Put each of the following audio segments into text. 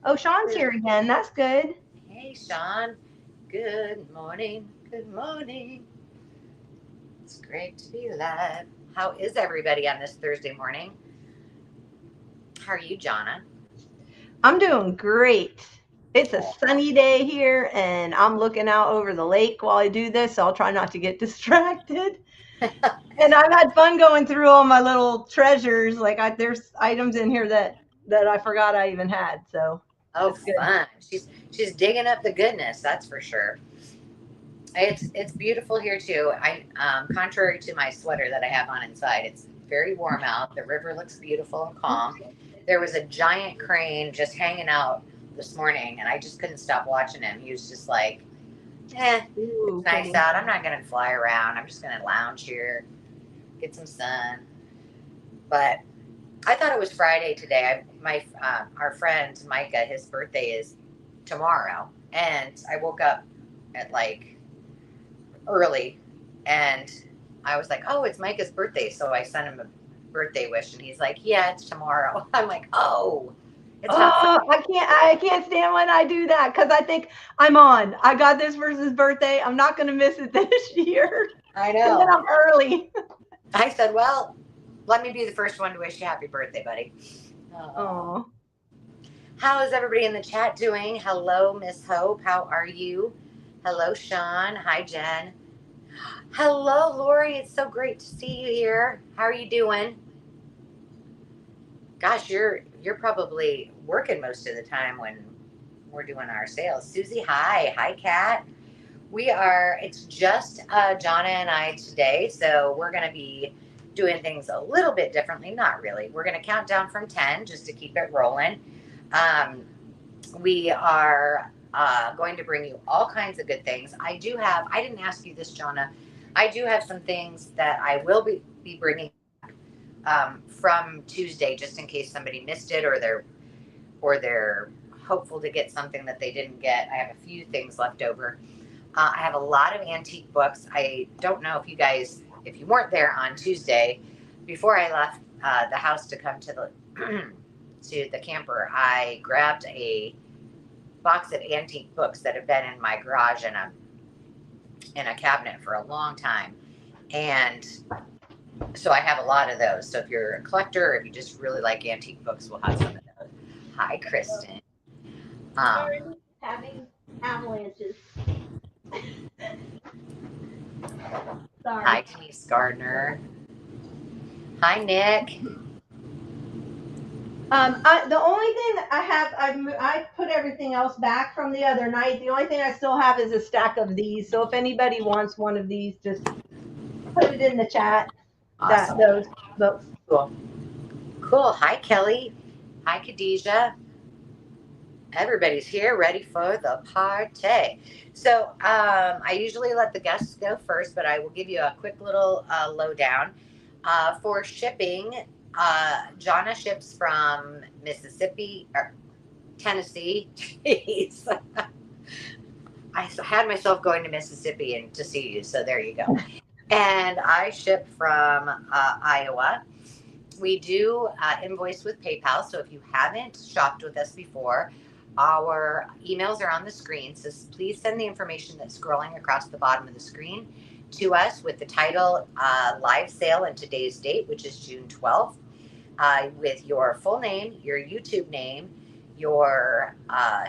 Oh, Sean's here again. That's good. Hey, Sean. Good morning. Good morning. It's great to be alive. How is everybody on this Thursday morning? How are you, Johnna? I'm doing great. It's a sunny day here, and I'm looking out over the lake while I do this, so I'll try not to get distracted. And I've had fun going through all my little treasures. There's items in here that I forgot I even had, so Oh, it's good. fun. She's digging up the goodness, that's for sure. It's beautiful here too. I contrary to my sweater that I have on inside, it's very warm out. The river looks beautiful and calm. There was a giant crane just hanging out this morning, and I just couldn't stop watching him. He was just like, it's Ooh, nice pretty. out. I'm not gonna fly around. I'm just gonna lounge here, get some sun. But I thought it was Friday today. My our friend Micah, his birthday is tomorrow, and I woke up at like early, and I was like, "Oh, it's Micah's birthday," so I sent him a birthday wish, and he's like, "Yeah, it's tomorrow." I'm like, "Oh, it's not Oh, Friday." I can't stand when I do that because I think I'm on. I got this for his birthday. I'm not gonna miss it this year. I And then know. I'm early. I said, "Well, let me be the first one to wish you happy birthday, buddy." Oh. Oh. How is everybody in the chat doing? Hello, Miss Hope. How are you? Hello, Sean. Hi, Jen. Hello, Lori. It's so great to see you here. How are you doing? Gosh, you're probably working most of the time when we're doing our sales. Susie, hi. Hi, Kat. It's just Johnna and I today, so we're going to be doing things a little bit differently. Not really. We're going to count down from 10 just to keep it rolling. Um, we are going to bring you all kinds of good things. I didn't ask you this, Johnna. I do have some things that I will be bringing from Tuesday, just in case somebody missed it or they're hopeful to get something that they didn't get. I have a few things left over. I have a lot of antique books. I don't know if you weren't there on Tuesday, before I left the house to come to the to the camper, I grabbed a box of antique books that have been in my garage in a cabinet for a long time, and so I have a lot of those. So if you're a collector, or if you just really like antique books, we'll have some of those. Hi, Kristen. Um, Sorry, having avalanches. Hi, Sorry. Denise Gardner. Hi, Nick. The only thing that I put everything else back from the other night. The only thing I still have is a stack of these. So if anybody wants one of these, just put it in the chat. That Awesome. those books. Cool. Cool. Hi, Kelly. Hi, Khadijah. Everybody's here ready for the party. So I usually let the guests go first, but I will give you a quick little lowdown. For shipping, Johnna ships from Mississippi or Tennessee. Jeez. I had myself going to Mississippi and to see you, so there you go. And I ship from Iowa. We do invoice with PayPal. So if you haven't shopped with us before, our emails are on the screen. So please send the information that's scrolling across the bottom of the screen to us with the title Live Sale and today's date, which is June 12th, with your full name, your YouTube name, your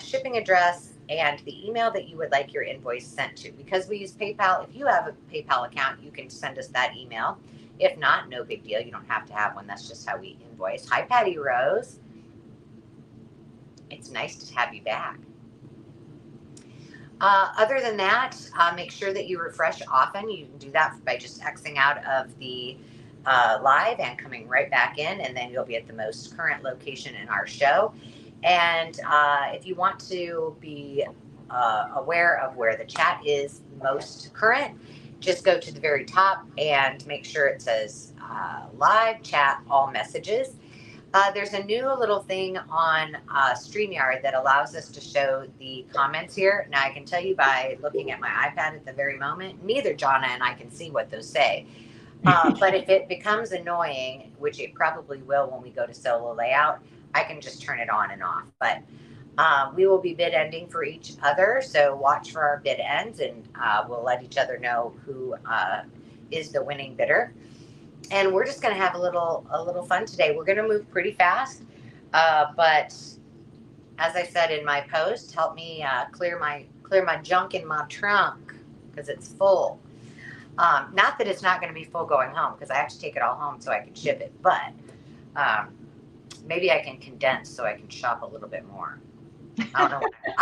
shipping address, and the email that you would like your invoice sent to. Because we use PayPal, if you have a PayPal account, you can send us that email. If not, no big deal. You don't have to have one. That's just how we invoice. Hi, Patty Rose. It's nice to have you back. Other than that, make sure that you refresh often. You can do that by just Xing out of the live and coming right back in, and then you'll be at the most current location in our show. And if you want to be aware of where the chat is most current, just go to the very top and make sure it says live chat all messages. There's a new little thing on StreamYard that allows us to show the comments here. Now, I can tell you by looking at my iPad at the very moment, neither Johnna and I can see what those say. But if it becomes annoying, which it probably will when we go to solo layout, I can just turn it on and off. But We will be bid ending for each other, so watch for our bid ends, and we'll let each other know who is the winning bidder. And we're just going to have a little fun today. We're going to move pretty fast, but as I said in my post, help me clear my junk in my trunk because it's full. Not that it's not going to be full going home, because I have to take it all home so I can ship it, but maybe I can condense so I can shop a little bit more. I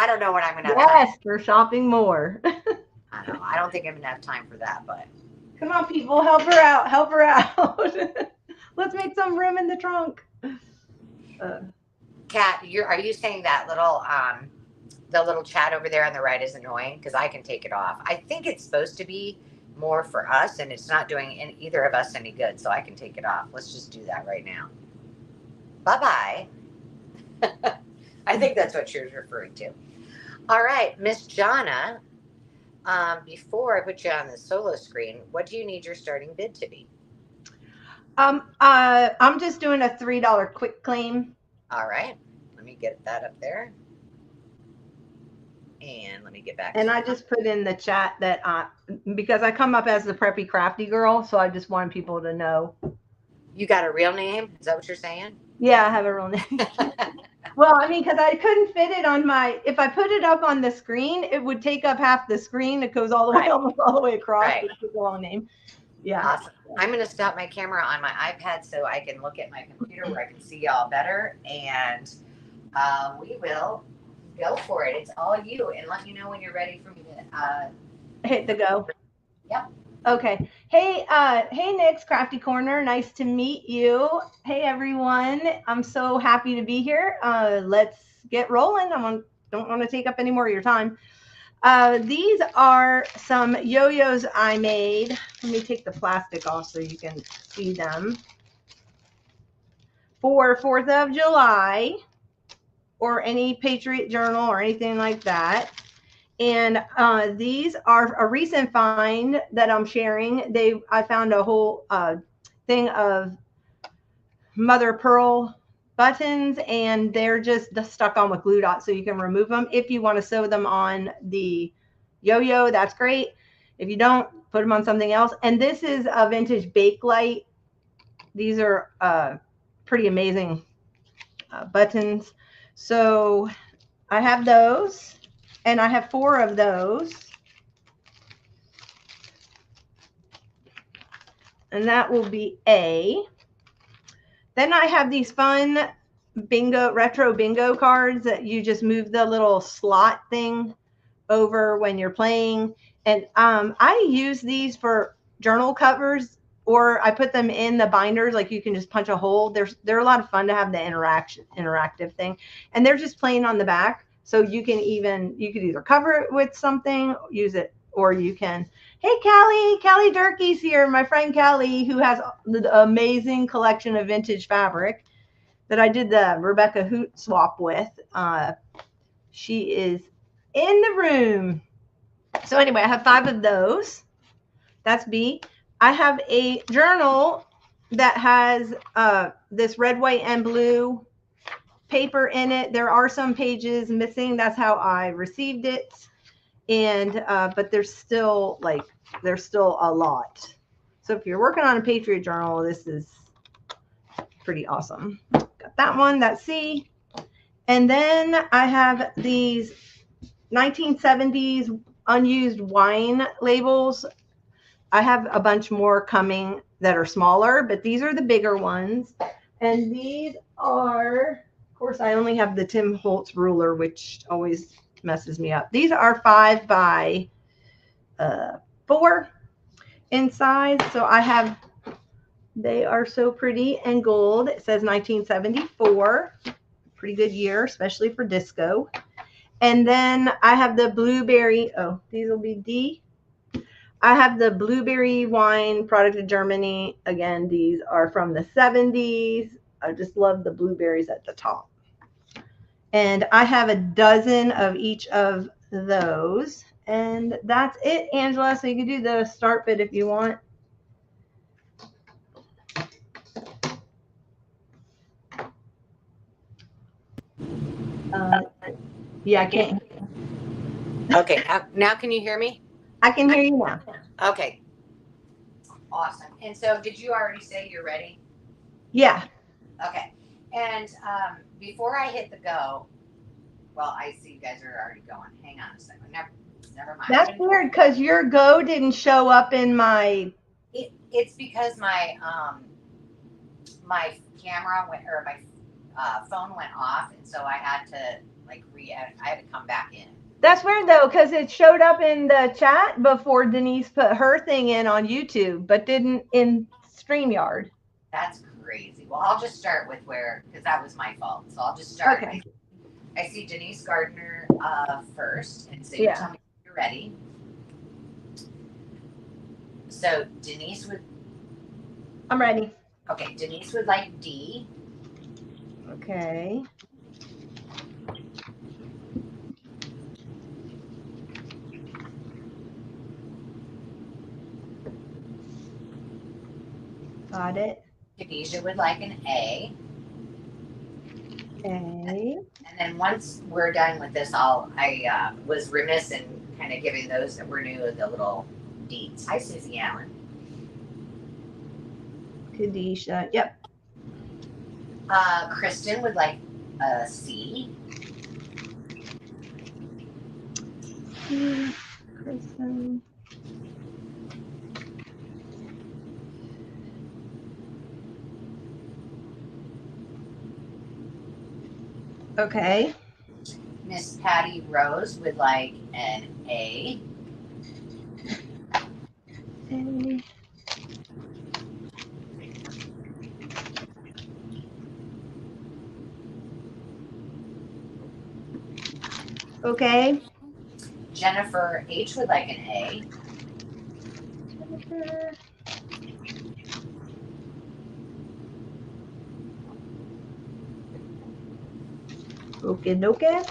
don't know when I'm going to have Yes, time. we're shopping more. I know. I don't think I'm going to have time for that, but. Come on, people, help her out. Help her out. Let's make some room in the trunk. Kat, are you saying that the little chat over there on the right is annoying? Because I can take it off. I think it's supposed to be more for us, and it's not doing either of us any good, so I can take it off. Let's just do that right now. Bye-bye. I think that's what she was referring to. All right, Miss Johnna, before I put you on the solo screen, what do you need your starting bid to be? I'm just doing a $3 quick claim. All right, let me get that up there. And let me get back. And I just put in the chat that because I come up as the Preppy Crafty Girl, so I just want people to know. You got a real name? Is that what you're saying? Yeah, I have a real name. Well, I mean, because I couldn't fit it on if I put it up on the screen, it would take up half the screen. It goes all the way, almost all the way across. Right. It's a long name. Yeah. Awesome. I'm going to stop my camera on my iPad so I can look at my computer where I can see y'all better. And we will go for it. It's all you. And let me know when you're ready for me to hit the go. Yep. Okay. Hey, Nick's Crafty Corner. Nice to meet you. Hey, everyone. I'm so happy to be here. Let's get rolling. Don't want to take up any more of your time. These are some yo-yos I made. Let me take the plastic off so you can see them. For 4th of July or any Patriot Journal or anything like that. And these are a recent find that I'm sharing. I found a whole thing of mother pearl buttons, and they're just stuck on with glue dots, so you can remove them. If you want to sew them on the yo-yo, that's great. If you don't, put them on something else. And this is a vintage Bakelite. These are pretty amazing buttons. So I have those. And I have 4 of those. And that will be A. Then I have these fun retro bingo cards that you just move the little slot thing over when you're playing. And I use these for journal covers, or I put them in the binders. Like you can just punch a hole. They're a lot of fun to have the interactive thing. And they're just plain on the back. So you could either cover it with something, use it, or you can. Hey, Callie Durkee's here, my friend Callie, who has the amazing collection of vintage fabric that I did the Rebecca Hoot swap with. She is in the room. So anyway, I have 5 of those. That's B. I have a journal that has this red, white, and blue paper in it. There are some pages missing. That's how I received it. And but there's still a lot. So if you're working on a Patriot Journal, this is pretty awesome. Got that one, that's C. And then I have these 1970s unused wine labels. I have a bunch more coming that are smaller, but these are the bigger ones. And these are, of course, I only have the Tim Holtz ruler, which always messes me up. These are 5 by 4 in size. So they are so pretty and gold. It says 1974. Pretty good year, especially for disco. And then I have the blueberry. Oh, these will be D. I have the blueberry wine, product of Germany. Again, these are from the 70s. I just love the blueberries at the top. And I have a dozen of each of those. And that's it, Angela. So you can do the start bit if you want. Yeah, I can't. Okay, now can you hear me? I can hear you now. Okay. Awesome. And so did you already say you're ready? Yeah. Okay. And before I hit the go, well, I see you guys are already going. Hang on a second. Never mind. That's weird because your go didn't show up in my. It's because my my camera went, or my phone went off, and so I had to like I had to come back in. That's weird though, because it showed up in the chat before Denise put her thing in on YouTube, but didn't in StreamYard. That's crazy. Well, I'll just start with because that was my fault. So I'll just start. Okay. I see Denise Gardner first, and so you Yeah. tell me if you're ready. So Denise would. I'm ready. Okay, Denise would like D. Okay. Got it. Khadijah would like an A. Okay. And then once we're done with this, I was remiss in kind of giving those that were new the little deeds. Hi, Susie Allen. Khadijah. Yep. Kristen would like a C. Kristen. Okay. Miss Patty Rose would like an A. A. Okay. Jennifer H would like an A. Jennifer. Okay.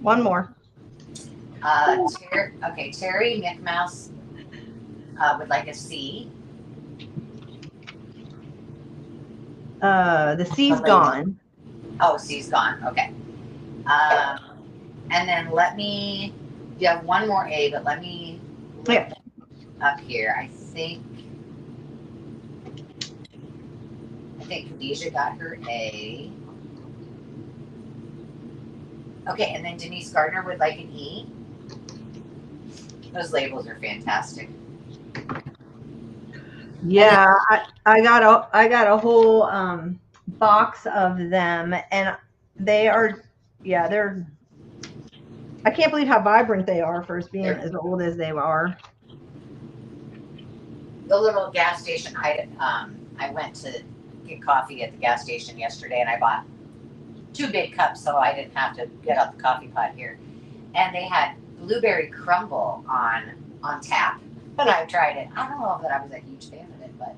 One more. Terry McMouse would like a C. The C's gone. Oh, C's gone. Okay. And then you have one more A, but let me look up here. I think Khadijah got her A. Okay, and then Denise Gardner would like an E. Those labels are fantastic. Yeah, I got a whole box of them, and they're I can't believe how vibrant they are for being as old as they are. The little gas station, I went to get coffee at the gas station yesterday, and I bought 2 big cups so I didn't have to get out the coffee pot here. And they had blueberry crumble on tap, and I tried it. I don't know that I was a huge fan of it, but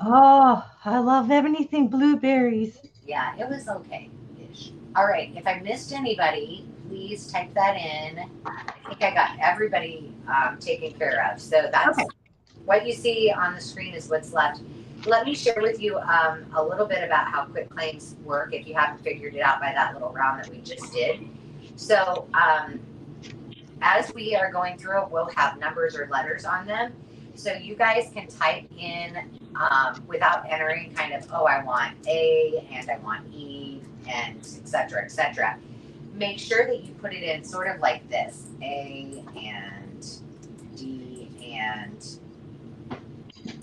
oh, I love anything blueberries. Yeah, it was okay-ish. All right, if I missed anybody, please type that in. I think I got everybody taken care of. So that's what you see on the screen is what's left. Let me share with you a little bit about how quick claims work if you haven't figured it out by that little round that we just did. So as we are going through it, we'll have numbers or letters on them. So you guys can type in without entering kind of, oh, I want A and I want E and et cetera, et cetera. Make sure that you put it in sort of like this, A and D and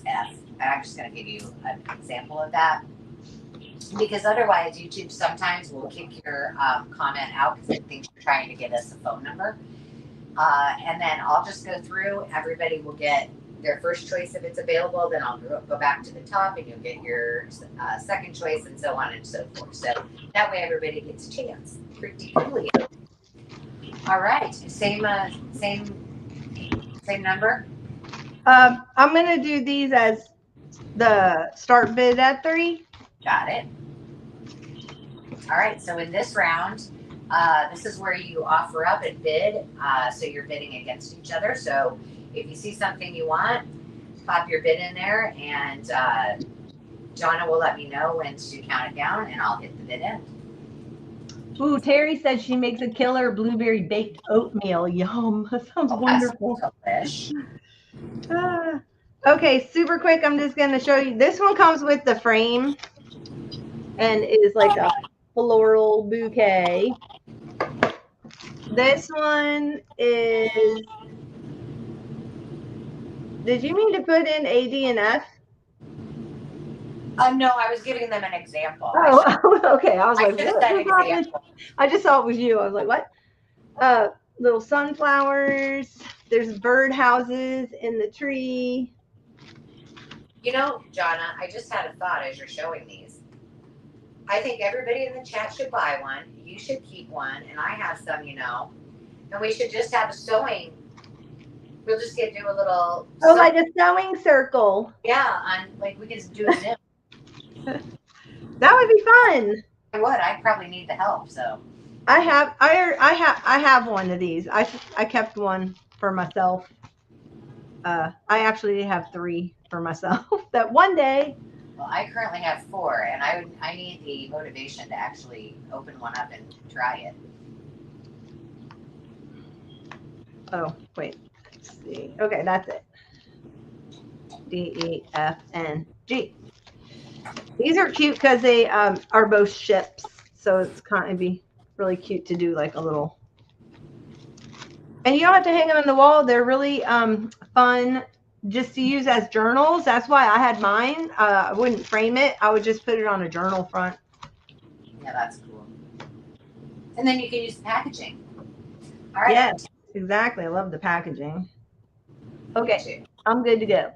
F. And I'm just going to give you an example of that. Because otherwise, YouTube sometimes will kick your comment out because it thinks you're trying to get us a phone number. And then I'll just go through. Everybody will get their first choice if it's available. Then I'll go back to the top and you'll get your second choice and so on and so forth. So that way everybody gets a chance. Pretty cool. All right. Same number? I'm going to do these as the start bid at 3. Got it. All right. So in this round, this is where you offer up and bid. So you're bidding against each other. So if you see something you want, pop your bid in there, and Johnna will let me know when to count it down, and I'll hit the bid in. Ooh, Terry said she makes a killer blueberry baked oatmeal. Yum. That sounds That's wonderful. delish. Ah. Okay, super quick. I'm just going to show you. This one comes with the frame and is like a floral bouquet. This one is. Did you mean to put in A, D, and F? No, I was giving them an example. Oh, okay. I was like, should have what? said example. I just thought it was you. I was like, what? Little sunflowers. There's bird houses in the tree. You know, Johnna, I just had a thought as you're showing these. I think everybody in the chat should buy one. You should keep one, and I have some, you know. And we should just have a sewing. We'll just do a little. Oh, like a sewing circle. Yeah, like we can do a Zoom. That would be fun. I would. I probably need the help. So. I have one of these. I kept one for myself. I actually have 3 for myself. That one day. Well, I currently have 4, and I need the motivation to actually open one up and try it. Oh, wait. Let's see. Okay, that's it. D, E, F, N, G. These are cute because they are both ships. So it's kind of be really cute to do like a little. And you don't have to hang them on the wall. They're really fun just to use as journals. That's why I had mine. I wouldn't frame it. I would just put it on a journal front. Yeah, that's cool. And then you can use the packaging. All right. Yes, exactly. I love the packaging. Okay, I'm good to go.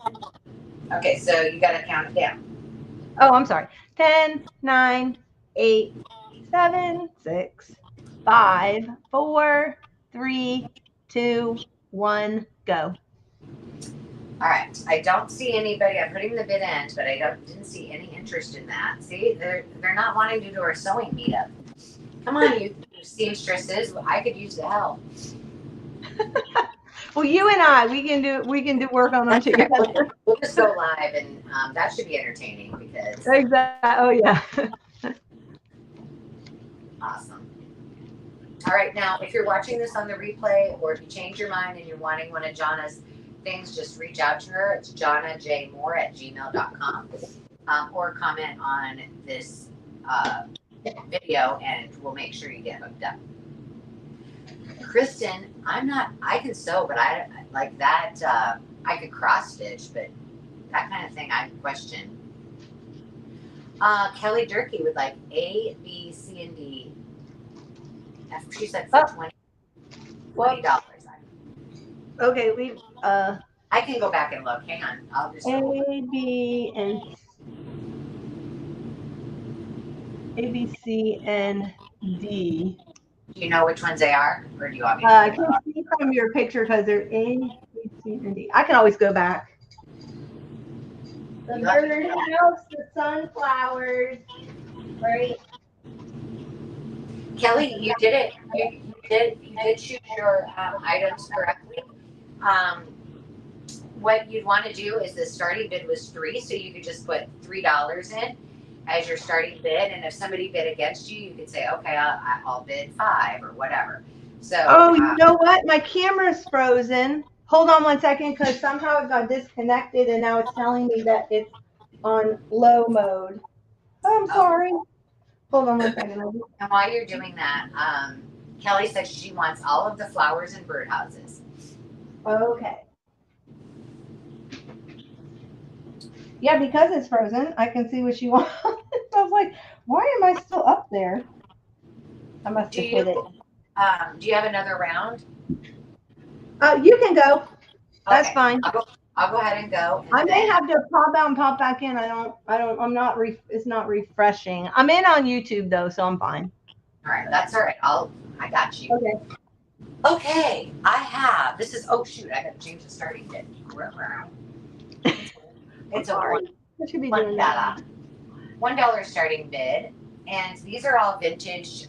Okay, so you got to count it down. Oh, I'm sorry. 10, 9, 8, 7, 6, 5, 4, 3, 2, 1, go. All right. I don't see anybody. I'm putting the bid in, but I didn't see any interest in that. See, they're not wanting to do our sewing meetup. Come on, you seamstresses. I could use the help. Well, you and I, we can do work on them together. We'll just go live, and that should be entertaining because. Exactly. Oh yeah. Awesome. All right, now if you're watching this on the replay, or if you change your mind and you're wanting one of Johnna's things, just reach out to her. It's jonnajmoore@gmail.com, or comment on this video, and we'll make sure you get hooked up. Kristen, I can sew, but I like that. I could cross stitch, but that kind of thing I question. Kelly Durkee would like A, B, C, and D. She said for $20. Okay, we I can go back and look. Hang on. I'll just A, B, and A, B, C, and D. Do you know which ones they are, or do you want me I can see from your picture because they're A, B, C, and D. I can always go back. The bird house, the sunflowers, right? Kelly, you did it. You did choose your items correctly. What you'd want to do is the starting bid was $3, so you could just put $3 in as your starting bid, and if somebody bid against you, you could say, okay, I'll bid 5 or whatever. So. Oh, you know what? My camera's frozen. Hold on one second, because somehow it got disconnected, and now it's telling me that it's on low mode. Oh, I'm sorry. Hold on one second. And while you're doing that, Kelly says she wants all of the flowers and birdhouses. Okay. Yeah, because it's frozen, I can see what you want. I was like, why am I still up there? I must have hit it. Do you have another round? You can go. That's okay. fine. I'll go ahead and go. And I may have to pop out and pop back in. It's not refreshing. I'm in on YouTube though, so I'm fine. All right, that's all right. I got you. Okay. Okay, I have. This is. Oh shoot! I got to change the starting bid. It's Sorry. I should be doing that. $1 starting bid, and these are all vintage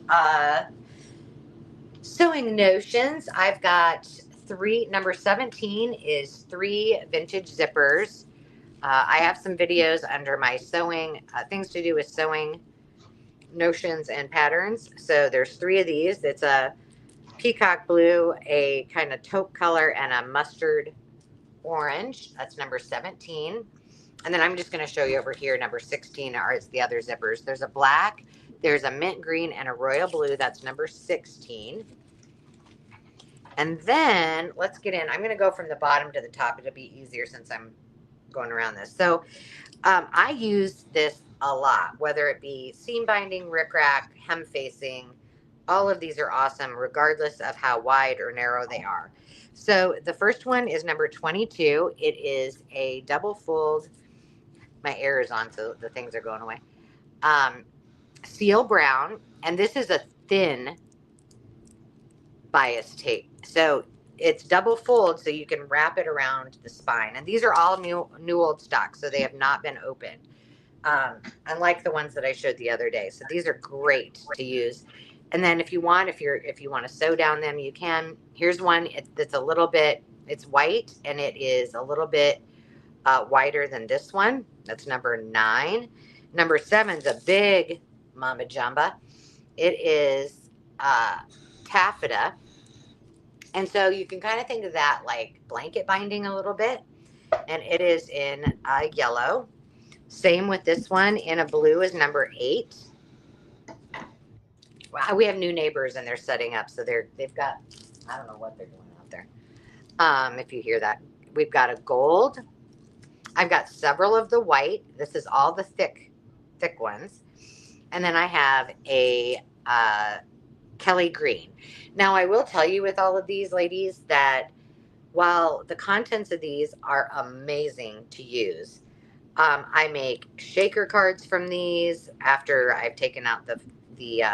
sewing notions. I've got 3. Number 17 is 3 vintage zippers. I have some videos under my sewing things to do with sewing notions and patterns. So there's 3 of these. It's a peacock blue, a kind of taupe color, and a mustard orange. That's number 17. And then I'm just going to show you over here, number 16 are the other zippers. There's a black, there's a mint green, and a royal blue. That's number 16. And then let's get in. I'm going to go from the bottom to the top. It'll be easier since I'm going around this. So I use this a lot, whether it be seam binding, rickrack, hem facing. All of these are awesome, regardless of how wide or narrow they are. So the first one is number 22. It is a double fold. My air is on, so the things are going away. Seal brown, and this is a thin bias tape. So it's double fold, so you can wrap it around the spine. And these are all new old stock, so they have not been opened, unlike the ones that I showed the other day. So these are great to use. And then if you want to sew down them, you can. Here's one that's a little bit. It's white, and it is a little bit wider than this one. That's number 9. Number 7 is a big Mamba Jumba. It is taffeta. And so you can kind of think of that like blanket binding a little bit. And it is in yellow. Same with this one in a blue is number 8. Wow, we have new neighbors and they're setting up. So they've got, I don't know what they're doing out there. If you hear that, we've got a gold. I've got several of the white. This is all the thick ones. And then I have a Kelly green. Now, I will tell you with all of these, ladies, that while the contents of these are amazing to use, I make shaker cards from these after I've taken out the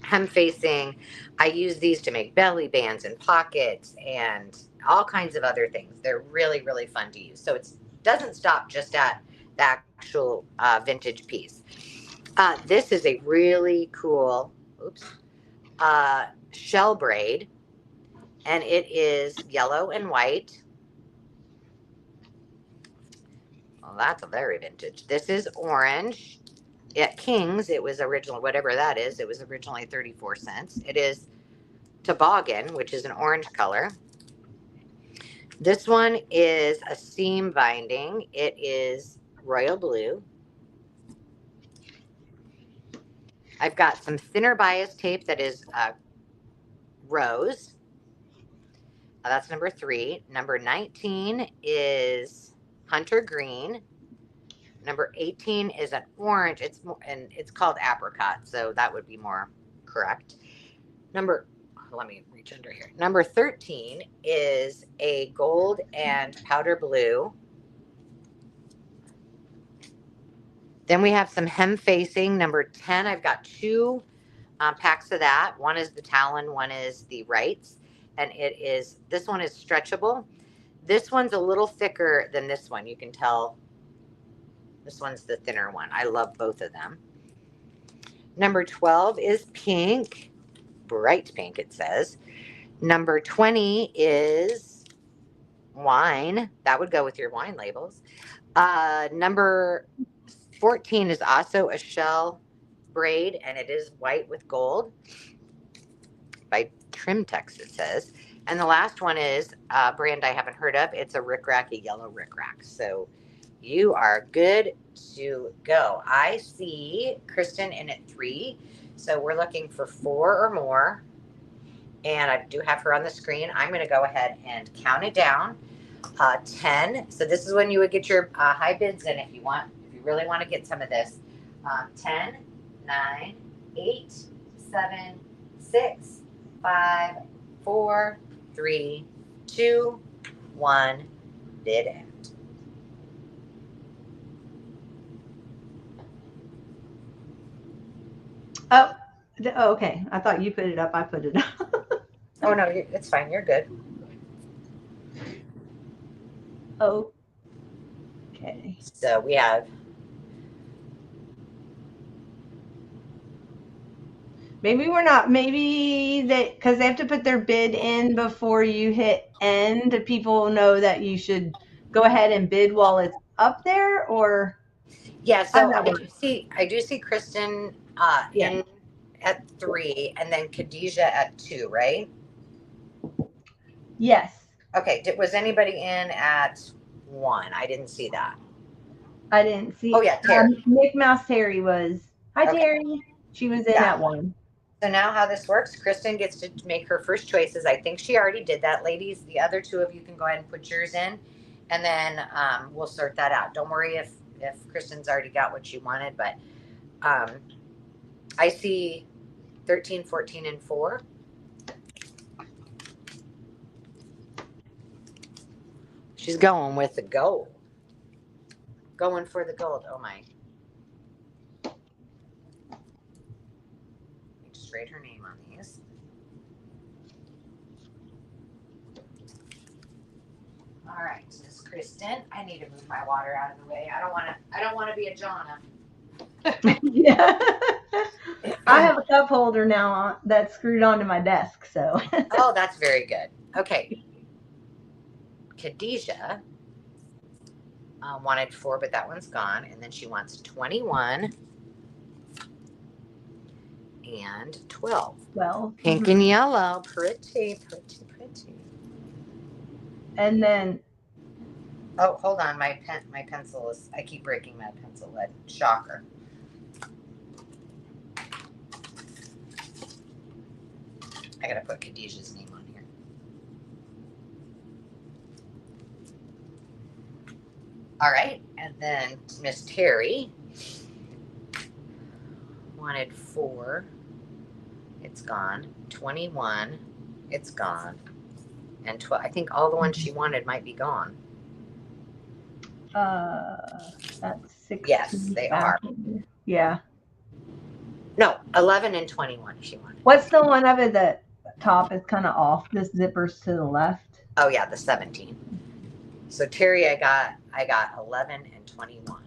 hem facing. I use these to make belly bands and pockets and all kinds of other things. They're really, really fun to use. So it doesn't stop just at the actual vintage piece. This is a really cool, shell braid, and it is yellow and white. Well, that's a very vintage. This is orange. At King's, it was originally, whatever that is, it was originally 34 cents. It is toboggan, which is an orange color. This one is a seam binding. It is royal blue. I've got some thinner bias tape that is rose. That's number 3. Number 19 is hunter green. Number 18 is an orange. It's called apricot, so that would be more correct. Let me reach under here. Number 13 is a gold and powder blue. Then we have some hem facing. Number 10, I've got 2 packs of that. One is the Talon, one is the Wrights. And this one is stretchable. This one's a little thicker than this one. You can tell this one's the thinner one. I love both of them. Number 12 is pink, bright pink it says. Number 20 is wine. That would go with your wine labels. Number 14 is also a shell braid, and it is white with gold. By Trimtex, it says. And the last one is a brand I haven't heard of. It's a rickrack, a yellow rickrack. So you are good to go. I see Kristen in at 3. So we're looking for 4 or more. And I do have her on the screen. I'm going to go ahead and count it down. 10. So this is when you would get your high bids in if you really want to get some of this. 10, 9, 8, 7, 6, 5, 4, 3, 2, 1. Bid end. Oh, okay. I thought you put it up. I put it up. Oh, no, it's fine. You're good. Oh. Okay. So we have. Maybe because they have to put their bid in before you hit end. Do people know that you should go ahead and bid while it's up there, or? Yeah, How does so that work? I do see Kristen Yeah. in at 3, and then Khadijah at 2, right? Yes. Okay. Was anybody in at 1? I didn't see that. I didn't Oh see. yeah, Terry. Nick Mouse Terry was. Hi, Okay. Terry. She was in Yeah. at 1. So now how this works, Kristen gets to make her first choices. I think she already did that. Ladies, the other 2 of you can go ahead and put yours in, and then we'll sort that out. Don't worry if Kristen's already got what she wanted, but I see 13, 14, and 4. She's going with the gold. Going for the gold. Oh my. Let me just write her name on these. All right, Miss Kristen. I need to move my water out of the way. I don't want to be a Johnna. Yeah. I have a cup holder now that's screwed onto my desk. So. Oh, that's very good. Okay. Khadijah wanted 4, but that one's gone. And then she wants 21 and 12. Well. Pink and yellow. Pretty, pretty, pretty. And then. Oh, hold on. My pencil is, I keep breaking my pencil lead. Shocker. I gotta put Khadijah's name on here. All right, and then Miss Terry wanted 4. It's gone. 21. It's gone. And 12. I think all the ones she wanted might be gone. That's 16. Yes, they are. Yeah. No, 11 and 21 she wanted. What's the one up at the top is kind of off? This zipper's to the left. Oh yeah, the 17. So Terry, I got 11 and 21.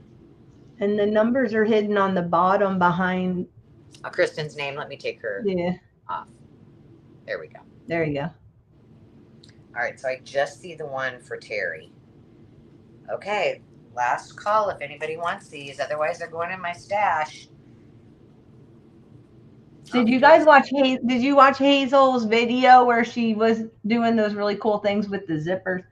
And the numbers are hidden on the bottom behind Kristen's name. Let me take her off. There we go. There you go. All right, so I just see the one for Terry. Okay, last call if anybody wants these. Otherwise, they're going in my stash. Did you guys watch Did you watch Hazel's video where she was doing those really cool things with the zippers?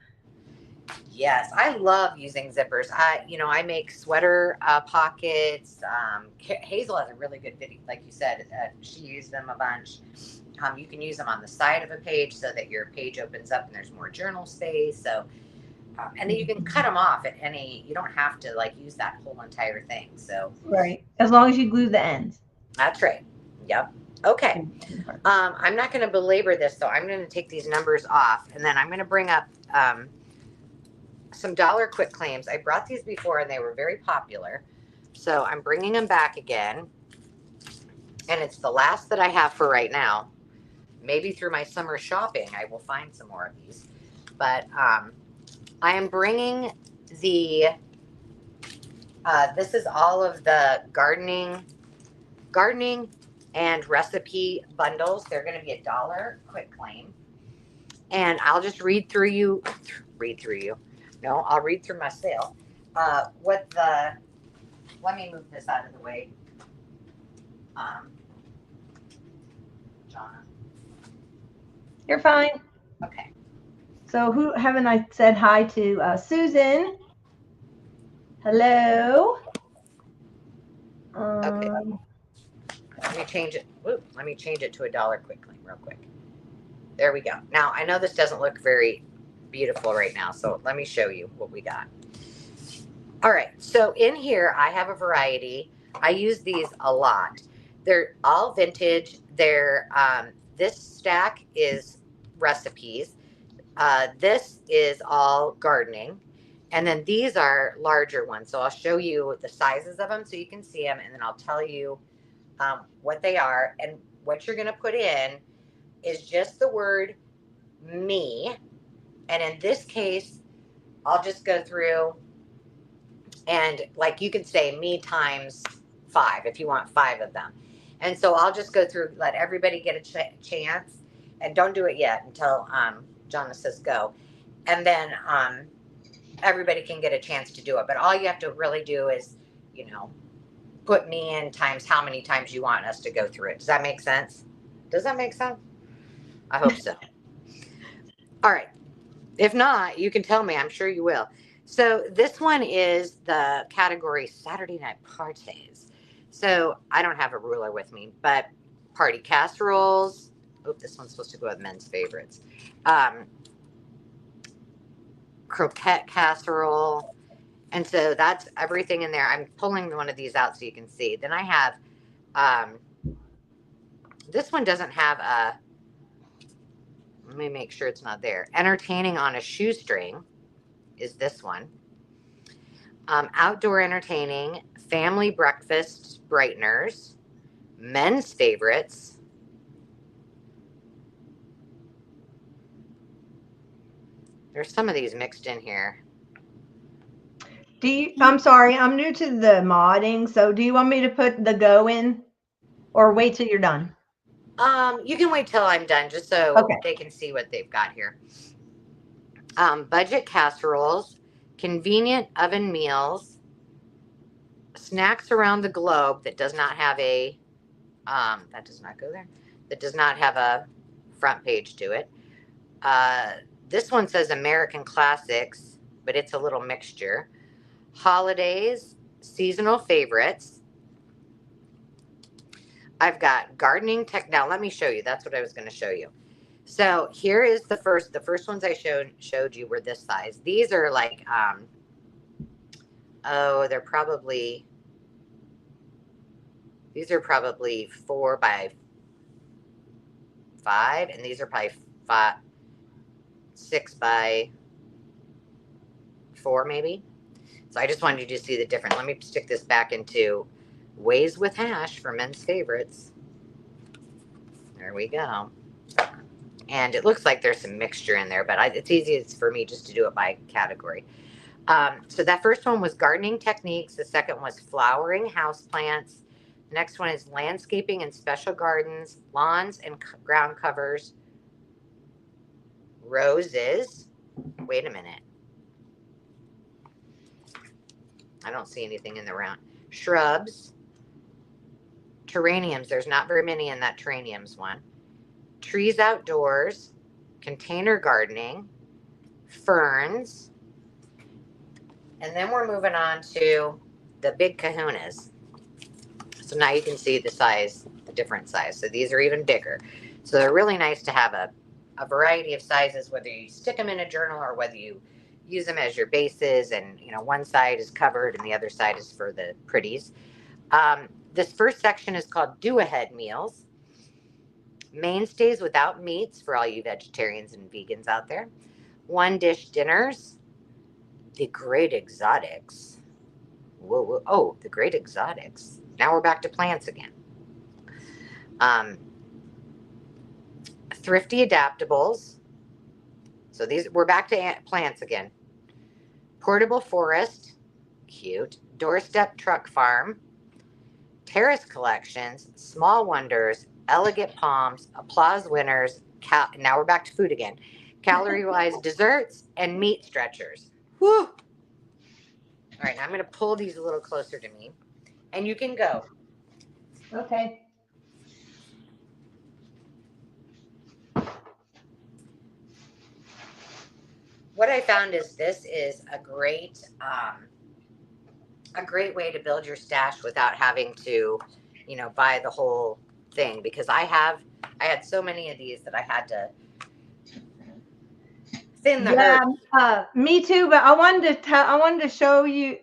Yes, I love using zippers. I make sweater pockets. Hazel has a really good video, like you said. She used them a bunch. You can use them on the side of a page so that your page opens up and there's more journal space. So, and then you can cut them off at any. You don't have to use that whole entire thing. So right, as long as you glue the ends. That's right. Yep. Okay. I'm not going to belabor this though. I'm going to take these numbers off, and then I'm going to bring up some dollar quick claims. I brought these before and they were very popular. So I'm bringing them back again. And it's the last that I have for right now. Maybe through my summer shopping, I will find some more of these. But I am bringing the, this is all of the gardening and recipe bundles. They're going to be $1 quick claim. And I'll just read through you. No, I'll read through my sale. Let me move this out of the way. Johnna. You're fine. Okay. So who haven't I said hi to? Susan. Hello. Okay. Let me change it. Let me change it to $1 quick claim real quick. There we go. Now, I know this doesn't look very beautiful right now, so let me show you what we got. All right, so in here, I have a variety. I use these a lot. They're all vintage. They're, this stack is recipes. This is all gardening. And then these are larger ones. So I'll show you the sizes of them so you can see them, and then I'll tell you what they are. And what you're going to put in is just the word me. And in this case, I'll just go through and you could say me times 5 if you want 5 of them. And so I'll just go through, let everybody get a chance, and don't do it yet until Johnna says go. And then everybody can get a chance to do it. But all you have to really do is, you know, put me in times how many times you want us to go through it. Does that make sense? Does that make sense? I hope so. All right. If not, you can tell me. I'm sure you will. So this one is the category Saturday Night Parties. So I don't have a ruler with me, but party casseroles. Oh, this one's supposed to go with men's favorites. Croquette casserole. And so that's everything in there. I'm pulling one of these out so you can see. Then I have, this one doesn't have a, let me make sure it's not there. Entertaining on a shoestring is this one. Outdoor entertaining, family breakfast brighteners, men's favorites. There's some of these mixed in here. I'm sorry, I'm new to the modding, so do you want me to put the go in or wait till you're done? You can wait till I'm done just so they can see what they've got here. Budget casseroles, convenient oven meals, snacks around the globe that does not have a, that does not go there, that does not have a front page to it. This one says American classics, but it's a little mixture. Holidays, seasonal favorites. I've got gardening tech. Now let me show you. That's what I was going to show you. So here is the first ones I showed you were this size. These are like, oh, these are probably 4 by 5, and these are probably 6 by 4 maybe. So I just wanted you to see the difference. Let me stick this back into Ways with Hash for men's favorites. There we go. And it looks like there's some mixture in there, but it's easiest for me just to do it by category. So that first one was gardening techniques. The second was flowering houseplants. The next one is landscaping and special gardens, lawns and ground covers, roses. Wait a minute. I don't see anything in the round. Shrubs, terrariums. There's not very many in that terrariums one. Trees outdoors, container gardening, ferns. And then we're moving on to the big kahunas. So now you can see the size, the different size. So these are even bigger. So they're really nice to have a variety of sizes, whether you stick them in a journal or whether you use them as your bases, and you know, one side is covered and the other side is for the pretties. This first section is called do-ahead meals. Mainstays without meats for all you vegetarians and vegans out there. One dish dinners. The great exotics. Whoa, whoa. Oh, the great exotics. Now we're back to plants again. Thrifty adaptables. So these, we're back to plants again. Portable forest, cute. Doorstep truck farm, terrace collections, small wonders, elegant palms, applause winners. Now we're back to food again. Calorie-wise desserts and meat stretchers. Whew. All right, now I'm going to pull these a little closer to me, and you can go. Okay. What I found is this is a great way to build your stash without having to, you know, buy the whole thing, because I had so many of these that I had to thin the herd. Me too, but I wanted to show you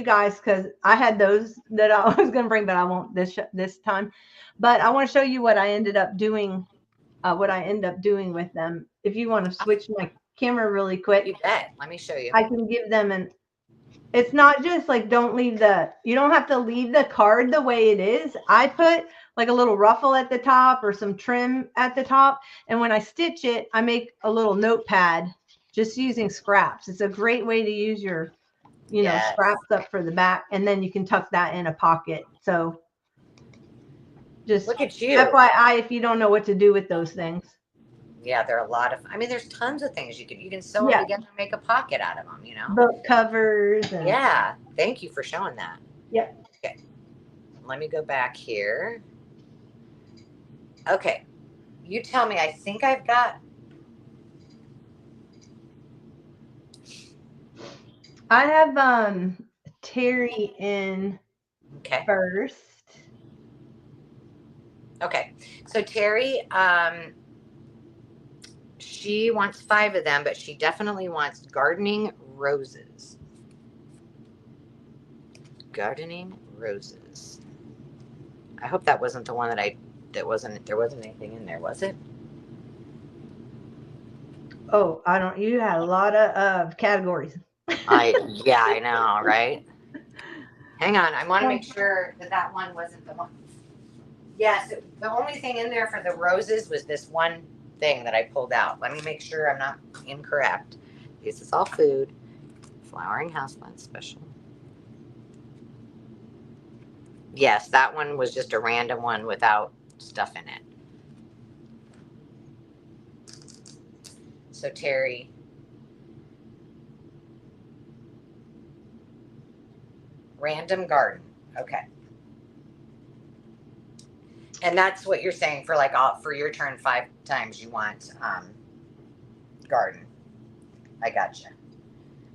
guys, because I had those that I was going to bring, but I won't this time. But I want to show you what I ended up doing with them. If you want to switch my camera really quick. You bet. Let me show you. I can give them it's not just like, you don't have to leave the card the way it is. I put like a little ruffle at the top or some trim at the top. And when I stitch it, I make a little notepad just using scraps. It's a great way to use your, scraps up for the back. And then you can tuck that in a pocket. So just look at you. FYI, if you don't know what to do with those things. Yeah, there are a lot of, there's tons of things you can sew them together and make a pocket out of them, Book covers. Yeah, thank you for showing that. Yep. Okay. Let me go back here. Okay. You tell me. I think I've got. I have Terry in Okay. first. Okay. So Terry, she wants 5 of them, but she definitely wants gardening roses. Gardening roses. I hope that wasn't the one there wasn't anything in there, was it? Oh, you had a lot of categories. Yeah, I know, right? Hang on, I want to make sure that one wasn't the one. Yes, the only thing in there for the roses was this one thing that I pulled out. Let me make sure I'm not incorrect. This is all food. Flowering houseplant special. Yes, that one was just a random one without stuff in it. So Terry, random garden. Okay. And that's what you're saying for for your turn 5 times you want garden. I gotcha.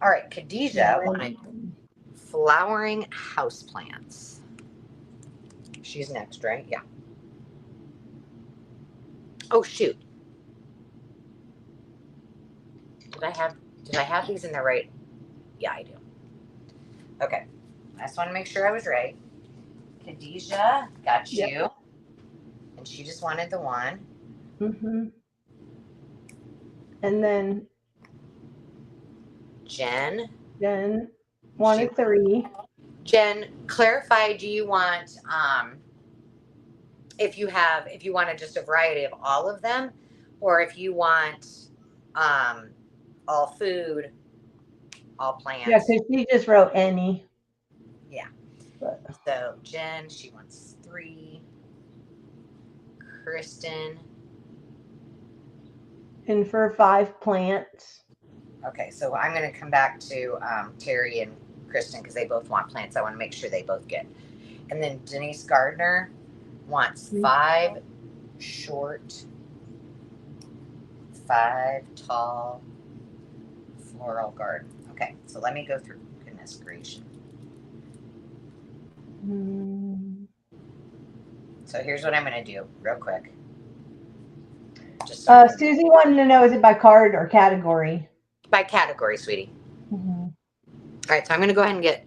All right, Khadijah wanted flowering houseplants. She's next, right? Yeah. Oh shoot. Did I have these in the right? Yeah, I do. Okay. I just want to make sure I was right. Khadijah, got you. Yep. And she just wanted the one. Mm-hmm. And then Jen wanted 3. Jen, clarify, do you want if you wanted just a variety of all of them, or if you want all food, all plants? Yeah, because she just wrote any. Yeah. But. So Jen, she wants 3. Kristen. And for 5 plants. Okay, so I'm going to come back to Terry and Kristen because they both want plants. I want to make sure they both get. And then Denise Gardner wants 5 short, 5 tall floral garden. Okay, so let me go through. Goodness gracious. So here's what I'm going to do real quick. Just so Susie wanted to know, is it by card or category? By category, sweetie. Mm-hmm. All right, so I'm going to go ahead and get,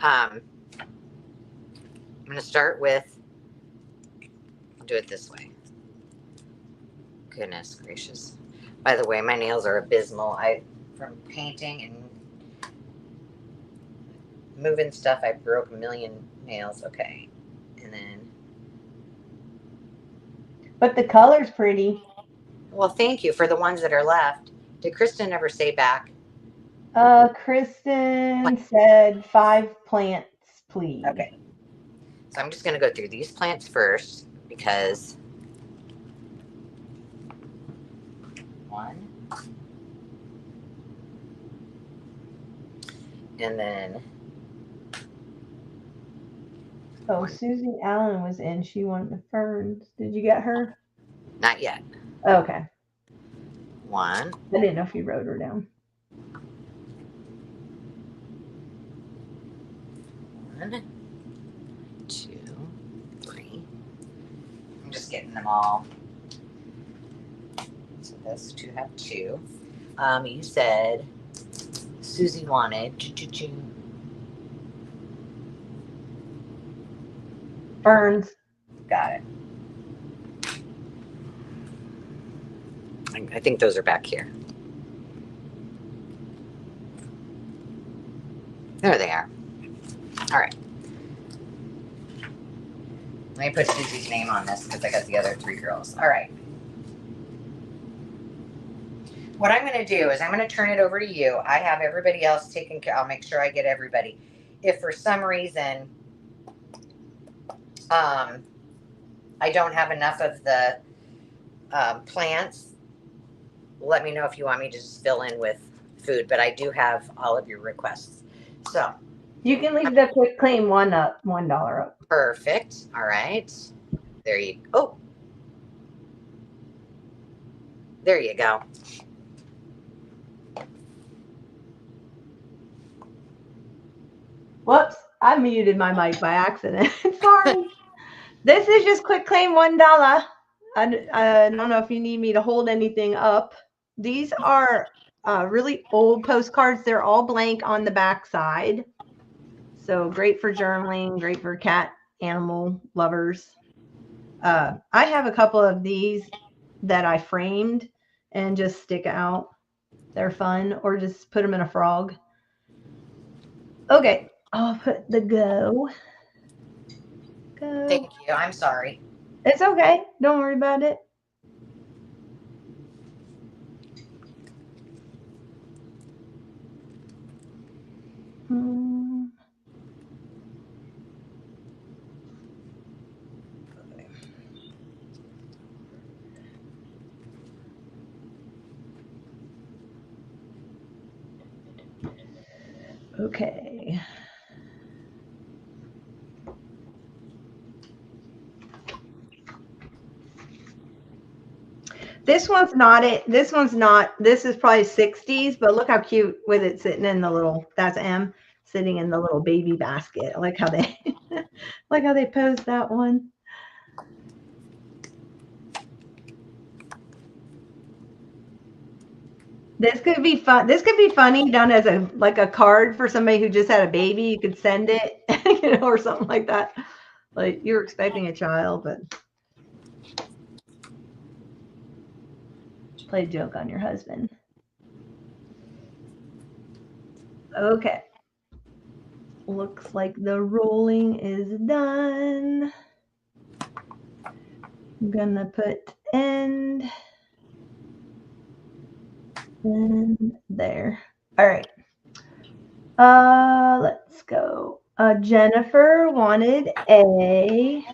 I'm going to start with, I'll do it this way. Goodness gracious. By the way, my nails are abysmal. From painting and moving stuff, I broke a million nails. Okay. And then. But the color's pretty. Well, thank you for the ones that are left. Did Kristen ever say back? Kristen said 5 plants, please. Okay. So I'm just going to go through these plants first because 1. And then. Oh, 1. Susie Allen was in. She wanted the ferns. Did you get her? Not yet. Okay. 1. I didn't know if you wrote her down. 1, 2, 3. I'm just getting them all. So those 2 have 2. You said Susie wanted ferns. Got it. I think those are back here. There they are. All right. Let me put Susie's name on this because I got the other 3 girls. All right. What I'm going to do is I'm going to turn it over to you. I have everybody else taken care. I'll make sure I get everybody. If for some reason I don't have enough of the plants, let me know if you want me to just fill in with food. But I do have all of your requests. So You can leave the quick claim one up, $1 up. Perfect. All right. There you go. Oh. There you go. Whoops, I muted my mic by accident. Sorry. This is just quick claim $1. I don't know if you need me to hold anything up. These are really old postcards. They're all blank on the back side. So great for journaling, great for cat animal lovers. I have a couple of these that I framed and just stick out. They're fun, or just put them in a frog. Okay, I'll put the go. Thank you. I'm sorry. It's okay. Don't worry about it. Okay. This one's not it. This one's not. This is probably 60s, but look how cute with it sitting in the little, that's M, sitting in the little baby basket. I like how they like how they posed that one. This could be fun. This could be funny done as a like a card for somebody who just had a baby. You could send it, or something like that. Like you're expecting a child, but play a joke on your husband. Okay. Looks like the rolling is done. I'm gonna put end and there. All right. Let's go. Jennifer wanted a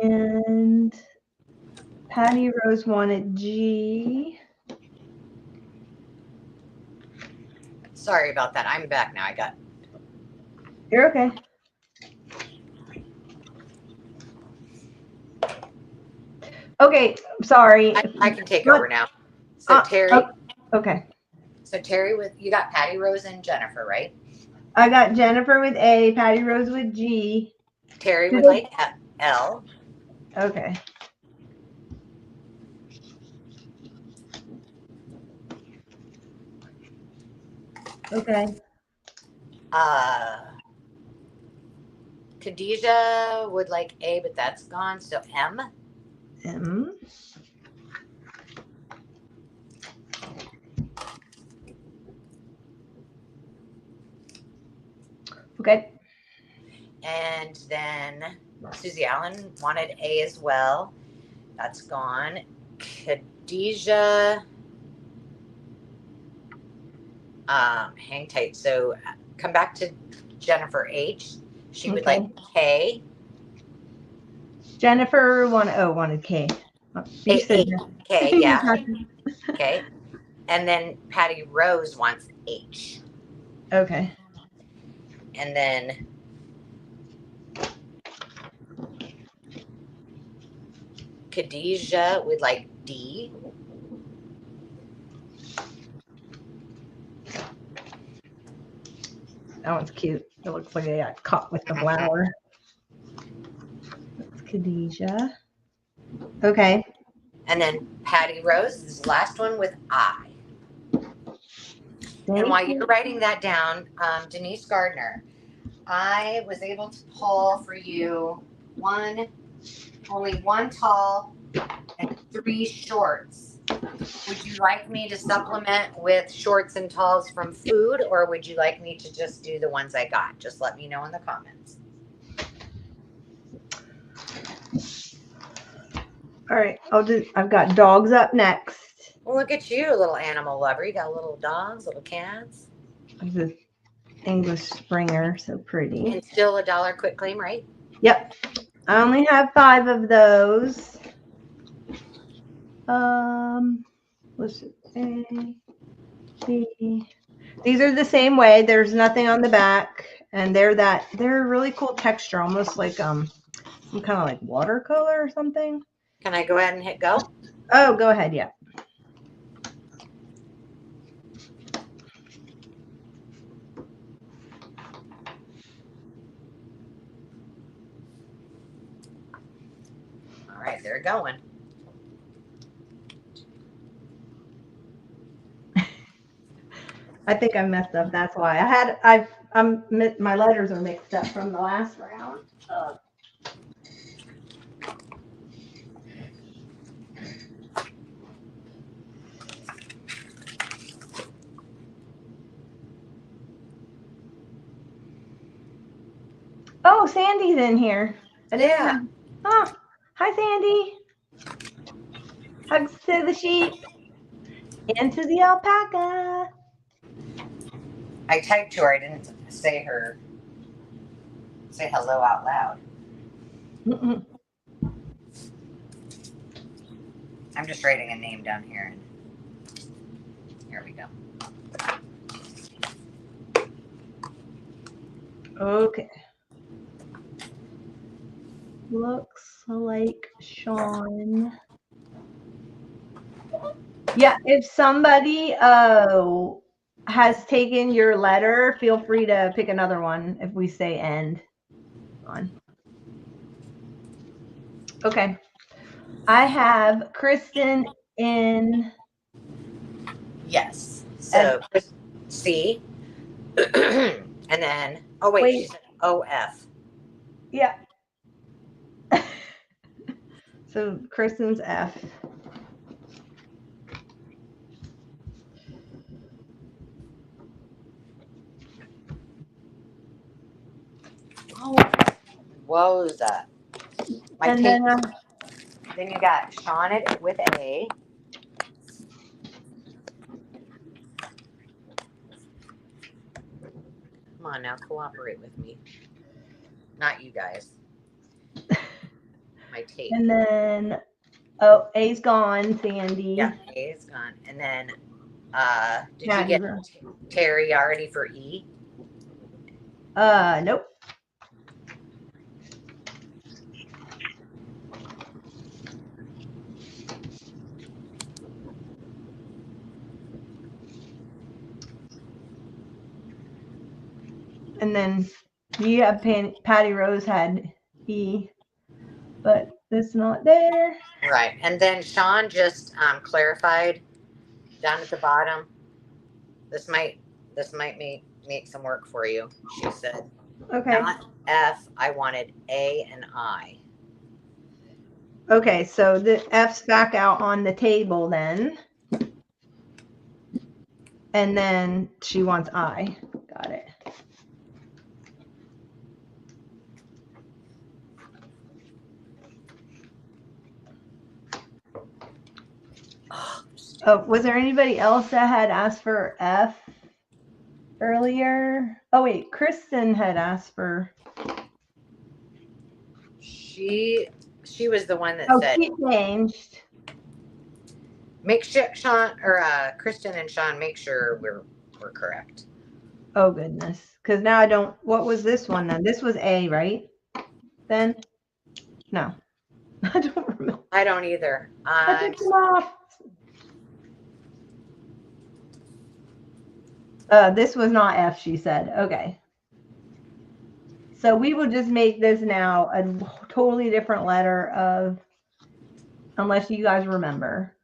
and Patty Rose wanted G. Sorry about that. I'm back now. You're okay. Okay, sorry. I can take over now. So Terry. Okay. So Terry you got Patty Rose and Jennifer, right? I got Jennifer with A, Patty Rose with G. Terry would like L. Okay. Okay. Khadijah would like A, but that's gone. So M. M. Okay. And then Susie Allen wanted A as well. That's gone. Khadijah. Hang tight. So come back to Jennifer H. She would like K. Jennifer wanted K. K, yeah. Okay. And then Patty Rose wants H. Okay. And then Khadijah would like D. That one's cute. It looks like they got caught with the flower. That's Khadijah. Okay. And then Patty Rose is the last one with I. And while you're writing that down, Denise Gardner, I was able to pull for you only one tall and 3 shorts. Would you like me to supplement with shorts and talls from food, or would you like me to just do the ones I got? Just let me know in the comments. All right, I've got dogs up next. Well, look at you, little animal lover. You got little dogs, little cats. This is English Springer, so pretty. And still $1 quick claim, right? Yep. I only have 5 of those. Let's see. A, B. These are the same way. There's nothing on the back, and they're a really cool texture, almost like some kind of like watercolor or something. Can I go ahead and hit go? Oh, go ahead. Yeah. All right, they're going. I think I messed up. That's why my letters are mixed up from the last round. Oh, Sandy's in here. Yeah. Oh, hi, Sandy. Hugs to the sheep and to the alpaca. I typed to her. I didn't say hello out loud. Mm-mm. I'm just writing a name down here. Here we go. Okay. Looks like Sean. Yeah, if somebody has taken your letter, feel free to pick another one if we say end on. Okay. I have Kristen in. Yes. So C. And then, oh wait, she said OF. Yeah. So Kristen's F. Oh, what was that? And then you got Sean with A. Come on now, cooperate with me. Not you guys. My tape. And then A's gone, Sandy. Yeah, A is gone. And then did you get Terry already for E? Nope. And then you have Patty Rose had E, but it's not there. Right. And then Sean just clarified down at the bottom. This might make some work for you. She said, Okay. Not F. I wanted A and I. Okay, so the F's back out on the table then. And then she wants I. Got it. Oh, was there anybody else that had asked for F earlier? Oh, wait, Kristen had asked for. She was the one that said. She changed. Make sure Sean or Kristen and Sean make sure we're correct. Oh goodness, because now I don't. What was this one then? This was A, right? Then no, I don't remember. I don't either. I took them off. This was not F, she said. Okay. So we will just make this now a totally different letter of, unless you guys remember.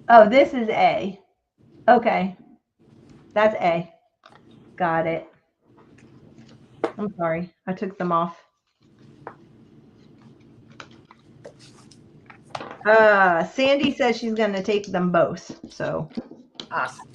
Oh, this is A. Okay. That's A. Got it. I'm sorry. I took them off. Sandy says she's going to take them both. So. Awesome.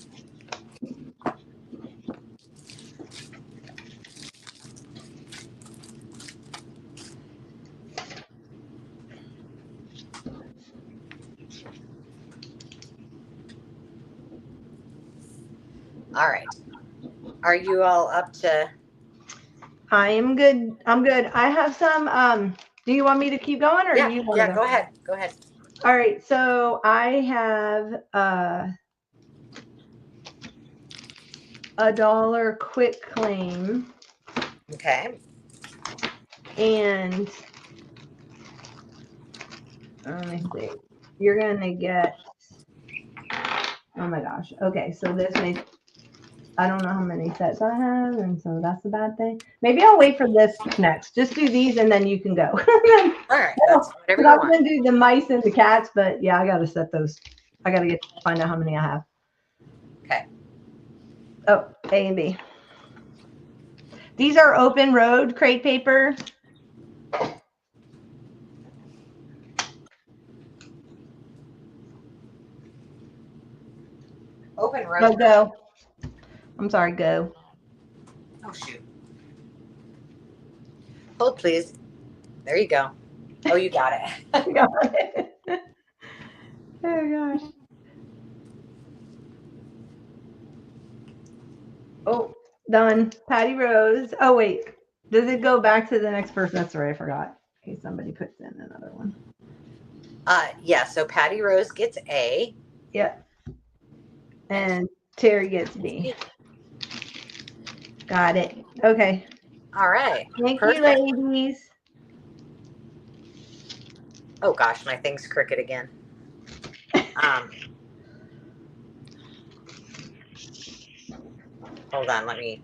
All right. Are you all up to? I am good. I'm good. I have some. Do you want me to keep going or do you want to Yeah, go? go ahead. Go ahead. All right. So I have a dollar quick claim. Okay. And let me see. You're gonna get. Oh my gosh. Okay. So this makes. I don't know how many sets I have, and so that's a bad thing. Maybe I'll wait for this next. Just do these, and then you can go. All right. That's whatever Because you I was want. gonna do the mice and the cats, but yeah, I gotta set those. I gotta find out how many I have. Okay. Oh, A and B. These are open road crate paper. Open Oh, road. go. I'm sorry, go. Oh, shoot. Hold, please. There you go. Oh, you got it. Got it. Oh gosh. Oh, done. Patty Rose. Oh wait. Does it go back to the next person? That's right, I forgot. Okay, somebody puts in another one. Yeah, so Patty Rose gets A. Yep. And Terry gets B. Got it. Okay. All right. Thank Perfect. you, ladies. Oh gosh, my thing's crooked again. Hold on, my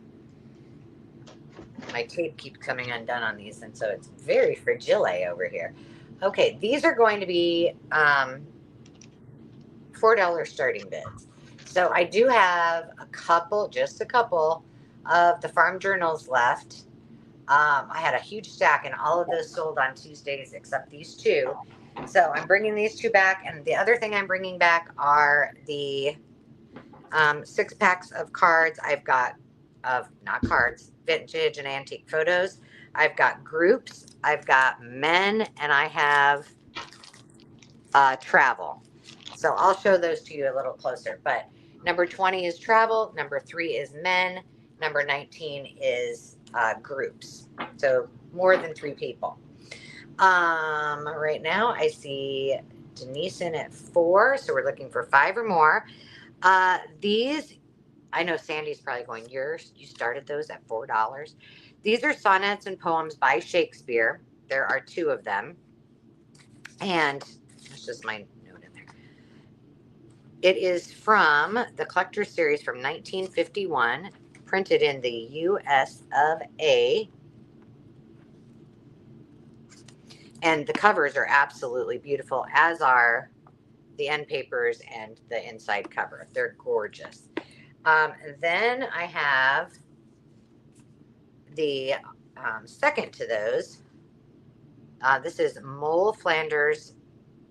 tape keeps coming undone on these, and so it's very fragile over here. Okay, these are going to be $4 starting bids. So I do have just a couple of the farm journals left. I had a huge stack, and all of those sold on Tuesdays except these two. So I'm bringing these two back, and the other thing I'm bringing back are the 6 packs of cards. I've got not cards, vintage and antique photos. I've got groups. I've got men, and I have travel. So I'll show those to you a little closer. But number 20 is travel. Number 3 is men. Number 19 is groups. So more than 3 people. Right now I see Denise in at 4. So we're looking for 5 or more. These, I know Sandy's probably going, you started those at $4. These are sonnets and poems by Shakespeare. There are 2 of them. And that's just my note in there. It is from the Collector Series from 1951, printed in the US of A. And the covers are absolutely beautiful, as are the end papers and the inside cover. They're gorgeous. Then I have the second to those. This is Mole Flanders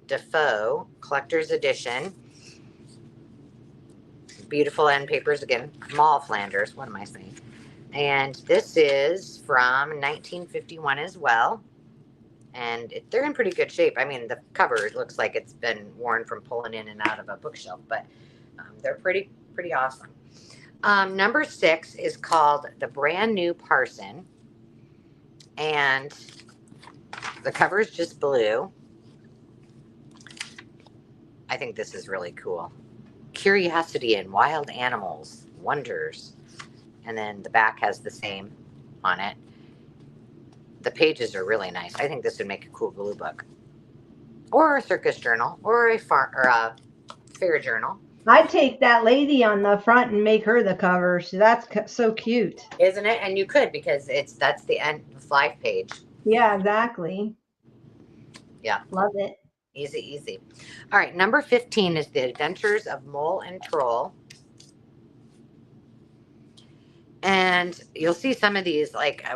Defoe Collector's Edition. Beautiful end papers again. Mole Flanders. What am I saying? And this is from 1951 as well. And they're in pretty good shape. I mean, the cover looks like it's been worn from pulling in and out of a bookshelf, but they're pretty awesome. Number 6 is called The Brand New Parson. And the cover is just blue. I think this is really cool. Curiosity in Wild Animals, Wonders. And then the back has the same on it. The pages are really nice. I think this would make a cool glue book. Or a circus journal. Or a fair journal. I'd take that lady on the front and make her the cover. So that's so cute. Isn't it? And you could, because that's the end life page. Yeah, exactly. Yeah. Love it. Easy. All right, number 15 is The Adventures of Mole and Troll. And you'll see some of these, like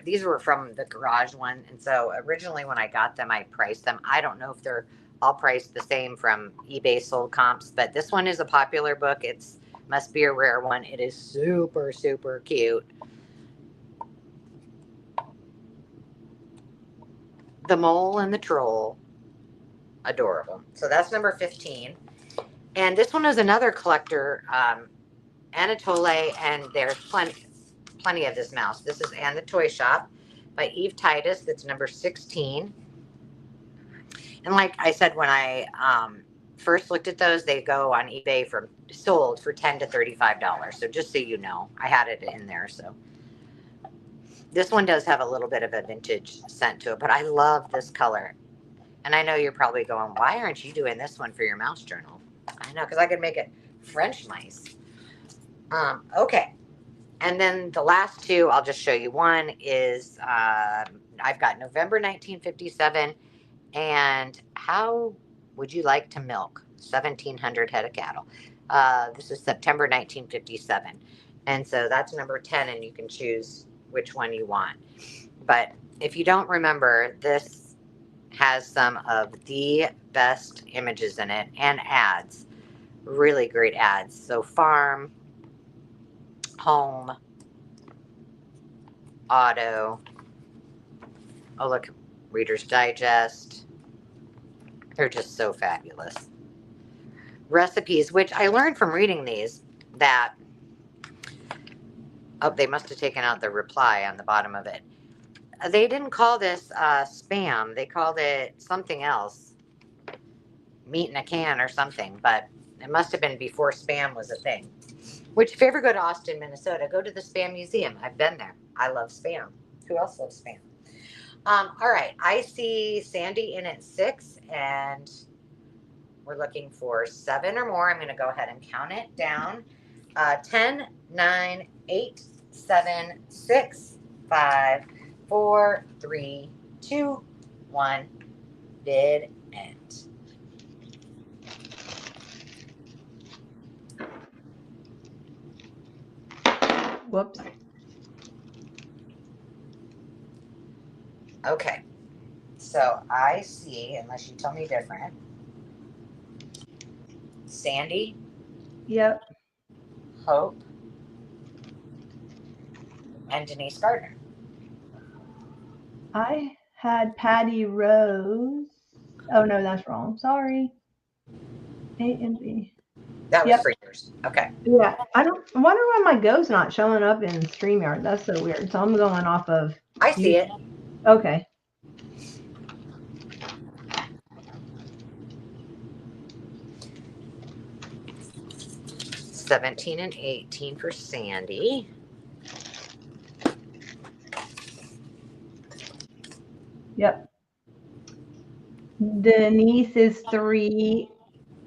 these were from the garage one. And so originally when I got them, I priced them. I don't know if they're all priced the same from eBay sold comps, but this one is a popular book. Must be a rare one. It is super, super cute. The Mole and the Troll. Adorable. So that's number 15. And this one is another collector, Anatole, and there's plenty of this mouse. This is And the Toy Shop by Eve Titus. That's number 16. And like I said, when I first looked at those, they go on eBay sold for $10 to $35. So just so you know, I had it in there. So this one does have a little bit of a vintage scent to it, but I love this color. And I know you're probably going, why aren't you doing this one for your mouse journal? I know, because I could make it French mice. Okay. And then the last two, I'll just show you. One is I've got November 1957 and How Would You Like to Milk 1,700 Head of Cattle. This is September 1957. And so that's number 10, and you can choose which one you want. But if you don't remember, this has some of the best images in it and ads. Really great ads. So farm, home, auto. Oh, look, Reader's Digest. They're just so fabulous. Recipes, which I learned from reading these that, oh, they must have taken out the reply on the bottom of it. They didn't call this spam. They called it something else. Meat in a can or something, but it must have been before spam was a thing. Which, if you ever go to Austin, Minnesota, go to the Spam Museum. I've been there. I love spam. Who else loves spam? All right. I see Sandy in at 6, and we're looking for 7 or more. I'm going to go ahead and count it down. 10, 9, 8, 7, 6, 5, 4, 3, 2, 1. Bid end. Whoops. Okay. So I see, unless you tell me different, Sandy. Yep. Hope. And Denise Gardner. I had Patty Rose. Oh, no, that's wrong. Sorry. A and B. That was for yours. Okay. Yeah. I wonder why my Go's not showing up in StreamYard. That's so weird. So I'm going off of. I see it. Okay. $17 and $18 for Sandy. Yep. Denise is 3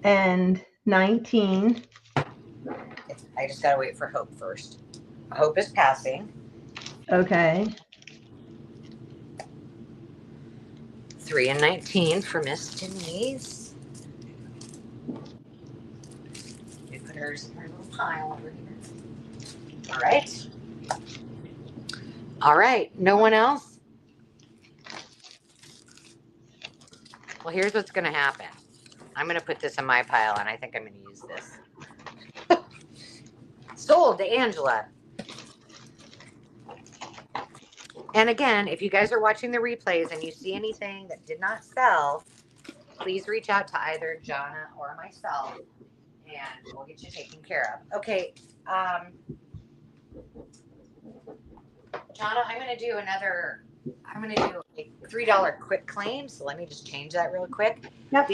and 19. I just gotta wait for Hope first. Hope is passing. Okay. 3 and 19 for Miss Denise. We put hers in her little pile over here. All right. All right. No one else? Well, here's what's going to happen. I'm going to put this in my pile, and I think I'm going to use this. Sold to Angela. And again, if you guys are watching the replays and you see anything that did not sell, please reach out to either Johnna or myself, and we'll get you taken care of. Okay. Johnna, I'm going to do a $3 quick claim. So let me just change that real quick. Yep.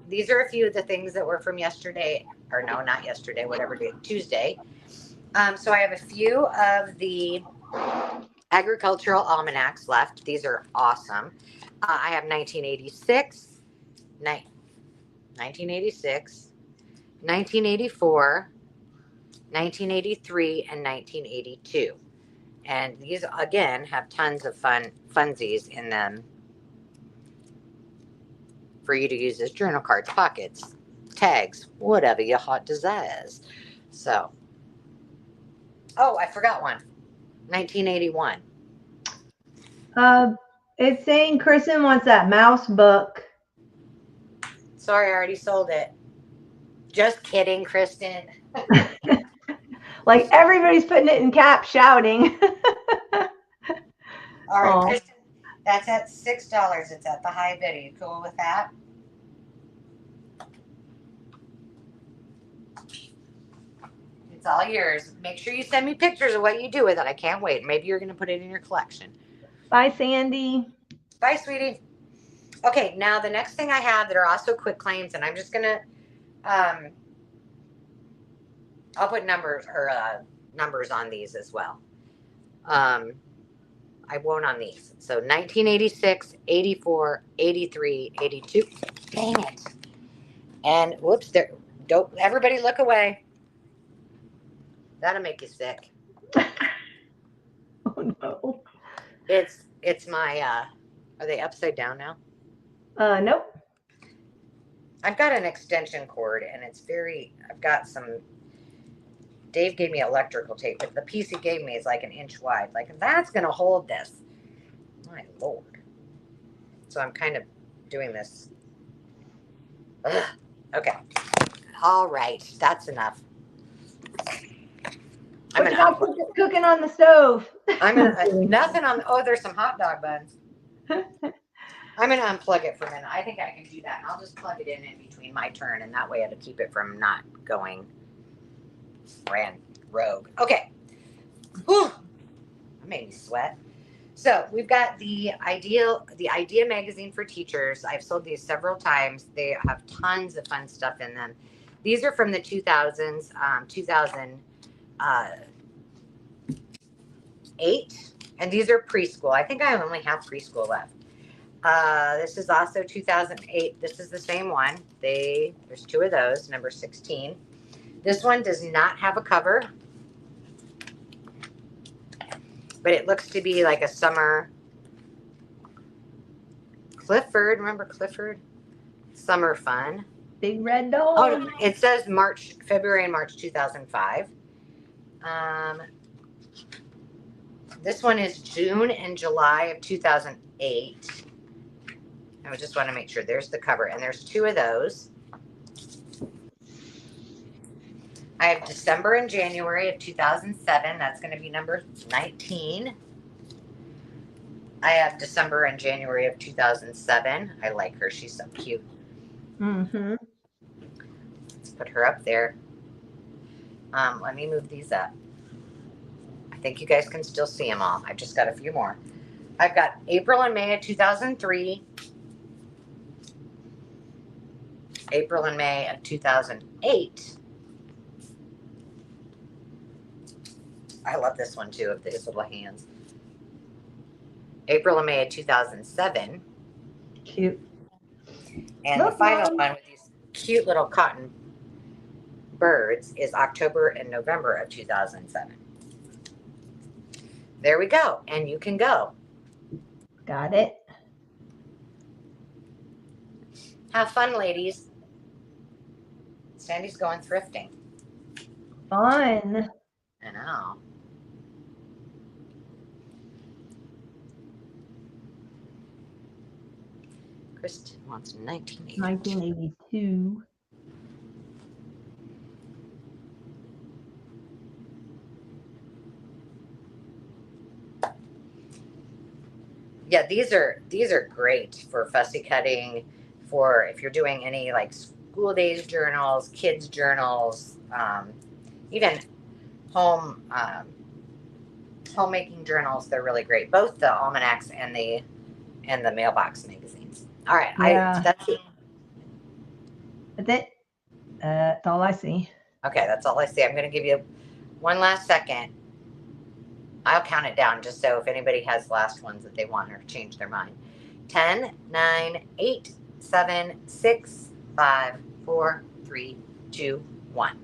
These are a few of the things that were from yesterday, or no, not yesterday, whatever day, Tuesday. So I have a few of the agricultural almanacs left. These are awesome. I have 1986, 1986, 1984, 1983, and 1982. And these, again, have tons of funsies in them for you to use as journal cards, pockets, tags, whatever your heart desires. So, oh, I forgot one. 1981. It's saying Kristen wants that mouse book. Sorry, I already sold it. Just kidding, Kristen. Like everybody's putting it in caps, shouting. All right, Kristen, that's at $6. It's at the high bid. Are you cool with that? It's all yours. Make sure you send me pictures of what you do with it. I can't wait. Maybe you're going to put it in your collection. Bye, Sandy. Bye, sweetie. Okay, now the next thing I have that are also quick claims, and I'm just going to, I'll put numbers on these as well. I won't on these. So 1986, 84, 83, 82. Dang it. And whoops, there. Don't everybody look away. That'll make you sick. Oh no. It's my are they upside down now? Nope. I've got an extension cord and I've got some Dave gave me electrical tape, but the piece he gave me is like an inch wide. Like that's gonna hold this. My Lord. So I'm kind of doing this. Ugh. Okay. All right. That's enough. What you got cooking on the stove? I'm gonna nothing on. Oh, there's some hot dog buns. I'm gonna unplug it for a minute. I think I can do that. And I'll just plug it in between my turn, and that way it'll keep it from not going rogue. Okay. Whew. That made me sweat. So we've got the Idea magazine for teachers. I've sold these several times. They have tons of fun stuff in them. These are from the 2000s, 2008, and these are preschool. I think I only have preschool left. This is also 2008. This is the same one. There's two of those, number 16. This one does not have a cover, but it looks to be like a summer Clifford. Remember Clifford? Summer fun. Big red dog. Oh, it says February and March 2005. This one is June and July of 2008. I just want to make sure there's the cover, and there's two of those. I have December and January of 2007. That's going to be number 19. I have December and January of 2007. I like her. She's so cute. Mm-hmm. Let's put her up there. Let me move these up. I think you guys can still see them all. I've just got a few more. I've got April and May of 2003. April and May of 2008. I love this one too, of these little hands. April and May of 2007. Cute. And the final one with these cute little cotton birds is October and November of 2007. There we go. And you can go. Got it. Have fun, ladies. Sandy's going thrifting. Fun. I know. Kristen wants 1982. 1982. Yeah, these are great for fussy cutting, for if you're doing any like school days journals, kids journals, even homemaking journals. They're really great. Both the Almanacs and the mailbox magazines. All right, Yeah. that's it. That's it. That's all I see. Okay, that's all I see. I'm going to give you one last second. I'll count it down just so if anybody has last ones that they want or change their mind. 10, 9, 8, 7, 6, 5, 4, 3, 2, 1.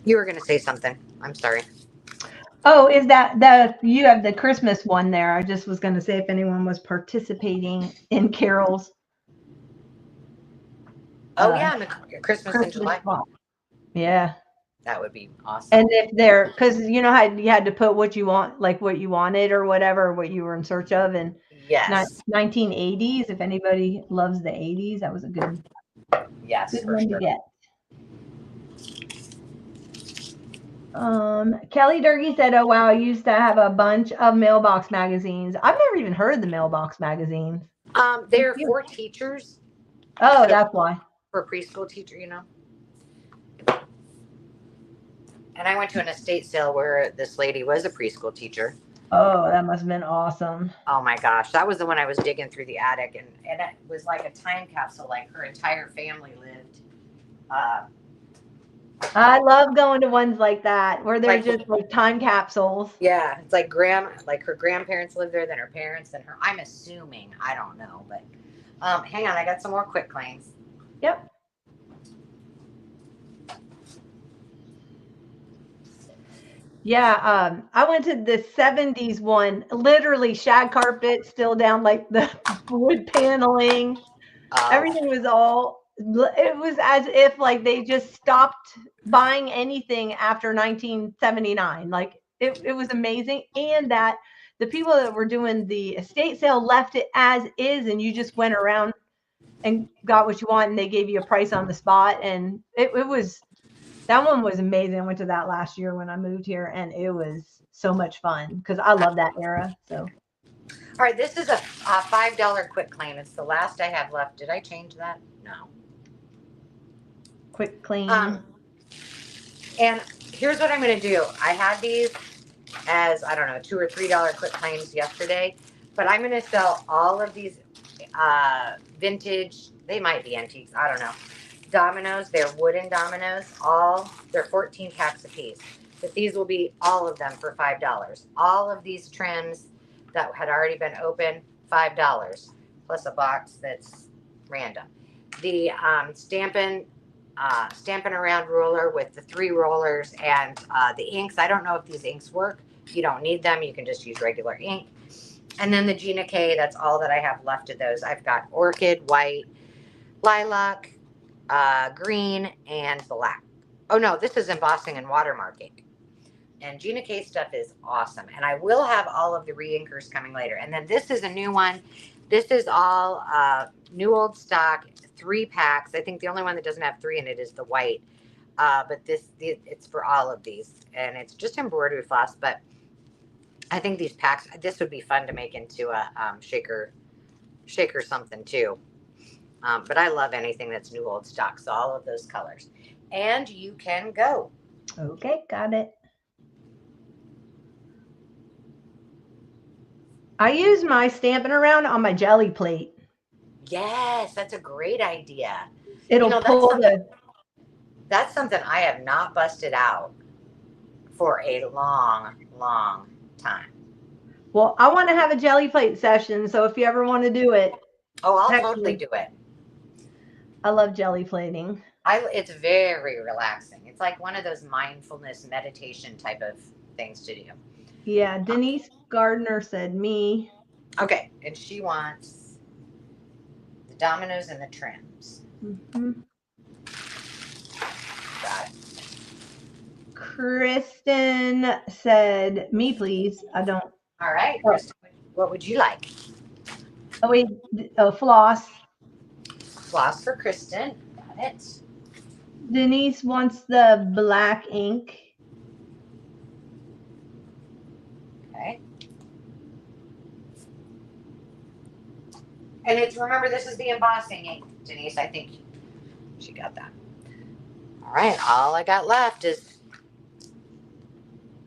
You were going to say something. I'm sorry. Oh, is that you have the Christmas one there? I just was going to say if anyone was participating in carols. Oh yeah, Christmas in July. Yeah, that would be awesome. And if they're, because you know how you had to put what you want, like what you wanted or whatever, what you were in search of, and yes, 1980s. If anybody loves the 80s, that was a good good one to get. Kelly Durkee said, "Oh wow, I used to have a bunch of mailbox magazines. I've never even heard of the mailbox magazines. They're for teachers. Oh, that's why. For preschool teacher, you know. And I went to an estate sale where this lady was a preschool teacher. Oh, that must have been awesome. Oh my gosh, that was the one I was digging through the attic, and it was like a time capsule. Like her entire family lived. I love going to ones like that where they're Like, just like time capsules. yeah, it's like like her grandparents lived there, then her parents, then her. I'm assuming, I don't know, but hang on, I got some more quick claims. Yep. Yeah, I went to the 70s one, literally shag carpet still down, like the wood paneling. Everything was it was as if like they just stopped buying anything after 1979. Like it was amazing. And that the people that were doing the estate sale left it as is, and you just went around and got what you want, and they gave you a price on the spot. And it was, that one was amazing. I went to that last year when I moved here, and it was so much fun because I love that era. So, all right, this is a $5 quick claim. It's the last I have left. Did I change that? No. quick claim. And here's what I'm going to do. I had these as, I don't know, $2 or $3 quick claims yesterday, but I'm going to sell all of these vintage, they might be antiques, I don't know, dominoes. They're wooden dominoes. They're 14 packs a piece. But these will be all of them for $5. All of these trims that had already been open, $5, plus a box that's random. The Stampin' Around roller with the 3 rollers and the inks. I don't know if these inks work. You don't need them. You can just use regular ink. And then the Gina K, that's all that I have left of those. I've got orchid, white, lilac, green, and black. Oh no, this is embossing and watermarking. And Gina K stuff is awesome. And I will have all of the re-inkers coming later. And then this is a new one. This is all new old stock, 3 packs. I think the only one that doesn't have 3 in it is the white. But it's for all of these. And it's just embroidery floss. But I think these packs, this would be fun to make into a shaker something too. But I love anything that's new old stock. So all of those colors. And you can go. Okay, got it. I use my Stampin' Around on my jelly plate. Yes, that's a great idea. It'll pull that's something I have not busted out for a long, long time. Well, I want to have a jelly plate session, so if you ever want to do it. Oh, I'll totally do it. I love jelly plating. It's very relaxing. It's like one of those mindfulness meditation type of things to do. Yeah, Denise Gardner said me. Okay, and she wants the dominoes and the trims. Mm-hmm. Got it. Kristen said me, please. I don't. All right, Kristen, what would you like? Oh wait, floss. Floss for Kristen. Got it. Denise wants the black ink. Okay. And remember, this is the embossing ink, Denise. I think she got that. All right, all I got left is.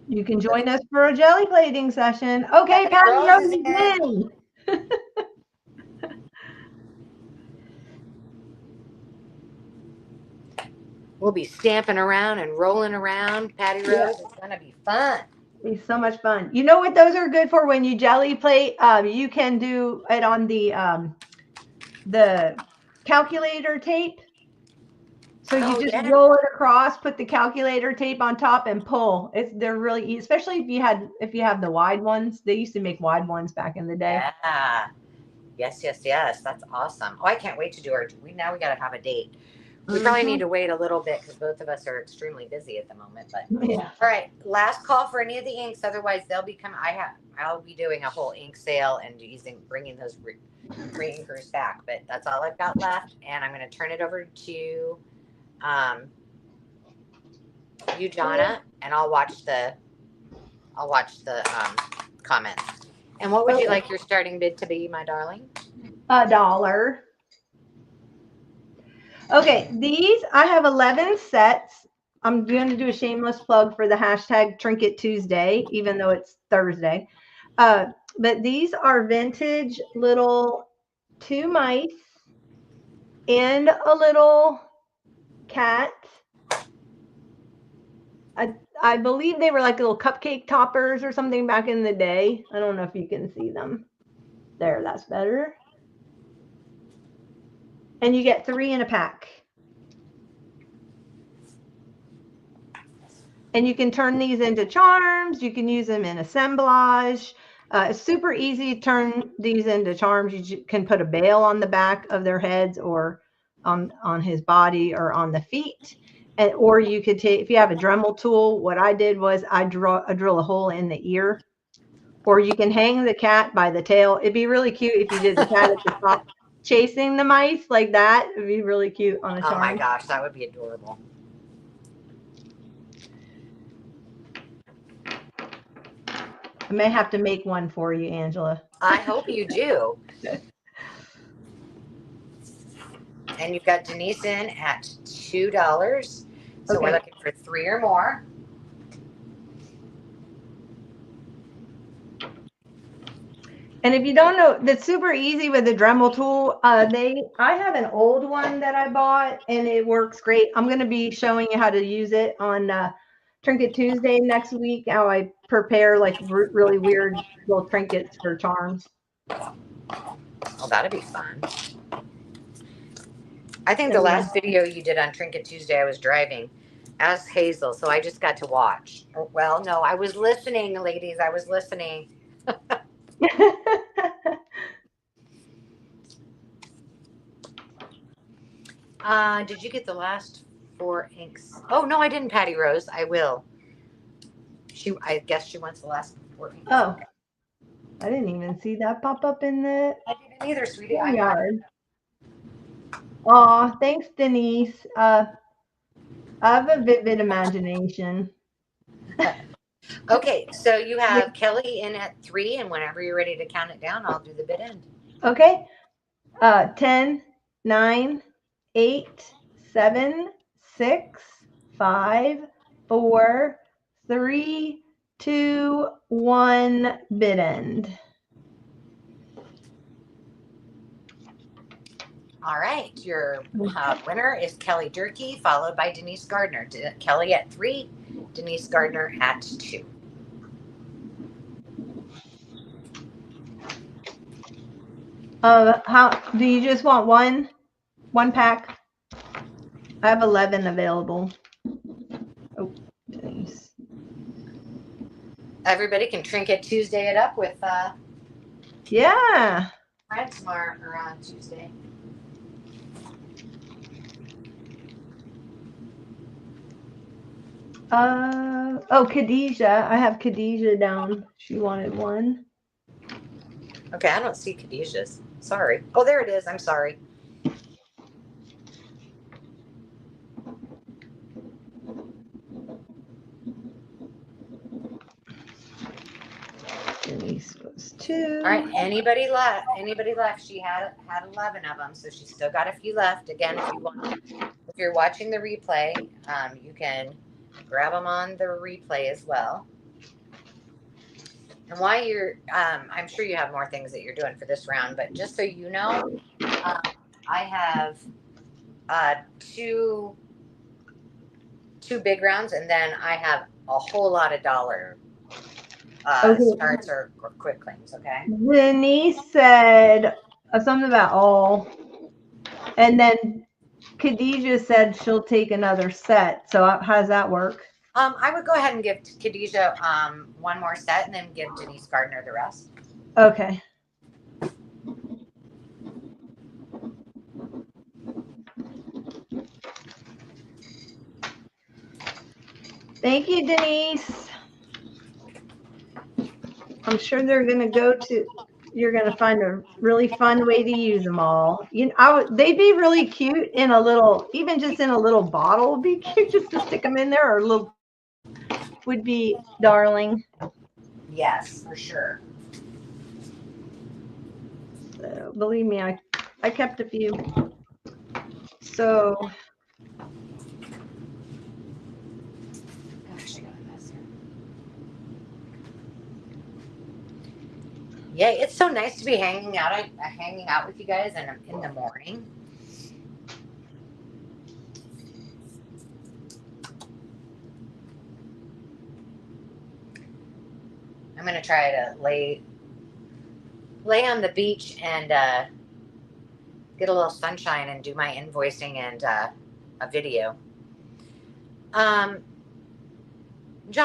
You can join us for a jelly plating session. Okay, Patty Rose is in. We'll be stamping around and rolling around, Patty Rose. Yeah. It's going to be fun. It'll be so much fun. You know what those are good for when you jelly plate? You can do it on the calculator tape. So you just roll it across, put the calculator tape on top, and pull. They're really easy, especially if you have the wide ones. They used to make wide ones back in the day. Yeah. Yes. That's awesome. Oh, I can't wait to do now we got to have a date. We probably need to wait a little bit because both of us are extremely busy at the moment. But yeah. All right, last call for any of the inks. Otherwise, they'll be coming. I'll be doing a whole ink sale and bringing those re-inkers back. But that's all I've got left, and I'm going to turn it over to you, Johnna, and I'll watch the comments. And what would you like your starting bid to be, my darling? $1. Okay, these I have 11 sets I'm going to do a shameless plug for the hashtag Trinket Tuesday, even though it's Thursday. But these are vintage little 2 mice and a little cat. I believe they were like little cupcake toppers or something back in the day. I don't know if you can see them. There, that's better. And you get 3 in a pack. And you can turn these into charms. You can use them in assemblage. It's super easy to turn these into charms. You can put a bail on the back of their heads or on his body or on the feet. And, or you could take, if you have a Dremel tool, what I did was I drill a hole in the ear. Or you can hang the cat by the tail. It'd be really cute if you did the cat at the top chasing the mice like that. It'd be really cute on a charm. Oh my gosh, that would be adorable. I may have to make one for you, Angela. I hope you do. And you've got Denise in at $2. So Okay. we're looking for 3 or more. And if you don't know, that's super easy with the Dremel tool. I have an old one that I bought and it works great. I'm going to be showing you how to use it on Trinket Tuesday next week, how I prepare like really weird little trinkets for charms. Oh, that'd be fun. I think the last video you did on Trinket Tuesday, I was driving as Hazel, so I just got to watch. Well, no, I was listening, ladies. I was listening. Did you get the last 4 inks? Oh, no, I didn't, Patty Rose. I will. I guess she wants the last 4 inks. Oh, I didn't even see that pop up in the. I didn't either, sweetie. Aw, thanks, Denise. I have a vivid imagination. Okay, so you have Kelly in at 3, and whenever you're ready to count it down, I'll do the bid end. Okay. 10, 9, 8, 7, 6, 5, 4, 3, 2, 1, bid end. All right, your winner is Kelly Durkee, followed by Denise Gardner. Kelly at 3, Denise Gardner at 2. How do you just want one pack? I have 11 available. Oh, Denise. Everybody can Trinket Tuesday it up with Yeah. Fred tomorrow or on Tuesday. Oh, Khadijah. I have Khadijah down. She wanted one. Okay, I don't see Khadijah's. Sorry. Oh, there it is. I'm sorry. Denise was 2. All right. Anybody left? Anybody left? She had 11 of them, so she's still got a few left. Again, if you're watching the replay, you can grab them on the replay as well. And while you're, I'm sure you have more things that you're doing for this round, but just so you know, I have 2 big rounds, and then I have a whole lot of dollar starts or quick claims. Okay. Denise said something about all, and then Khadijah said she'll take another set. So how does that work? I would go ahead and give Khadijah one more set, and then give Denise Gardner the rest. Okay. Thank you, Denise. I'm sure they're going to go to, you're going to find a really fun way to use them all. You know, they'd be really cute in a little, even just in a little bottle would be cute just to stick them in there, or a little would be darling. Yes, for sure. So, believe me, I kept a few. So Yeah, it's so nice to be hanging out with you guys in the morning. I'm gonna try to lay on the beach and get a little sunshine and do my invoicing and a video. John,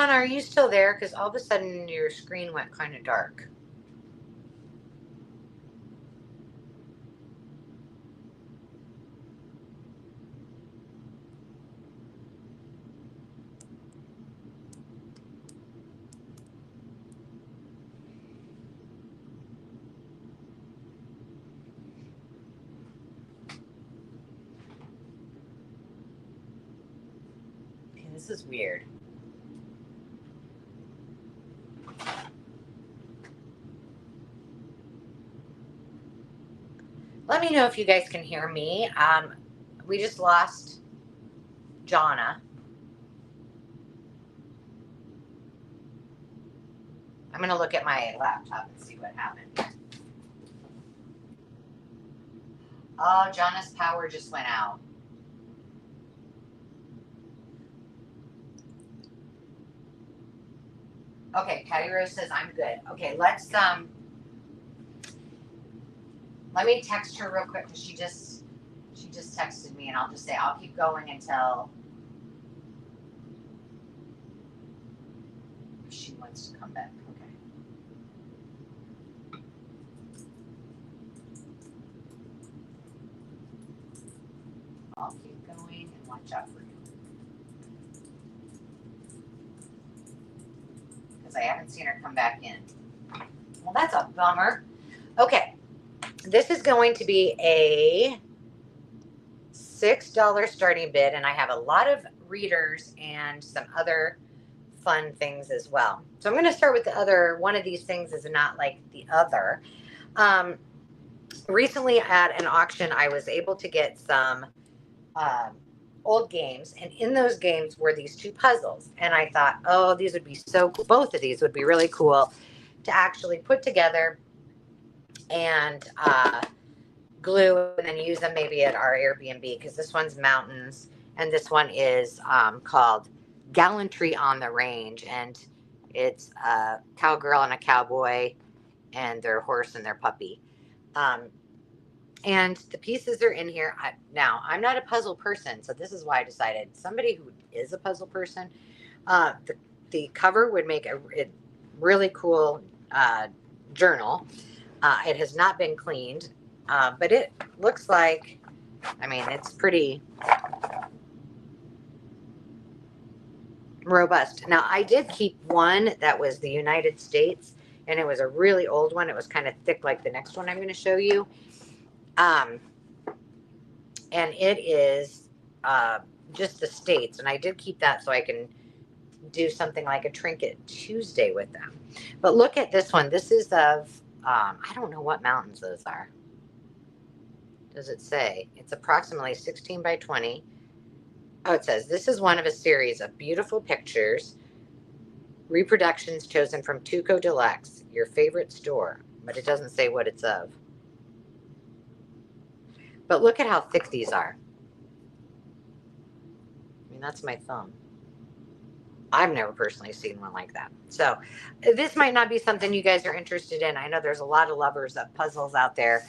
are you still there? Because all of a sudden your screen went kind of dark. Okay, this is weird. Let me know if you guys can hear me. We just lost Johnna. I'm going to look at my laptop and see what happened. Oh, Johnna's power just went out. Okay, Patty Rose says I'm good. Okay, let's let me text her real quick because she just texted me, and I'll just say I'll keep going until she wants to come back. Okay. I'll keep going and watch out for you. Because I haven't seen her come back in. Well, that's a bummer. Okay. This is going to be a $6 starting bid, and I have a lot of readers and some other fun things as well. So I'm going to start with the other. One of these things is not like the other. Recently at an auction, I was able to get some old games, and in those games were these two puzzles, and I thought, oh, these would be so cool. Both of these would be really cool to actually put together and glue and then use them maybe at our Airbnb, because this one's mountains and this one is called Gallantry on the Range, and it's a cowgirl and a cowboy and their horse and their puppy. And the pieces are in here. Now, I'm not a puzzle person, so this is why I decided somebody who is a puzzle person, the cover would make a really cool journal. It has not been cleaned, but it looks like, I mean, it's pretty robust. Now, I did keep one that was the United States, and it was a really old one. It was kind of thick like the next one I'm going to show you. And it is just the States, and I did keep that so I can do something like a Trinket Tuesday with them. But look at this one. This is of, I don't know what mountains those are. Does it say? It's approximately 16 by 20. Oh, it says, this is one of a series of beautiful pictures, reproductions chosen from Tuco Deluxe, your favorite store. But it doesn't say what it's of. But look at how thick these are. I mean, that's my thumb. I've never personally seen one like that. So this might not be something you guys are interested in. I know there's a lot of lovers of puzzles out there.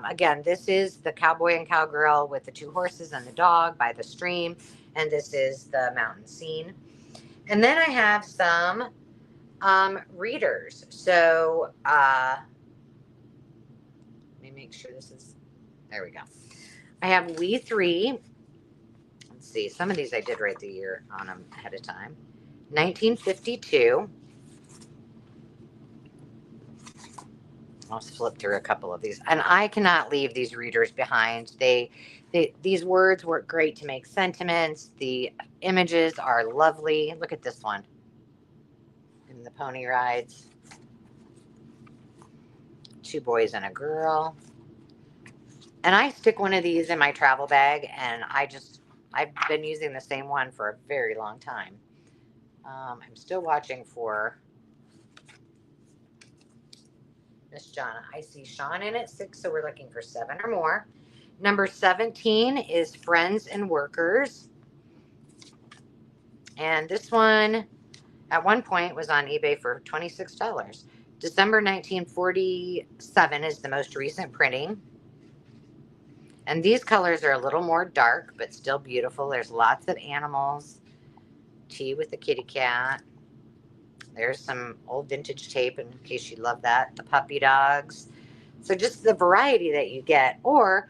Again, this is the cowboy and cowgirl with the two horses and the dog by the stream. And this is the mountain scene. And then I have some readers. So let me make sure this is, there we go. I have We Three. Let's see, some of these I did write the year on them ahead of time. 1952. I'll flip through a couple of these. And I cannot leave these readers behind. These words work great to make sentiments. The images are lovely. Look at this one. And the pony rides. Two boys and a girl. And I stick one of these in my travel bag, and I've been using the same one for a very long time. I'm still watching for Miss Johnna. I see Sean in at 6, so we're looking for 7 or more. Number 17 is Friends and Workers. And this one, at one point, was on eBay for $26. December 1947 is the most recent printing. And these colors are a little more dark, but still beautiful. There's lots of animals. Tea with the kitty cat. There's some old vintage tape in case you love that. The puppy dogs. So just the variety that you get. Or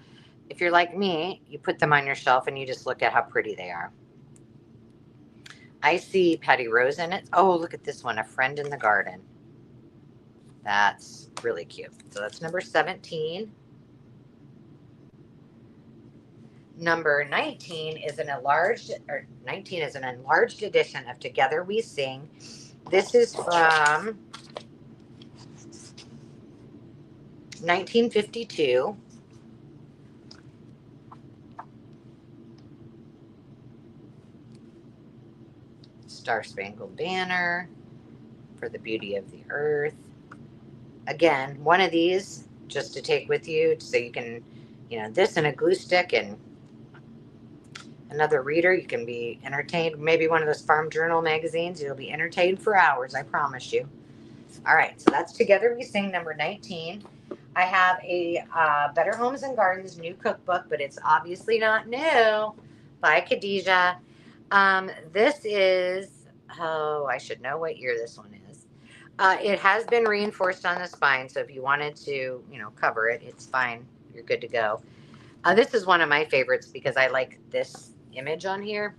if you're like me, you put them on your shelf and you just look at how pretty they are. I see Patty Rose in it. Oh, look at this one. A Friend in the Garden. That's really cute. So that's number 17. Number 19 is an enlarged edition of Together We Sing. This is from 1952. Star Spangled Banner, For the Beauty of the Earth. Again, one of these just to take with you so you can, this and a glue stick and another reader. You can be entertained. Maybe one of those farm journal magazines. You'll be entertained for hours, I promise you. All right, so that's Together We Sing, number 19. I have a Better Homes and Gardens new cookbook, but it's obviously not new, by Khadijah. This is, I should know what year this one is. It has been reinforced on the spine, so if you wanted to, cover it, it's fine. You're good to go. This is one of my favorites because I like this image on here.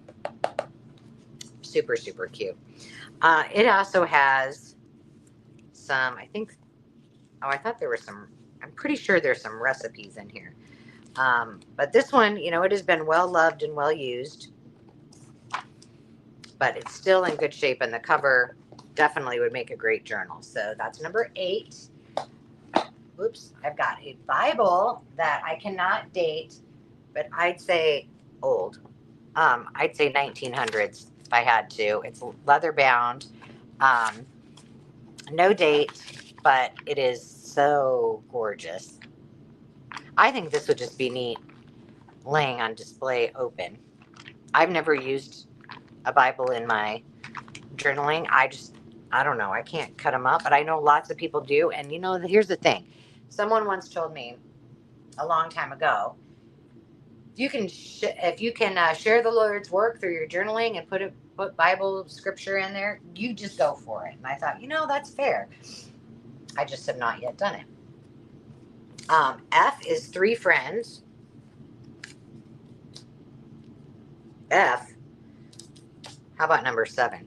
Super, super cute. It also has some, I thought there were some, I'm pretty sure there's some recipes in here. But this one, it has been well loved and well used, but it's still in good shape, and the cover definitely would make a great journal. So that's number 8. Oops, I've got a Bible that I cannot date, but I'd say old. I'd say 1900s if I had to. It's leather bound, no date, but it is so gorgeous. I think this would just be neat laying on display open. I've never used a Bible in my journaling. I don't know. I can't cut them up, but I know lots of people do. And here's the thing. Someone once told me a long time ago, if you can share the Lord's work through your journaling and put Bible scripture in there, you just go for it. And I thought, that's fair. I just have not yet done it. F is 3 friends. F. How about number 7?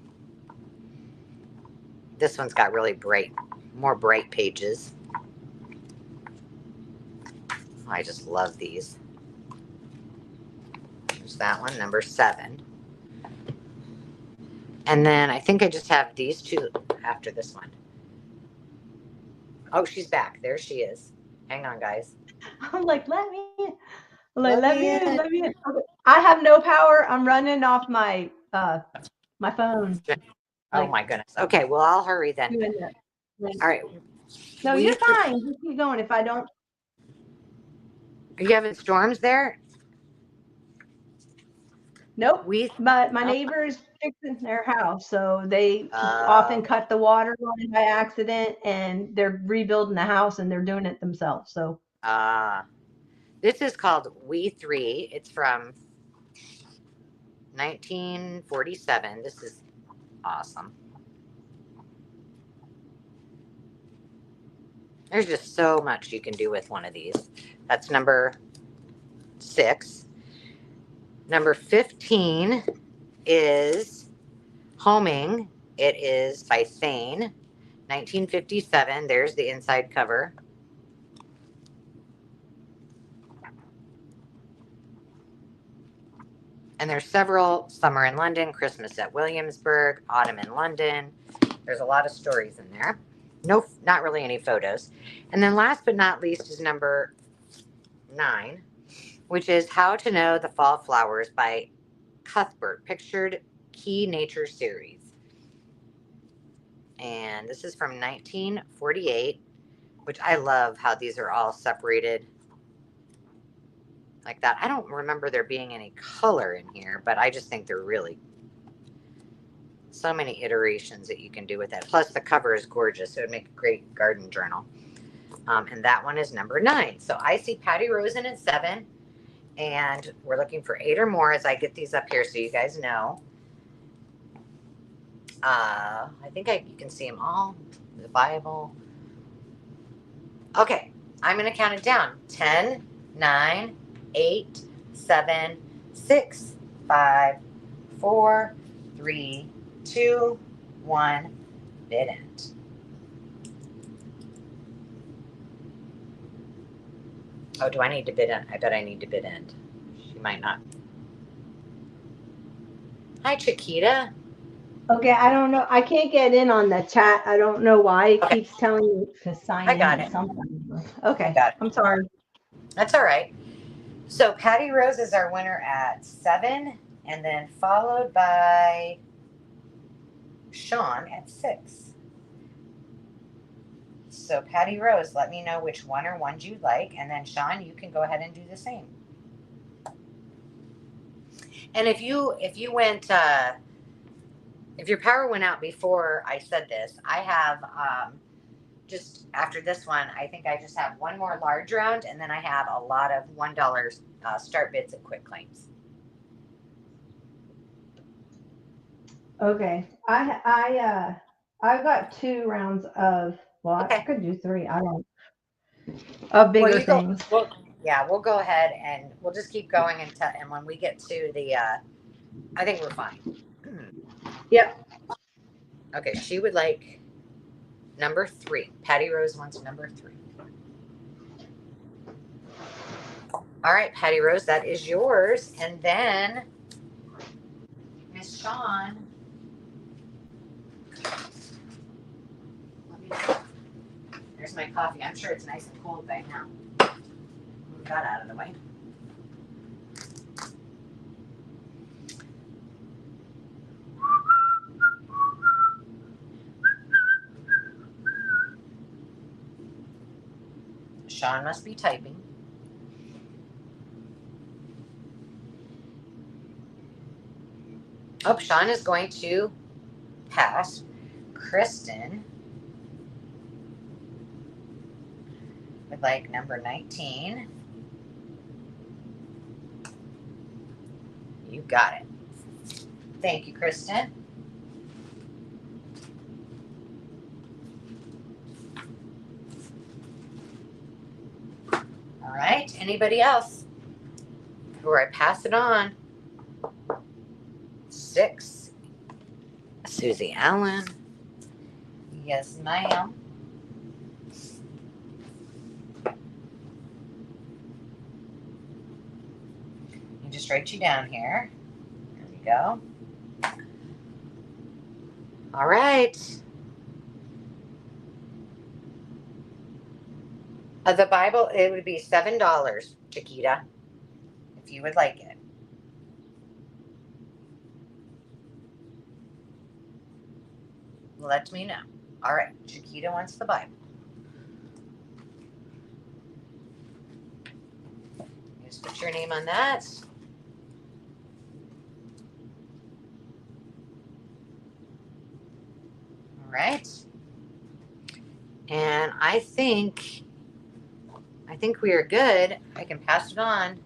This one's got really more bright pages. I just love these. There's that one, number 7. And then I think I just have these 2 after this one. Oh, she's back. There she is. Hang on, guys. I'm like, let me in. Okay. I have no power. I'm running off my phone. Oh my goodness. Okay, well, I'll hurry then. All right. No, you're fine. Just keep going. If I don't. Are you having storms there? Nope. My neighbors fixing their house, so they often cut the water line by accident, and they're rebuilding the house, and they're doing it themselves. So. This is called We Three. It's from 1947. This is awesome. There's just so much you can do with one of these. That's number 6. Number 15 is Homing. It is by Thane, 1957. There's the inside cover. And there's several: Summer in London, Christmas at Williamsburg, Autumn in London. There's a lot of stories in there. No, not really any photos. And then last but not least is number 9, which is How to Know the Fall Flowers by Cuthbert, Pictured Key Nature Series. And this is from 1948. which I love how these are all separated like that. I don't remember there being any color in here, but I just think they're really so many iterations that you can do with that. Plus the cover is gorgeous, so it would make a great garden journal. And that one is number 9. So I see Patty Rose in at 7, and we're looking for 8 or more as I get these up here so you guys know. I think you can see them all. The Bible. Okay, I'm going to count it down. 10, 9, 8, 7, 6, 5, 4, 3, 2, 1, bid end. Oh, do I need to bid end? I bet I need to bid end. She might not. Hi, Chiquita. Okay, I don't know. I can't get in on the chat. I don't know why it Okay. keeps telling me to sign I got in. it. Sometimes. Okay, I got it. I'm sorry. That's all right. So Patty Rose is our winner at 7, and then followed by Sean at 6. So Patty Rose, let me know which one or ones you like, and then Sean, you can go ahead and do the same. And if you went, if your power went out before I said this, I have just after this one, I think I just have one more large round, and then I have a lot of $1 start bids and quick claims. Okay, I've got 2 rounds of. Well, okay. I could do 3. I don't. Of bigger things. We'll go ahead and we'll just keep going and when we get to the, I think we're fine. Yep. Okay, she would like number 3. Patty Rose wants number 3. All right, Patty Rose, that is yours. And then Miss Sean. There's my coffee. I'm sure it's nice and cold by now. Move that out of the way. Sean must be typing. Oh, Sean is going to pass Kristen with like number 19. You got it. Thank you, Kristen. All right. Anybody else? Before I pass it on. 6. Susie Allen. Yes, ma'am. You just write you down here. There we go. All right. The Bible, it would be $7, Chiquita, if you would like it. Let me know. All right, Chiquita wants the Bible. Just put your name on that. All right. And I think we are good. I can pass it on.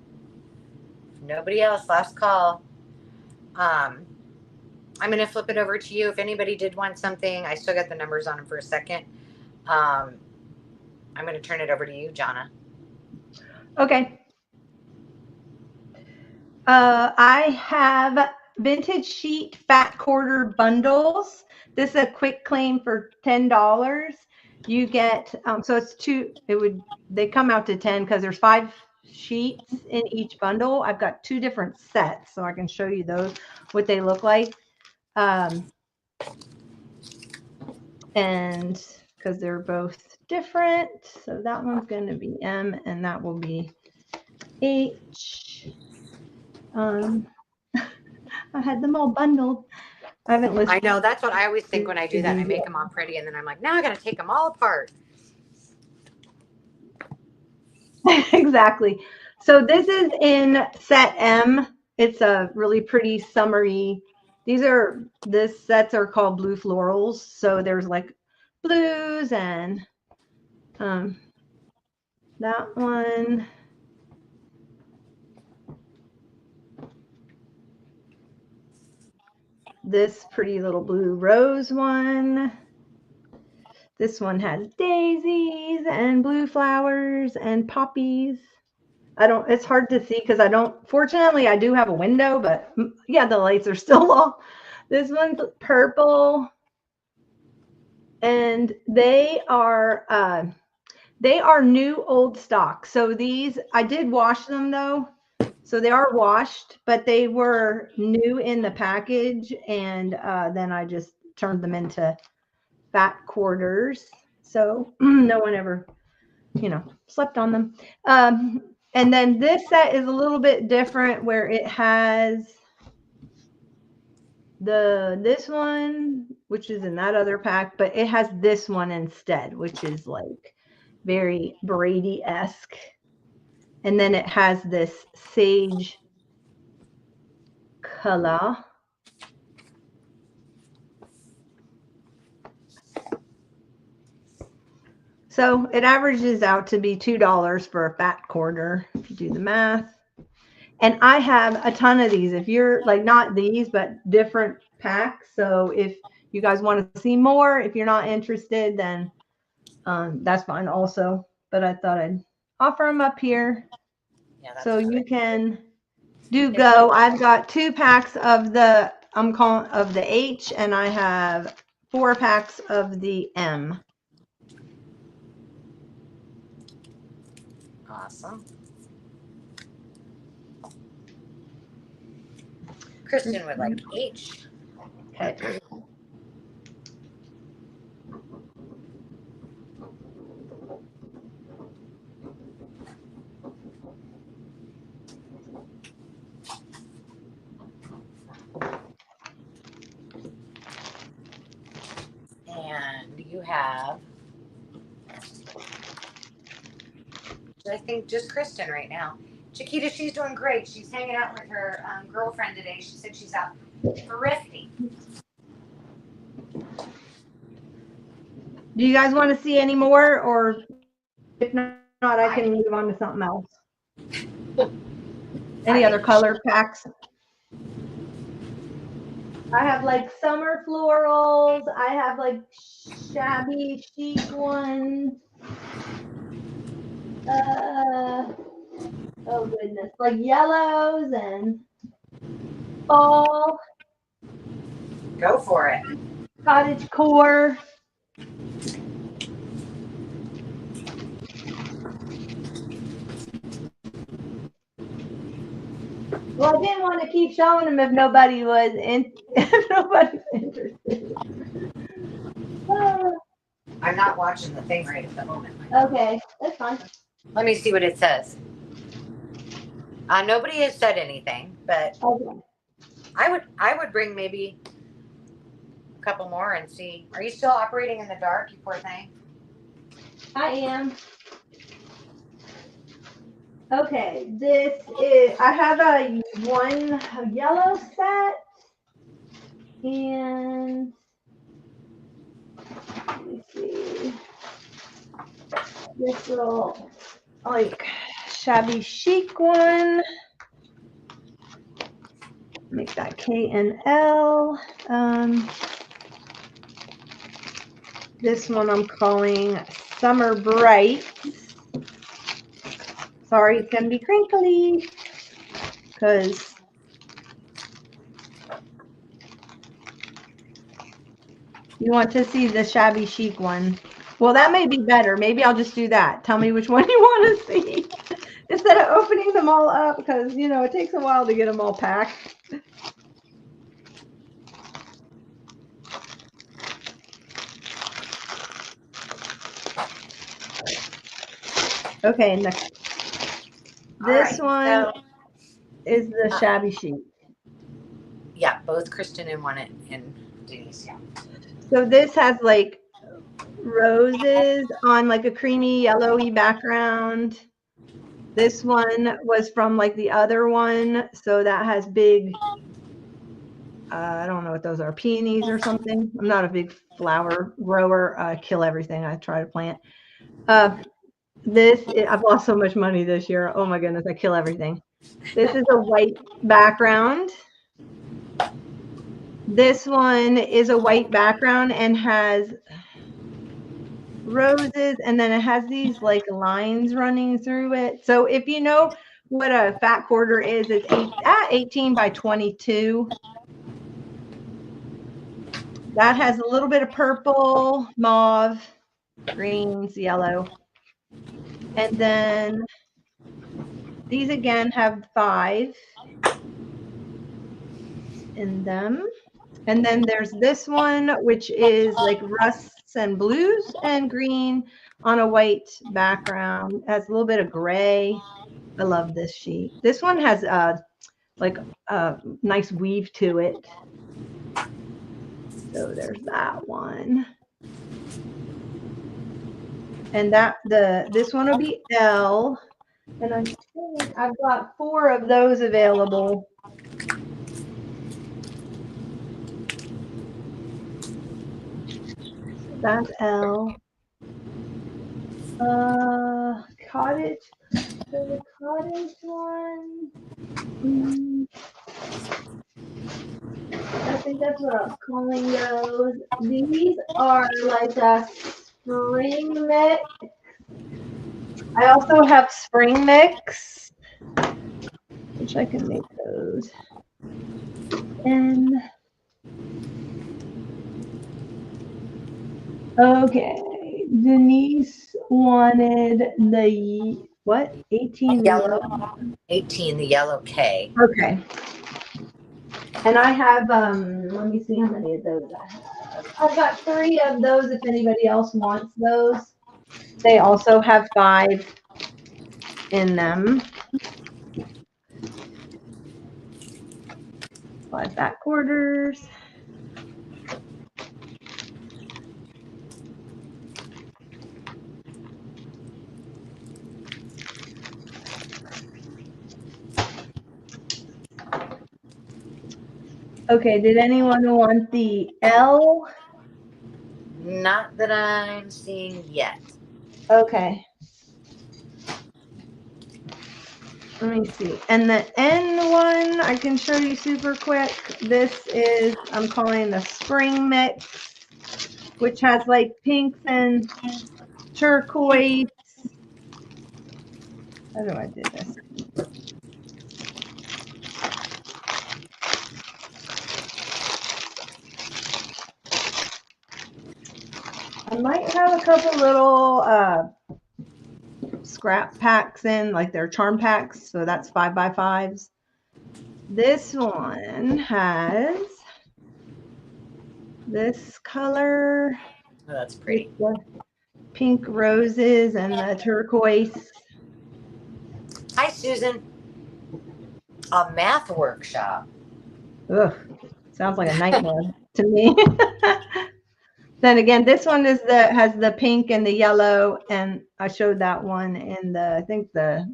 If nobody else, last call. I'm going to flip it over to you. If anybody did want something, I still got the numbers on them for a second. I'm going to turn it over to you, Johnna. Okay. I have vintage sheet fat quarter bundles. This is a quick claim for $10. You get so it's 2. They come out to 10 because there's 5 sheets in each bundle. I've got 2 different sets, so I can show you those what they look like. And because they're both different, so that one's going to be M, and that will be H. I had them all bundled. I haven't listed. I know, that's what I always think when I do that. I make them all pretty, and then I'm like, now I got to take them all apart. Exactly. So this is in set M. It's a really pretty summery. This sets are called blue florals. So there's like blues and um, that one. This pretty little blue rose one. This one has daisies and blue flowers and poppies. It's hard to see because fortunately, I do have a window, but yeah, the lights are still off. This one's purple. And they are new old stock. So these, I did wash them though. So they are washed, but they were new in the package. And then I just turned them into fat quarters. So no one ever, slept on them. And then this set is a little bit different where it has this one, which is in that other pack, but it has this one instead, which is like very Brady-esque. And then it has this sage color. So it averages out to be $2 for a fat quarter, if you do the math. And I have a ton of these. If you're like, not these, but different packs. So if you guys want to see more, if you're not interested, then that's fine also. But I thought I'd offer them up here. Yeah, so you can go. I've got 2 packs of the H, and I have 4 packs of the M. Awesome. Kristen would like H. Okay. And you have, I think, just Kristen right now. Chiquita, she's doing great. She's hanging out with her girlfriend today. She said she's out thrifting. Do you guys want to see any more, or if not, I can move on to something else? Any other color packs? I have like summer florals. I have like shabby chic ones. Oh goodness, like yellows and fall. Go for it. Cottage core. Well, I didn't want to keep showing them if nobody was if nobody's interested. I'm not watching the thing right at the moment. Okay, that's fine. Let me see what it says. Nobody has said anything, but okay. I would bring maybe a couple more and see. Are you still operating in the dark, you poor thing? I am. Okay, I have a yellow set, and let me see, this little like shabby chic one. Make that K and L. This one I'm calling Summer Bright. Sorry, it's gonna be crinkly because you want to see the shabby chic one. Well, that may be better. Maybe I'll just do that. Tell me which one you want to see instead of opening them all up, because it takes a while to get them all packed. Okay, and this one is the shabby chic. Yeah, both Kristen and one and Denise. Yeah. So this has like roses on like a creamy yellowy background. This one was from like the other one. So that has big, I don't know what those are, peonies or something. I'm not a big flower grower. I kill everything I try to plant. I've lost so much money this year. Oh my goodness, I kill everything. This is a white background. This one is a white background and has roses, and then it has these like lines running through it. So if you know what a fat quarter is, it's 18 by 22. That has a little bit of purple, mauve, greens, yellow. And then these again have 5 in them. And then there's this one, which is like rusts and blues and green on a white background. It has a little bit of gray. I love this sheet. This one has like a nice weave to it. So there's that one. And this one will be L. And I think I've got 4 of those available. That's L. Cottage. So the cottage one. I think that's what I was calling those. These are like a spring mix. I also have spring mix, which I can make those. And okay, Denise wanted the what? 18 yellow. 18, the yellow K. Okay. And I have let me see how many of those I have. I've got 3 of those if anybody else wants those. They also have 5 in them. 5 back quarters. Okay, did anyone want the L? Not that I'm seeing yet. Okay. Let me see. And the N one, I can show you super quick. This is, I'm calling the spring mix, which has like pinks and turquoise. How do I do this? I might have a couple little scrap packs in, like their charm packs. So that's 5x5s. This one has this color. Oh, that's pretty. Pink roses and the turquoise. Hi, Susan. A math workshop. Ugh, sounds like a nightmare to me. Then again, this one is has the pink and the yellow, and I showed that one in I think the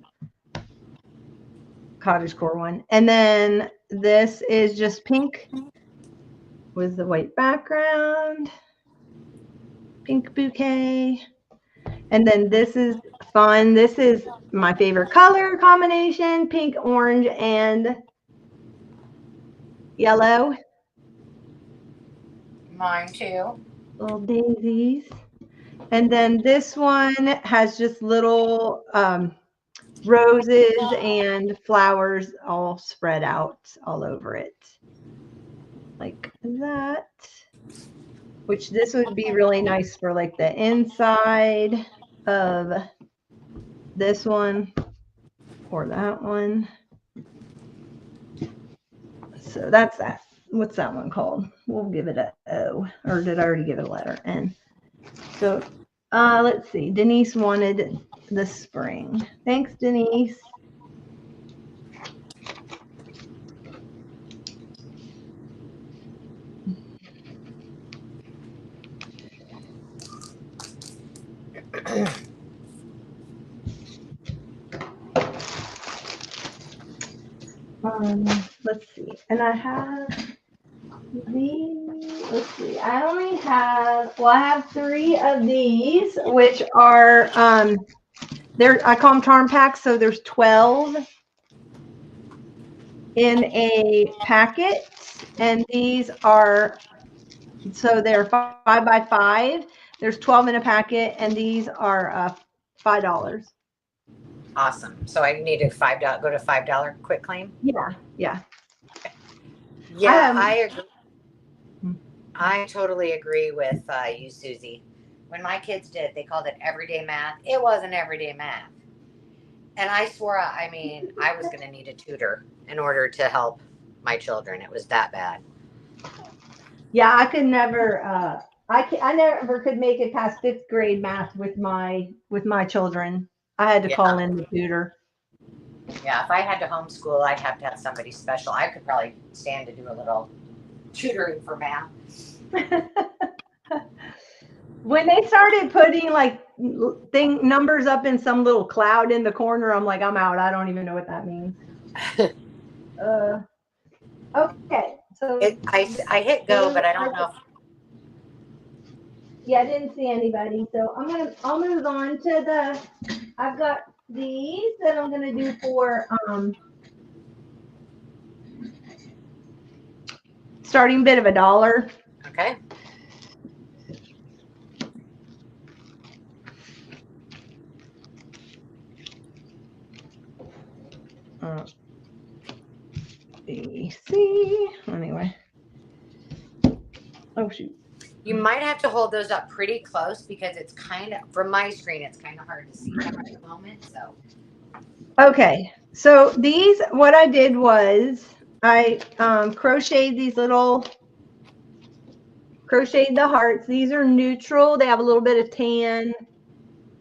cottage core one. And then this is just pink with the white background, pink bouquet. And then this is fun. This is my favorite color combination, pink, orange, and yellow. Mine too. Little daisies. And then this one has just little roses and flowers all spread out all over it. Like that. Which this would be really nice for like the inside of this one or that one. So that's that. What's that one called? We'll give it a O. Or did I already give it a letter? N. So let's see. Denise wanted the spring. Thanks, Denise. let's see. And I have these. Let's see. I only have. Well, I have 3 of these, which are I call them charm packs. So there's 12 in a packet, and these are. So they're 5x5. There's 12 in a packet, and these are $5. Awesome. So I need to go to $5 quick claim. Yeah, yeah. Yeah, I agree. I totally agree with you, Susie. When my kids did, they called it everyday math. It wasn't everyday math. And I swore, I was going to need a tutor in order to help my children. It was that bad. Yeah, I could never. I never could make it past 5th grade math with my children. I had to call in the tutor. Yeah, if I had to homeschool, I'd have to have somebody special. I could probably stand to do a little tutoring for math. When they started putting like numbers up in some little cloud in the corner, I'm like, I'm out. I don't even know what that means. Okay, so I hit go, but I don't know. Yeah, I didn't see anybody, so I'll move on to I've got these that I'm gonna do for starting bid of $1. Okay. See, anyway. Oh shoot. You might have to hold those up pretty close because it's kind of, from my screen, it's kind of hard to see them at the moment. So. Okay. So these, what I did was I crocheted the hearts. These are neutral. They have a little bit of tan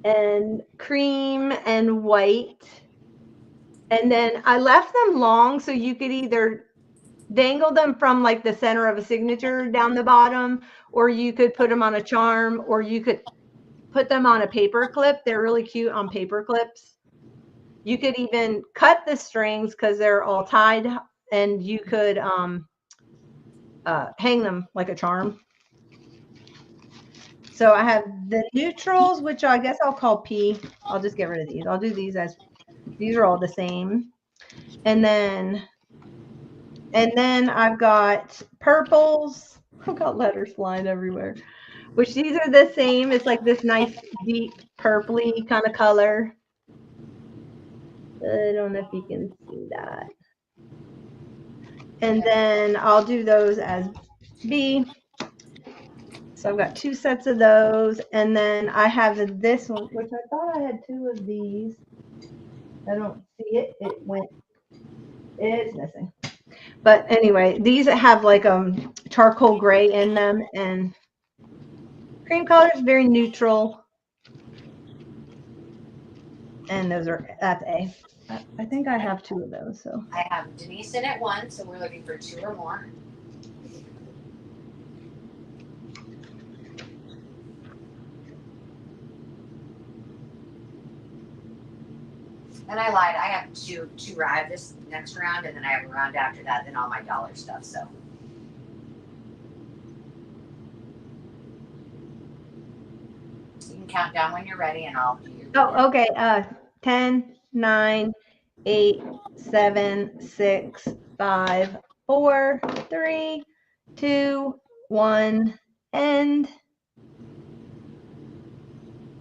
and cream and white. And then I left them long so you could either dangle them from like the center of a signature down the bottom, or you could put them on a charm, or you could put them on a paper clip. They're really cute on paper clips. You could even cut the strings because they're all tied, and you could hang them like a charm. So I have the neutrals, which I guess I'll call P. I'll just get rid of these. I'll do these these are all the same. And then I've got purples. I've got letters flying everywhere, which these are the same. It's like this nice deep purpley kind of color. I don't know if you can see that. And then I'll do those as B. So I've got 2 sets of those. And then I have this one, which I thought I had 2 of these. I don't see it. It's missing. But anyway, these have like charcoal gray in them, and cream color is very neutral. And that's A. I think I have 2 of those. So I have Denise in at 1, so we're looking for 2 or more. And I lied. I have two. I have this next round, and then I have a round after that. Then all my dollar stuff. So. You can count down when you're ready, and I'll do your. Oh, okay. 10, 9, 8, 7, 6, 5, 4, 3, 2, 1, end.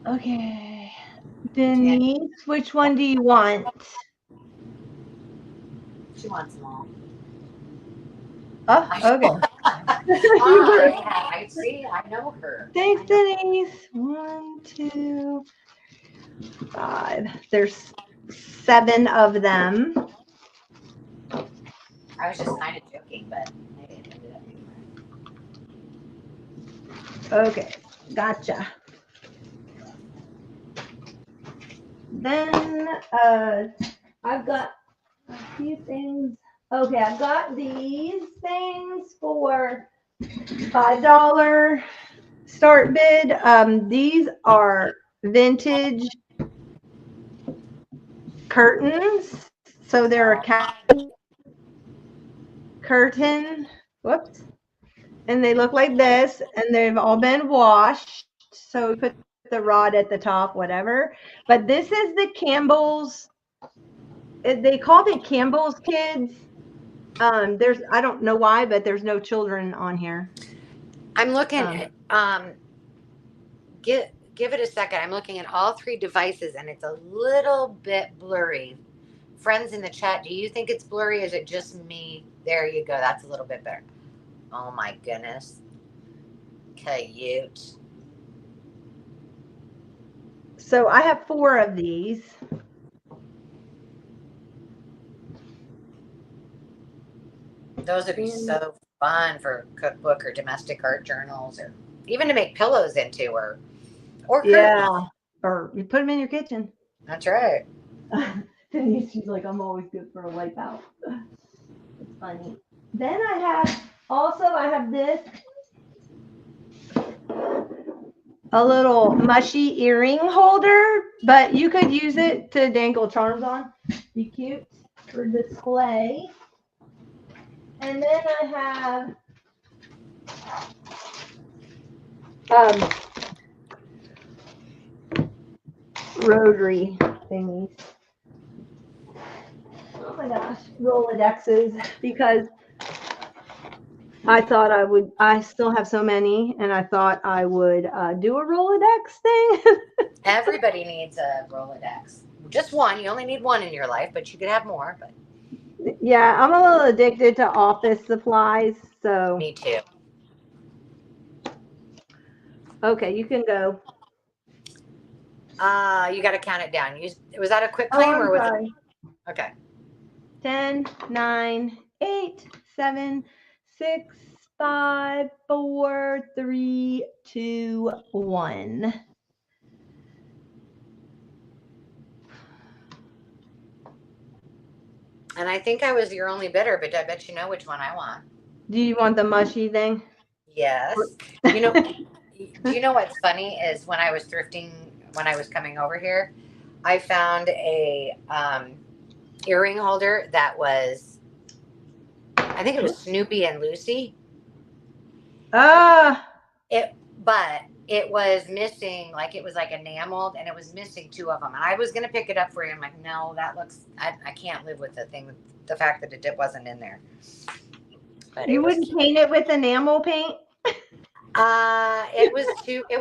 Okay. Denise, which one do you want? She wants them all. Oh, okay. I see. I know her. Thanks, Denise. 1, 2, 5. There's 7 of them. I was just kind of joking, but I didn't end up anywhere. Okay, gotcha. Then I've got a few things. Okay, I've got these things for $5 start bid. These are vintage curtains. So they're a curtain. Whoops. And they look like this, and they've all been washed. So we put the rod at the top, whatever. But this is the Campbell's. They called it Campbell's Kids. I don't know why, but there's no children on here. I'm looking at give it a second. I'm looking at all three devices and it's a little bit blurry. Friends in the chat, do you think it's blurry? Is it just me? There you go. That's a little bit better. Oh my goodness. Cute. So I have 4 of these. Those would be so fun for cookbook or domestic art journals, or even to make pillows into, or yeah, or you put them in your kitchen. That's right. She's like, I'm always good for a wipe out. It's funny. Then I have this, a little mushy earring holder, but you could use it to dangle charms on. Be cute for display. And then I have rotary thingies. Oh my gosh, Rolodexes, because I thought I still have so many, and I thought I would do a Rolodex thing. Everybody needs a Rolodex. Just one. You only need one in your life, but you could have more. But yeah, I'm a little addicted to office supplies, so. Me too. Okay, you can go. You got to count it down. Was that a quick claim or was it? Okay. 10, 9, 8, 7, 6, 5, 4, 3, 2, 1. And I think I was your only bidder, but I bet you know which one I want. Do you want the mushy thing? Yes. Do you know what's funny is when I was thrifting, when I was coming over here, I found a earring holder that was, I think it was Snoopy and Lucy. Ah. But it was missing, like it was like enameled, and it was missing 2 of them. And I was going to pick it up for you. I'm like, no, that looks, I can't live with the fact that it wasn't in there. But you wouldn't paint it with enamel paint? It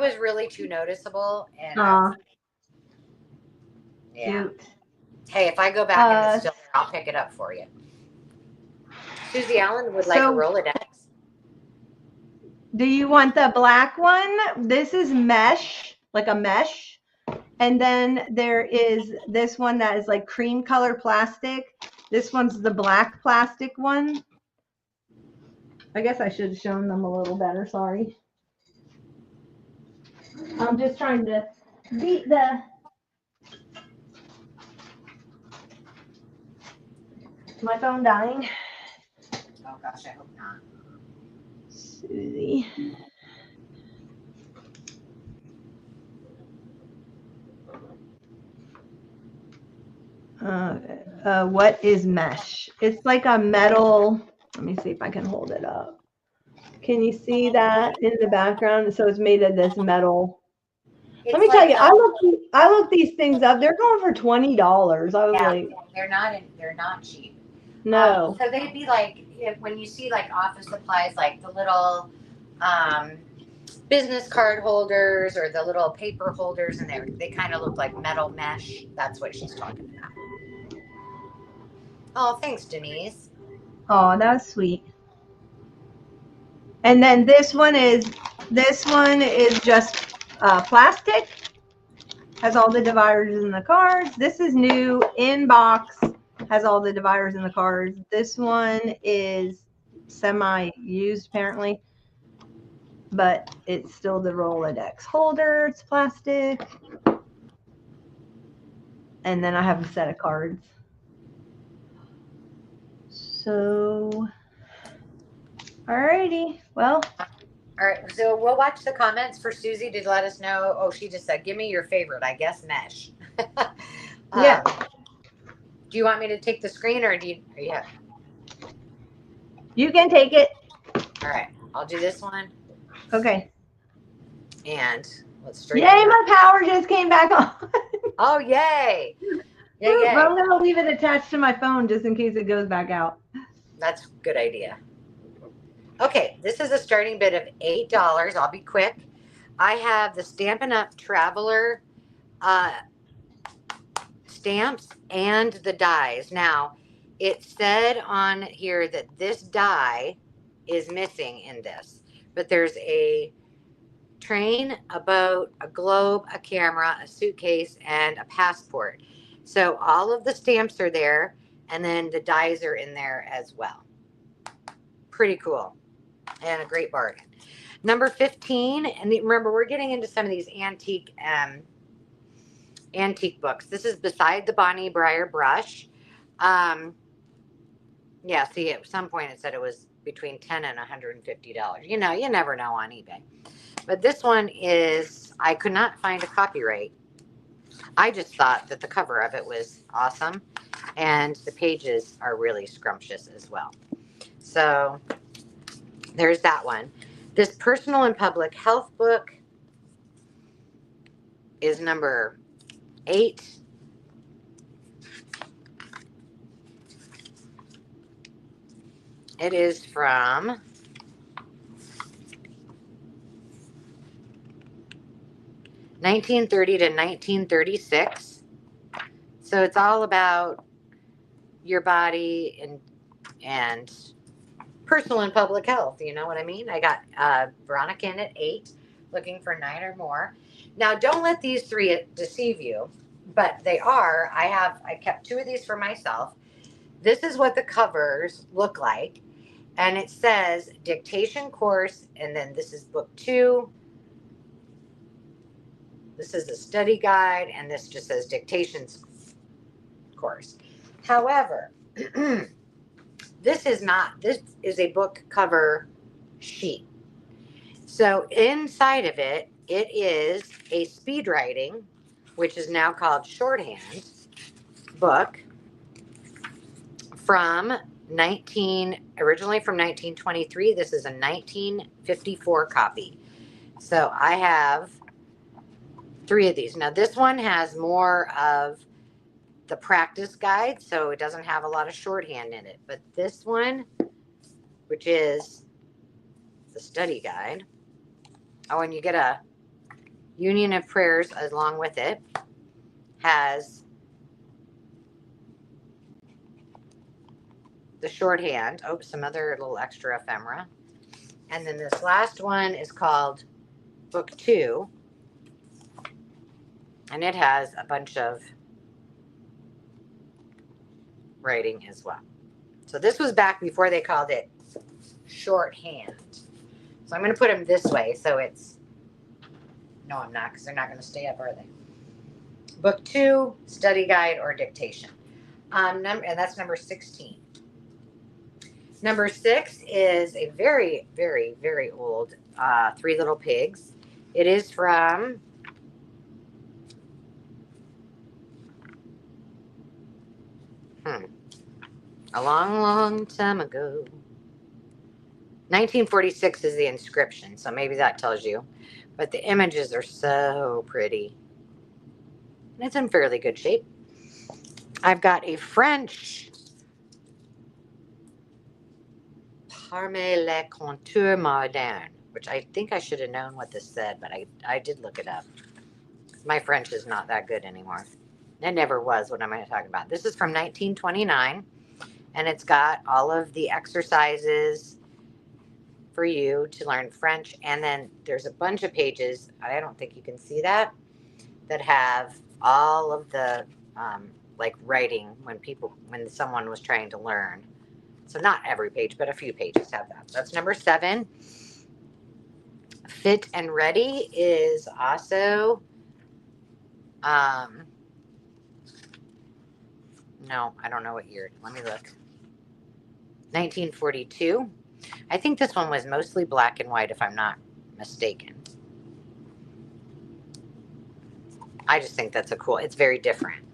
was really too noticeable. And yeah. Cute. Hey, if I go back and it's still there, I'll pick it up for you. Susie Allen would like a Rolodex. Do you want the black one? This is mesh, like a mesh. And then there is this one that is like cream color plastic. This one's the black plastic one. I guess I should have shown them a little better. Sorry. I'm just trying to beat my phone dying. Oh gosh, I hope not. Susie. What is mesh? It's like a metal. Let me see if I can hold it up. Can you see that in the background? So it's made of this metal. Let me tell you, I looked these things up. They're going for $20. I was like, they're not cheap. No. So they'd be like, when you see like office supplies, like the little business card holders or the little paper holders, and they kind of look like metal mesh. That's what she's talking about. Oh, thanks, Denise. Oh, that's sweet. And then this one is just plastic. Has all the dividers in the cards. This is new in box. Has all the dividers in the cards. This one is semi-used apparently, but it's still the Rolodex holder. It's plastic. And then I have a set of cards. So, alrighty. Well. All right. So we'll watch the comments for Susie to let us know. Oh, she just said, give me your favorite, I guess, mesh. Yeah. Do you want me to take the screen or are you? You can take it. All right, I'll do this one, Okay. and let's Yay, straighten it up. my power just came back on. Oh, yay! Yay, But yay. I'm going to leave it attached to my phone just in case it goes back out. That's a good idea. Okay, this is a starting bid of $8. I'll be quick. I have the Stampin' Up! Traveler stamps and the dies. Now, it said on here that this die is missing in this, but there's a train, a boat, a globe, a camera, a suitcase, and a passport. So all of the stamps are there, and then the dies are in there as well. Pretty cool and a great bargain. Number 15, and remember, we're getting into some of these antique books. This is Beside the Bonnie Briar Brush. Yeah, see, at some point it said it was between $10 and $150. You know, you never know on eBay. But this one is, I could not find a copyright. I just thought that the cover of it was awesome, and the pages are really scrumptious as well. So there's that one. This Personal and Public Health book is number 8. It is from 1930 to 1936. So it's all about your body and personal and public health. You know what I mean? I got Veronica in at 8, looking for 9 or more. Now, don't let these 3 deceive you, but they are. I kept 2 of these for myself. This is what the covers look like. And it says dictation course, and then this is book 2. This is a study guide, and this just says dictations course. However, this is a book cover sheet. So inside of it, it is a speed writing, which is now called shorthand book originally from 1923. This is a 1954 copy. So I have 3 of these. Now this one has more of the practice guide, so it doesn't have a lot of shorthand in it. But this one, which is the study guide, oh, and you get a union of prayers along with it, has the shorthand. Oh, some other little extra ephemera. And then this last one is called book 2, and it has a bunch of writing as well. So this was back before they called it shorthand. So I'm going to put them this way so it's, no, I'm not, because they're not going to stay up, are they? Book 2, study guide or dictation. And that's number 16. Number 6 is a very, very, very old 3 Little Pigs. It is from a long, long time ago. 1946 is the inscription, so maybe that tells you. But the images are so pretty. And it's in fairly good shape. I've got a French Parme le Contour Moderne, which I think I should have known what this said, but I did look it up. My French is not that good anymore. It never was what I'm going to talk about. This is from 1929, and it's got all of the exercises for you to learn French. And then there's a bunch of pages, I don't think you can see that have all of the like writing when someone was trying to learn. So not every page, but a few pages have that. That's number 7. Fit and Ready is also no, I don't know what year. Let me look. 1942. I think this one was mostly black and white, if I'm not mistaken. I just think that's it's very different.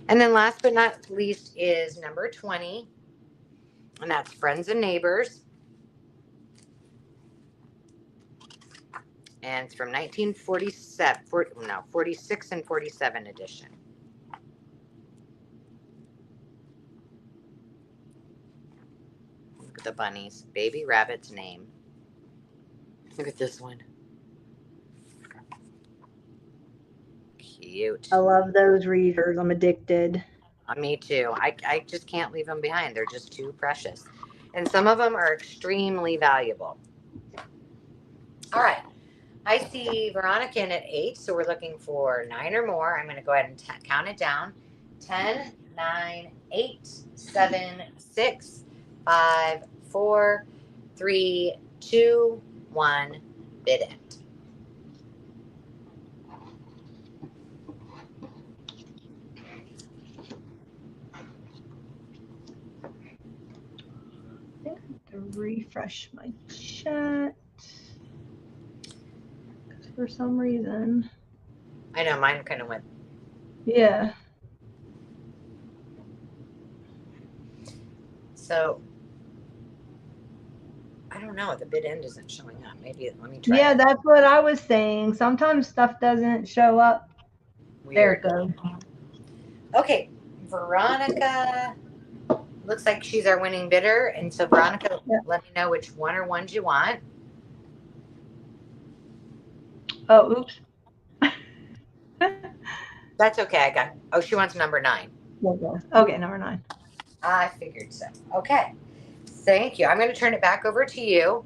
And then last but not least is number 20. And that's Friends and Neighbors. And it's from 1947, 46 and 47 edition. Look at the bunnies. Baby Rabbit's name. Look at this one. Cute. I love those readers. I'm addicted. Me too. I just can't leave them behind. They're just too precious. And some of them are extremely valuable. All right. I see Veronica in at 8, so we're looking for 9 or more. I'm going to go ahead and count it down. 10, 9, 8, 7, 6, 5, 4, 3, 2, 1, bid end. I think I have to refresh my chat. For some reason. I know, mine kind of went. Yeah. So, I don't know. The bid end isn't showing up. Maybe, let me try. Yeah, that's what I was saying. Sometimes stuff doesn't show up. Weird. There it goes. Okay, Veronica. Looks like she's our winning bidder. And so, Veronica, let me know which one or ones you want. Oh, oops. That's okay. Oh, she wants number 9. Okay, number 9. I figured so. Okay. Thank you. I'm going to turn it back over to you.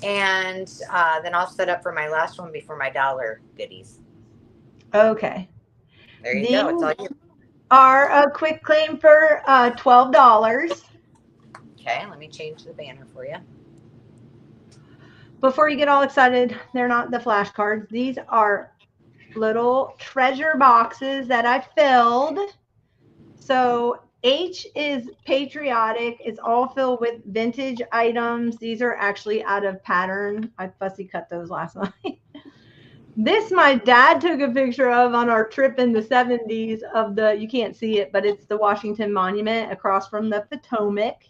And then I'll set up for my last one before my dollar goodies. Okay. There you go. It's all you. Are a quick claim for $12. Okay. Let me change the banner for you. Before you get all excited, they're not the flashcards. These are little treasure boxes that I filled. So H is patriotic. It's all filled with vintage items. These are actually out of pattern. I fussy cut those last night. This my dad took a picture of on our trip in the 70s of the, you can't see it, but it's the Washington Monument across from the Potomac.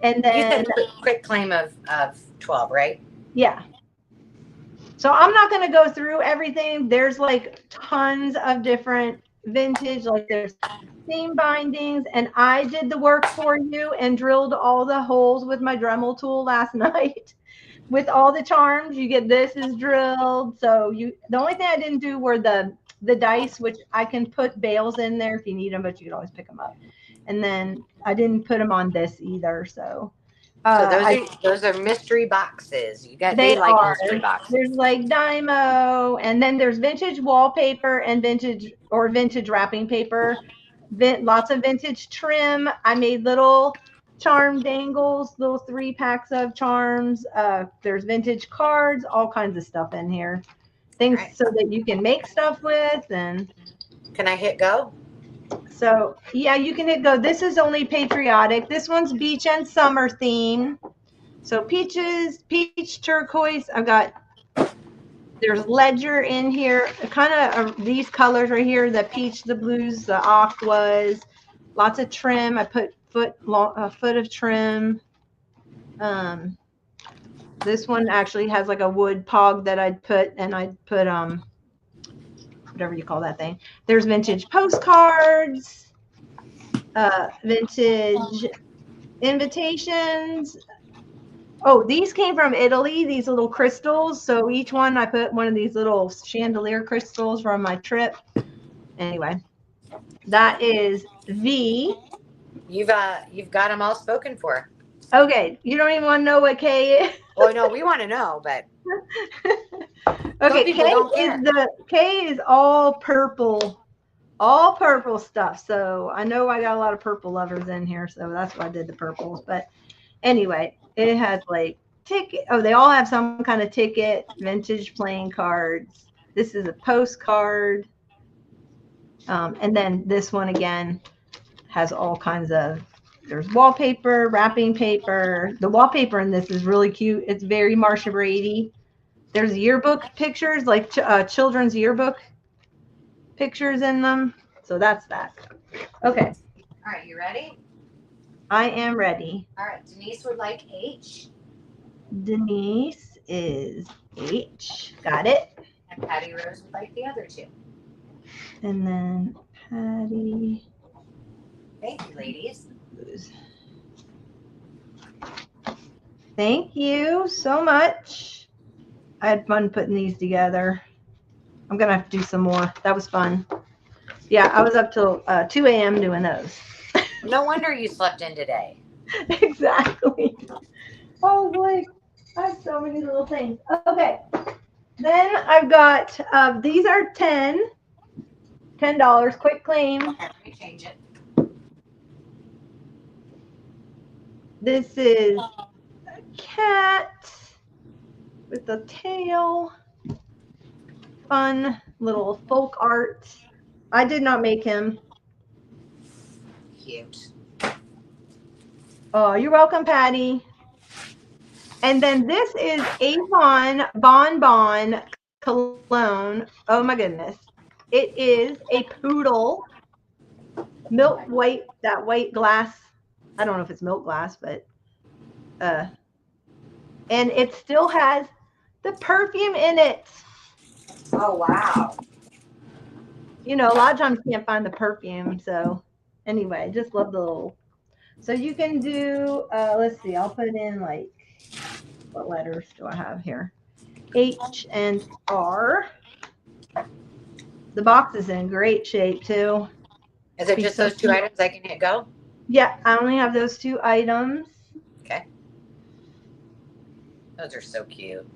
And then you said quick claim of 12, right? Yeah. So I'm not going to go through everything. There's like tons of different vintage, like there's seam bindings, and I did the work for you and drilled all the holes with my Dremel tool last night. With all the charms, you get this is drilled. So the only thing I didn't do were the dice, which I can put bales in there if you need them, but you can always pick them up. And then I didn't put them on this either. So those are mystery boxes. They like are. mystery boxes. There's like Dymo, and then there's vintage wallpaper and vintage wrapping paper. Lots of vintage trim. I made little charm dangles, little 3 packs of charms. There's vintage cards, all kinds of stuff in here. Things so that you can make stuff with. And can I hit go? So yeah, you can hit go. This is only patriotic. This one's beach and summer theme. So peaches, peach, turquoise. There's ledger in here, kind of these colors right here, the peach, the blues, the aquas, lots of trim. I put a foot of trim. This one actually has like a wood pog that I'd put whatever you call that thing. There's vintage postcards, vintage invitations. Oh, these came from Italy, these little crystals. So each one, I put one of these little chandelier crystals from my trip. Anyway, that is V. You've got them all spoken for. Okay, you don't even want to know what K is? Oh, no, we want to know, but. Okay, K is all purple stuff. So I know I got a lot of purple lovers in here, so that's why I did the purples. But anyway, it has like ticket. Oh, they all have some kind of ticket, vintage playing cards. This is a postcard. And then this one again has all kinds of, there's wallpaper, wrapping paper. The wallpaper in this is really cute. It's very Marsha Brady. There's yearbook pictures, like children's yearbook pictures in them. So that's that. Okay. All right, you ready? I am ready. All right, Denise would like H. Denise is H. Got it. And Patty Rose would like the other two. And then Patty. Thank you, ladies. Thank you so much. I had fun putting these together. I'm going to have to do some more. That was fun. Yeah, I was up till 2 a.m. doing those. No wonder you slept in today. Exactly. Oh, boy. I have so many little things. Okay. Then I've got, these are $10. Quick claim. Okay, let me change it. This is a cat with a tail. Fun little folk art. I did not make him. Cute. Oh, you're welcome, Patty. And then this is Avon Bon Bon Cologne. Oh my goodness. It is a poodle. Milk white, that white glass. I don't know if it's milk glass, but and it still has the perfume in it. Oh, wow. You know, a lot of times you can't find the perfume. So anyway, just love the little. So you can do, let's see, I'll put in like, what letters do I have here? H and R. The box is in great shape too. Is it just those two items I can hit go? Yeah, I only have those 2 items. Okay. Those are so cute.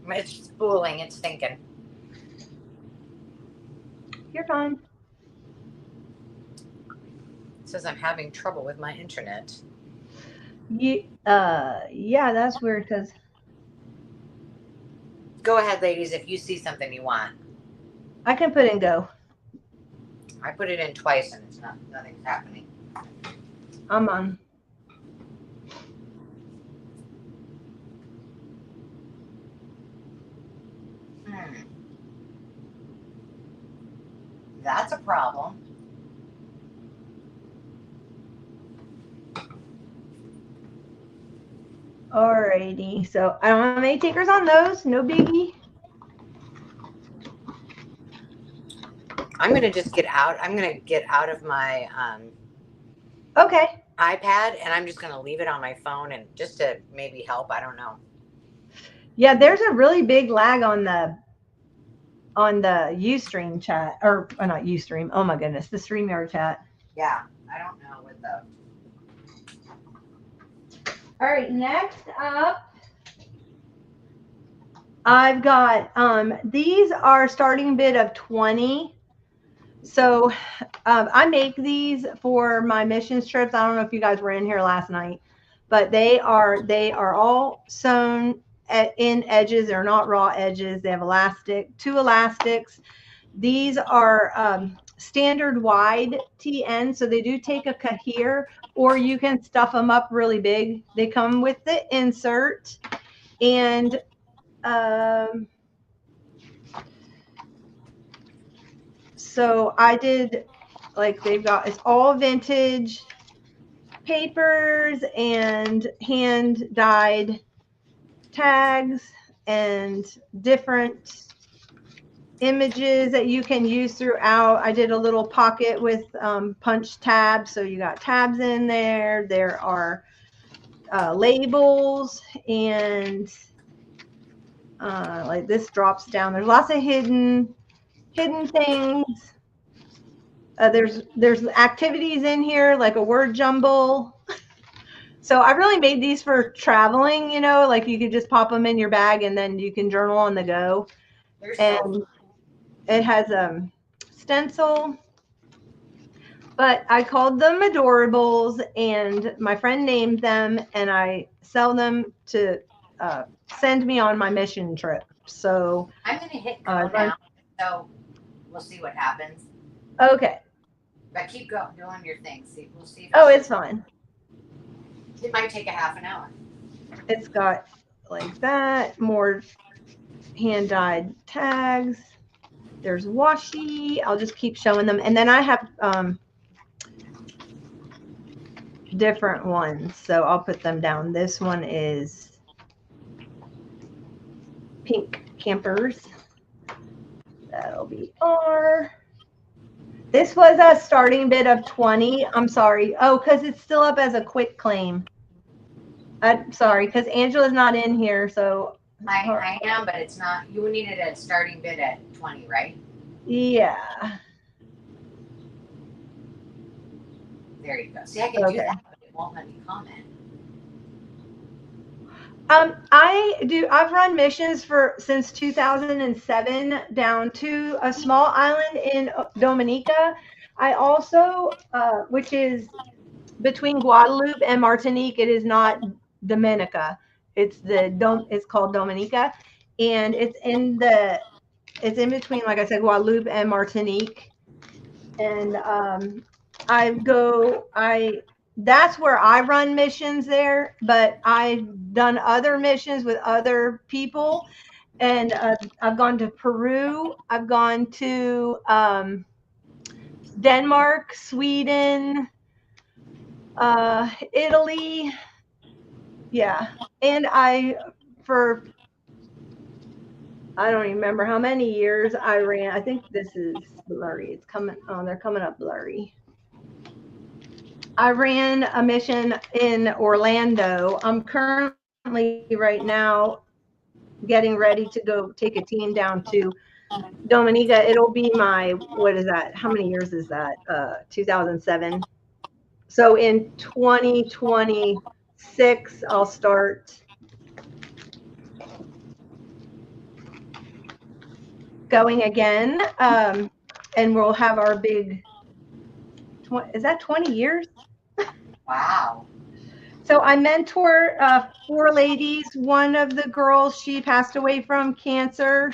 It's spooling, it's thinking. You're fine. It says I'm having trouble with my internet. Yeah, that's weird because. Go ahead, ladies, if you see something you want. I can put in go. I put it in twice and it's nothing's happening. I'm on. That's a problem. Alrighty, so I don't have any takers on those. No biggie. I'm gonna just get out. I'm gonna get out of my Okay. iPad and I'm just gonna leave it on my phone and just to maybe help. I don't know. Yeah, there's a really big lag on the Ustream chat, or not Ustream. Oh my goodness, the StreamYard chat. Yeah, I don't know what the. All right, next up, I've got these are starting bid of 20. So I make these for my missions trips. I don't know if you guys were in here last night, but they are all sewn in edges. They're not raw edges. They have elastic, 2 elastics. These are standard wide TN, so they do take a kahir, or you can stuff them up really big. They come with the insert, and so I did, like, they've got, it's all vintage papers and hand dyed tags and different images that you can use throughout. I did a little pocket with punch tabs, so you got tabs in there. There are labels, and like this drops down. There's lots of hidden things. There's activities in here, like a word jumble. So I really made these for traveling, you know, like you could just pop them in your bag and then you can journal on the go. And it has a stencil, but I called them Adorables, and my friend named them, and I sell them to send me on my mission trip. So I'm going to hit go now, so we'll see what happens. Okay. But keep going, doing your thing. See, we'll see. Oh, it's fine. It might take a half an hour. It's got like that, more hand-dyed tags. There's washi. I'll just keep showing them. And then I have different ones. So I'll put them down. This one is pink campers. That'll be R. This was a starting bid of 20. I'm sorry. Oh, because it's still up as a quit claim. I'm sorry, because Angela's not in here, so. I am, but it's not. You needed a starting bid at 20, right? Yeah. There you go. See, I can do that, but it won't let me comment. I've run missions since 2007 down to a small island in Dominica. I also, which is between Guadeloupe and Martinique. It is not Dominica. It's called Dominica, and it's in between, like I said, Guadeloupe and Martinique. And that's where I run missions there, but I've done other missions with other people, and I've gone to Peru, I've gone to Denmark, Sweden, Italy, yeah, and I don't even remember how many years I ran. I think this is blurry. It's coming on. They're coming up blurry. I ran a mission in Orlando. I'm currently right now getting ready to go take a team down to Dominica. It'll be what is that? How many years is that? 2007. So in 2026, I'll start going again. And we'll have our big, is that 20 years? Wow. So I mentor 4 ladies. One of the girls, she passed away from cancer.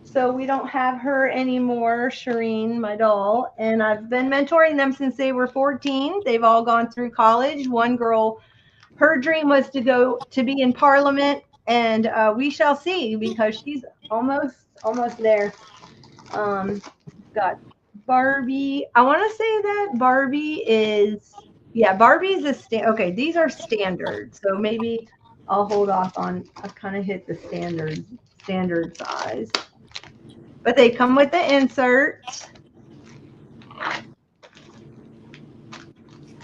So we don't have her anymore, Shireen, my doll. And I've been mentoring them since they were 14. They've all gone through college. One girl, her dream was to be in Parliament, and we shall see, because she's almost there. Got Barbie. I want to say that Barbie's okay, these are standard, so maybe I'll hold off on, I kind of hit the standard size, but they come with the inserts.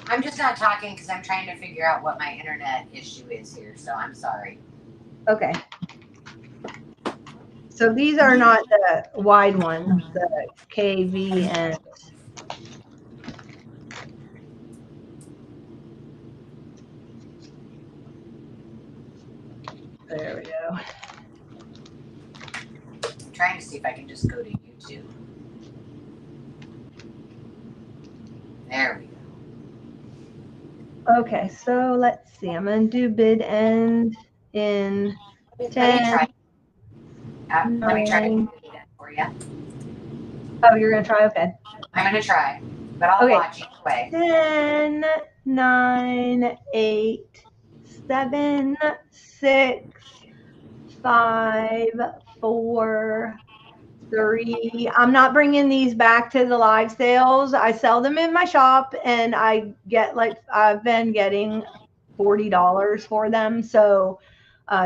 I'm just not talking because I'm trying to figure out what my internet issue is here, so I'm sorry. Okay. So these are not the wide ones, the KV and there we go. I'm trying to see if I can just go to YouTube. There we go. Okay, so let's see. I'm going to do bid end in 10. Let me try to do that for you. Oh, you're going to try? Okay. I'm going to try, but I'll watch each way. 10, 9, 8, 7, 6, 5, 4, 3. I'm not bringing these back to the live sales. I sell them in my shop, and I get I've been getting $40 for them. So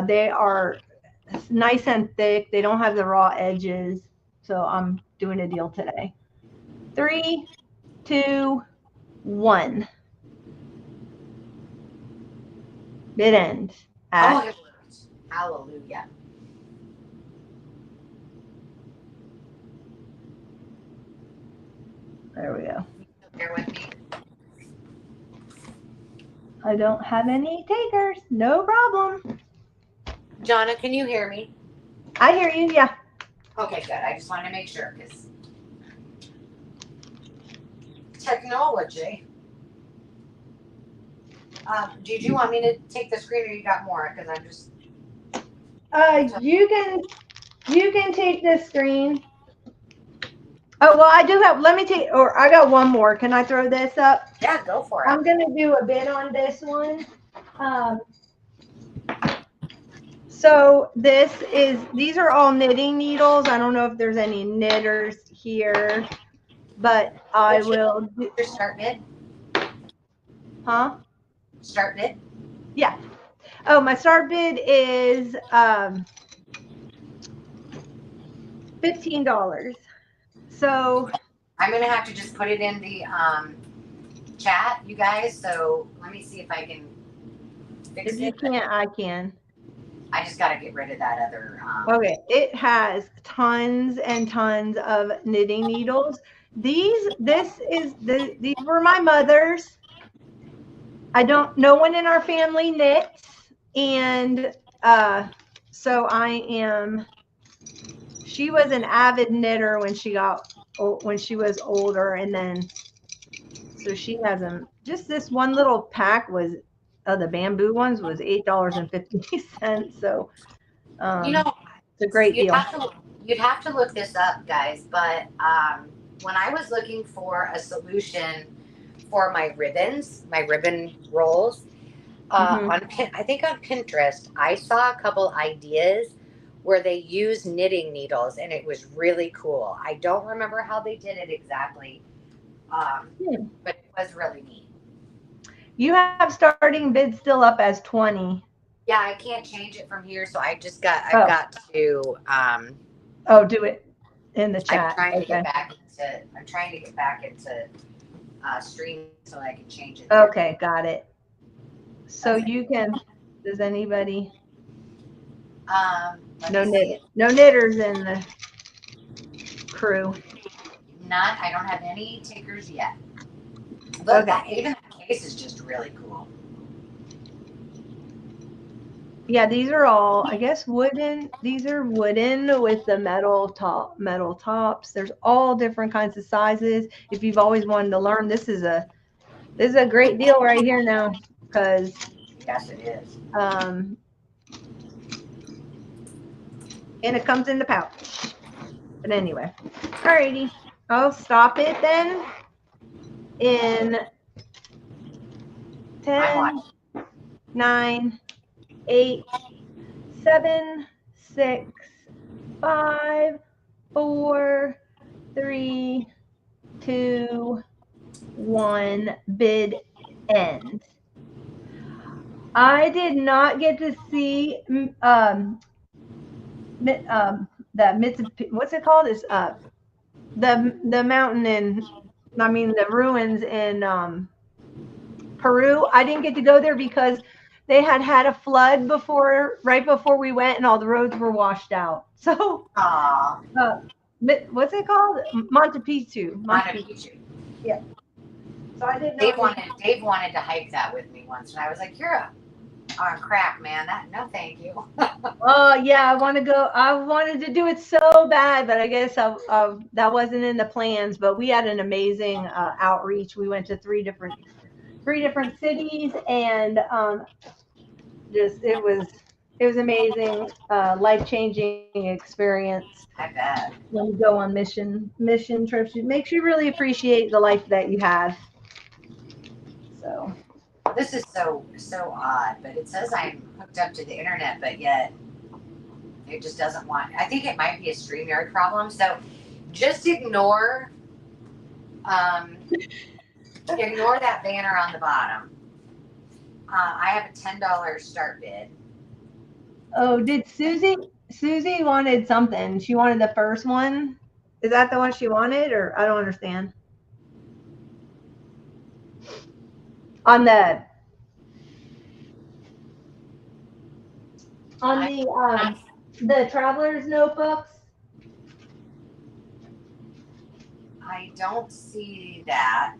they are nice and thick. They don't have the raw edges. So I'm doing a deal today. 3, 2, 1. Bid end. Oh, it worked. Hallelujah. There we go. Bear with me. I don't have any takers. No problem. Johnna, can you hear me? I hear you, yeah. Okay, good. I just wanted to make sure, because technology. Did you want me to take the screen, or you got more? Because I'm just. You can take this screen. Oh, well, I do have. Let me take. Or I got one more. Can I throw this up? Yeah, go for it. I'm gonna do a bid on this one. So these are all knitting needles. I don't know if there's any knitters here, but I will. Your start bid. Huh? Start bid? Yeah. Oh, my start bid is $15. So I'm gonna have to just put it in the chat, you guys. So let me see if I can fix if you it. can't, I can. I just gotta get rid of that other. Okay, it has tons and tons of knitting needles. These were my mother's. No one in our family knits, and so she was an avid knitter when she was older, and then so she has them. Just this one little pack was the bamboo ones was $8.50. So You know, it's a great deal. you'd have to look this up, guys. But when I was looking for a solution for my ribbon rolls, I think on Pinterest, I saw a couple ideas where they use knitting needles, and it was really cool. I don't remember how they did it exactly, but it was really neat. You have starting bid still up as 20. Yeah, I can't change it from here, so I've got to. Do it in the chat. I'm trying to get back into stream so I can change it. Okay, got it. So you can. Does anybody? No knitters in the crew. None. I don't have any takers yet. Look, even that case is just really cool. Yeah, these are all, I guess, wooden. These are wooden with the metal tops. There's all different kinds of sizes. If you've always wanted to learn, this is a great deal right here now, because yes, it is. And it comes in the pouch. But anyway, alrighty, I'll stop it then in 10, 9, 8, 7, 6, 5, 4, 3, 2, 1. Bid end. I did not get to see what's it called? Is the mountain the ruins in Peru. I didn't get to go there because they had a flood right before we went, and all the roads were washed out. So, what's it called? Monte Picchu. Yeah. So I did not. Dave wanted to hike that with me once, and I was like, "You're on crack, man. No, thank you." Oh yeah, I want to go. I wanted to do it so bad, but I guess that wasn't in the plans. But we had an amazing outreach. We went to three different cities, and it was amazing, life-changing experience. I bet. When you go on mission trips, it makes you really appreciate the life that you have. So this is so odd, but it says I'm hooked up to the internet, but yet it just doesn't want. I think it might be a StreamYard problem. So just ignore that banner on the bottom. I have a $10 start bid. Oh, did Susie wanted something? She wanted the first one. Is that the one she wanted, or I don't understand? On the traveler's notebooks. I don't see that.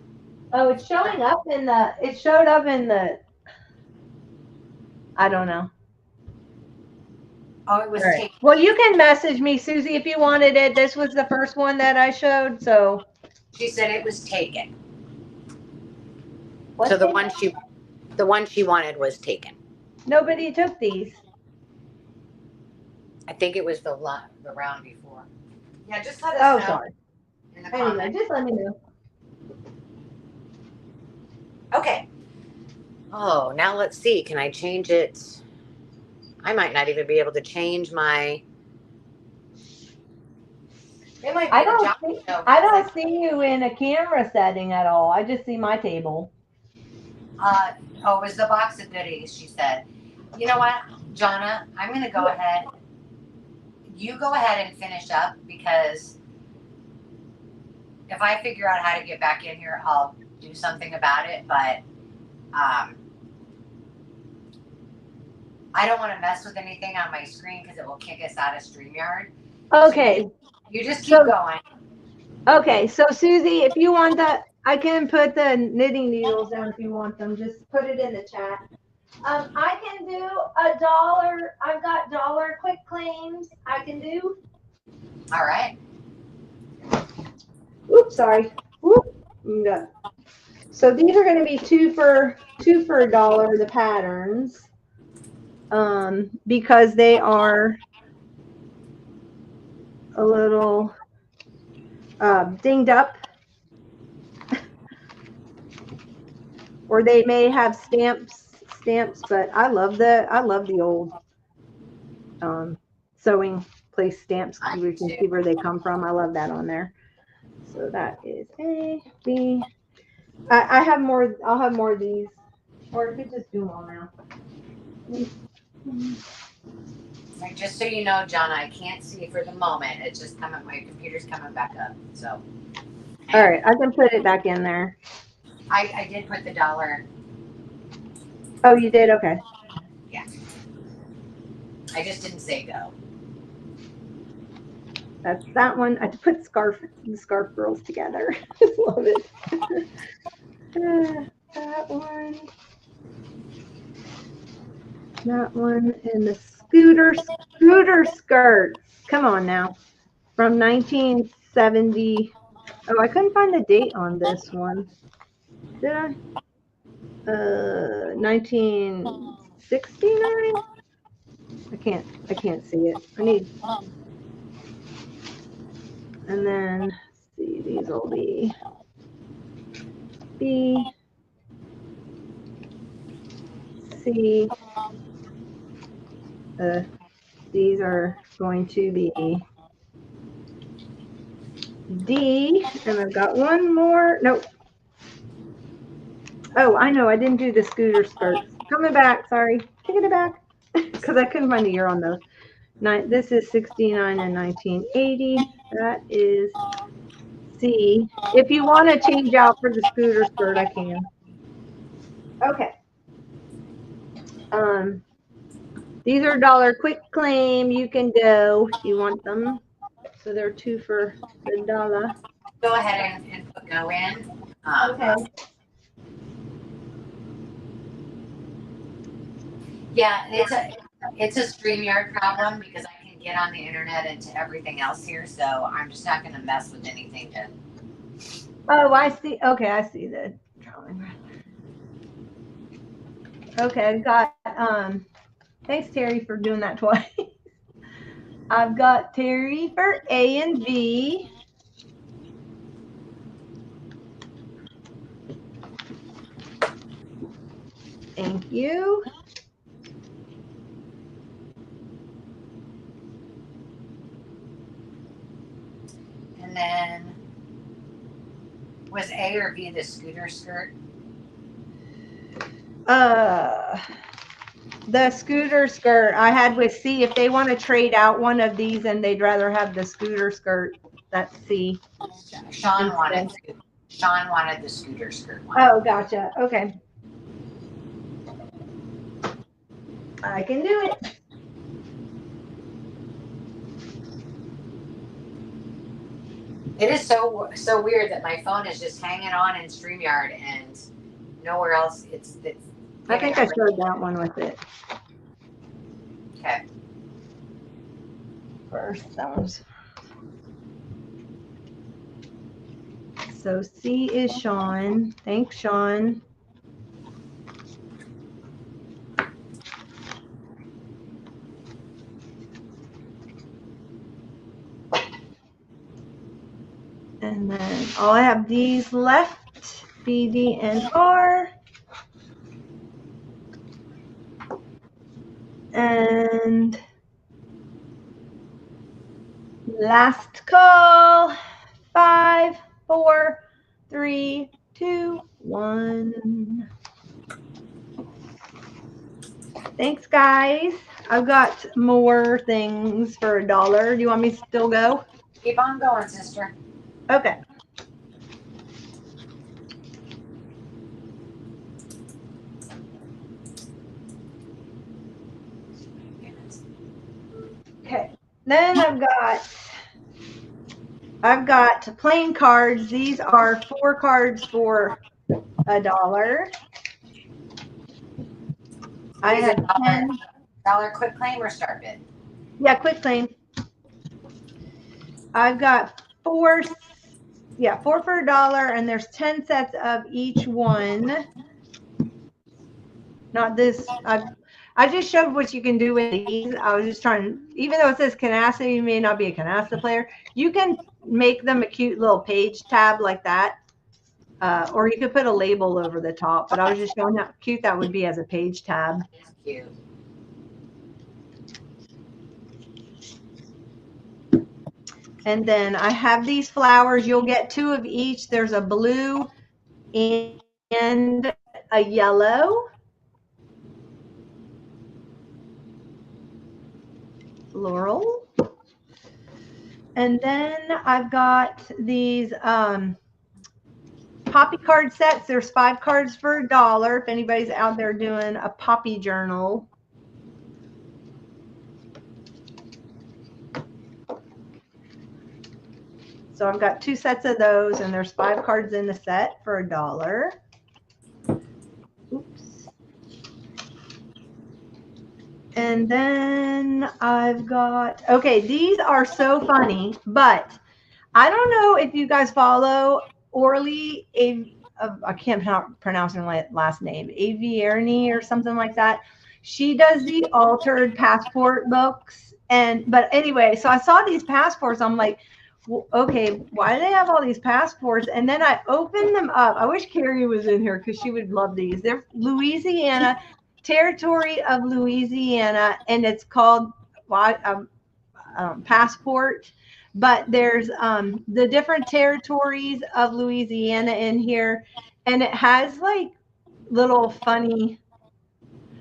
Oh, it's showing up in the. It showed up in the. I don't know. Oh, it was taken. Well, you can message me, Susie, if you wanted it. This was the first one that I showed, so. She said it was taken. What so the one she wanted was taken. Nobody took these. I think it was the round before. Yeah, just let us know. Sorry. Anyway, just let me know. Okay. Oh, now let's see. Can I change it? I might not even be able to change my. I don't see you in a camera setting at all. I just see my table. Oh, it was the box of goodies, she said. You know what, Johnna, I'm going to go ahead. You go ahead and finish up, because if I figure out how to get back in here, I'll do something about it. But I don't want to mess with anything on my screen because it will kick us out of StreamYard. Okay. So you just keep going. Okay, so Susie, if you want that, I can put the knitting needles down if you want them. Just put it in the chat. I can do $1. I've got dollar quick claims I can do. All right. Oops, sorry. Whoop. No. So these are going to be two for $1, the patterns, because they are a little dinged up, or they may have stamps, but I love the old sewing place stamps. You can see where they come from. I love that on there. So that is A, B. I have more. I'll have more of these, or I could just do them all now. Just so you know, Johnna, I can't see for the moment. It's just coming. My computer's coming back up. So. All right, I can put it back in there. I did put the $1. Oh, you did? Okay. Yeah. I just didn't say go. That's that one. I put the scarf girls together. Just love it. That one. That one, and the scooter skirts. Come on now. From 1970. Oh, I couldn't find the date on this one. Did I? 1969. I can't see it. I need. And then let's see, these will be B, C. These are going to be D, and I've got one more. Nope. Oh, I know. I didn't do the scooter skirts. Coming back. Sorry. Taking it back because I couldn't find the year on those. This is 69 and 1980. That is C. If you want to change out for the scooter skirt, I can. Okay. These are dollar quick claim. You can go if you want them. So they're two for $1. Go ahead and put go in. Okay. Yeah, it's a StreamYard problem because I can get on the internet and to everything else here, so I'm just not going to mess with anything. Oh, I see. Okay, I see the drawing. Okay, I've got thanks Terry for doing that twice. I've got Terry for A and B. Thank you. And then was A or B the scooter skirt? The scooter skirt I had with C. If they want to trade out one of these and they'd rather have the scooter skirt, that's C. Sean wanted the scooter skirt one. Oh, gotcha. Okay. I can do it. It is so weird that my phone is just hanging on in StreamYard and nowhere else. It's I think I showed that one with it. Okay. First, that one's. So C is Sean. Thanks, Sean. And then I'll have these left, B, D, and R. And last call. 5, 4, 3, 2, 1. Thanks, guys. I've got more things for $1. Do you want me to still go? Keep on going, sister. Okay. Okay. Then I've got plain cards. These are 4 cards for $1. I have 10. Dollar quick claim or start bid? Yeah, quick claim. I've got 4 for $1, and there's 10 sets of each one. Not this. I just showed what you can do with these. I was just trying, even though it says canasta, you may not be a canasta player. You can make them a cute little page tab like that. Or you could put a label over the top, but I was just showing how cute that would be as a page tab. It's cute. And then I have these flowers. You'll get 2 of each. There's a blue and a yellow. Floral. And then I've got these poppy card sets. There's 5 cards for $1 if anybody's out there doing a poppy journal. So I've got 2 sets of those, and there's 5 cards in the set for $1. Oops. And then I've got, okay, these are so funny, but I don't know if you guys follow Orly, I can't pronounce her last name, Avierny or something like that. She does the altered passport books. But anyway, so I saw these passports. I'm like, well, okay, why do they have all these passports? And then I opened them up. I wish Carrie was in here because she would love these. They're Louisiana, territory of Louisiana, and it's called passport. But there's the different territories of Louisiana in here, and it has like little funny.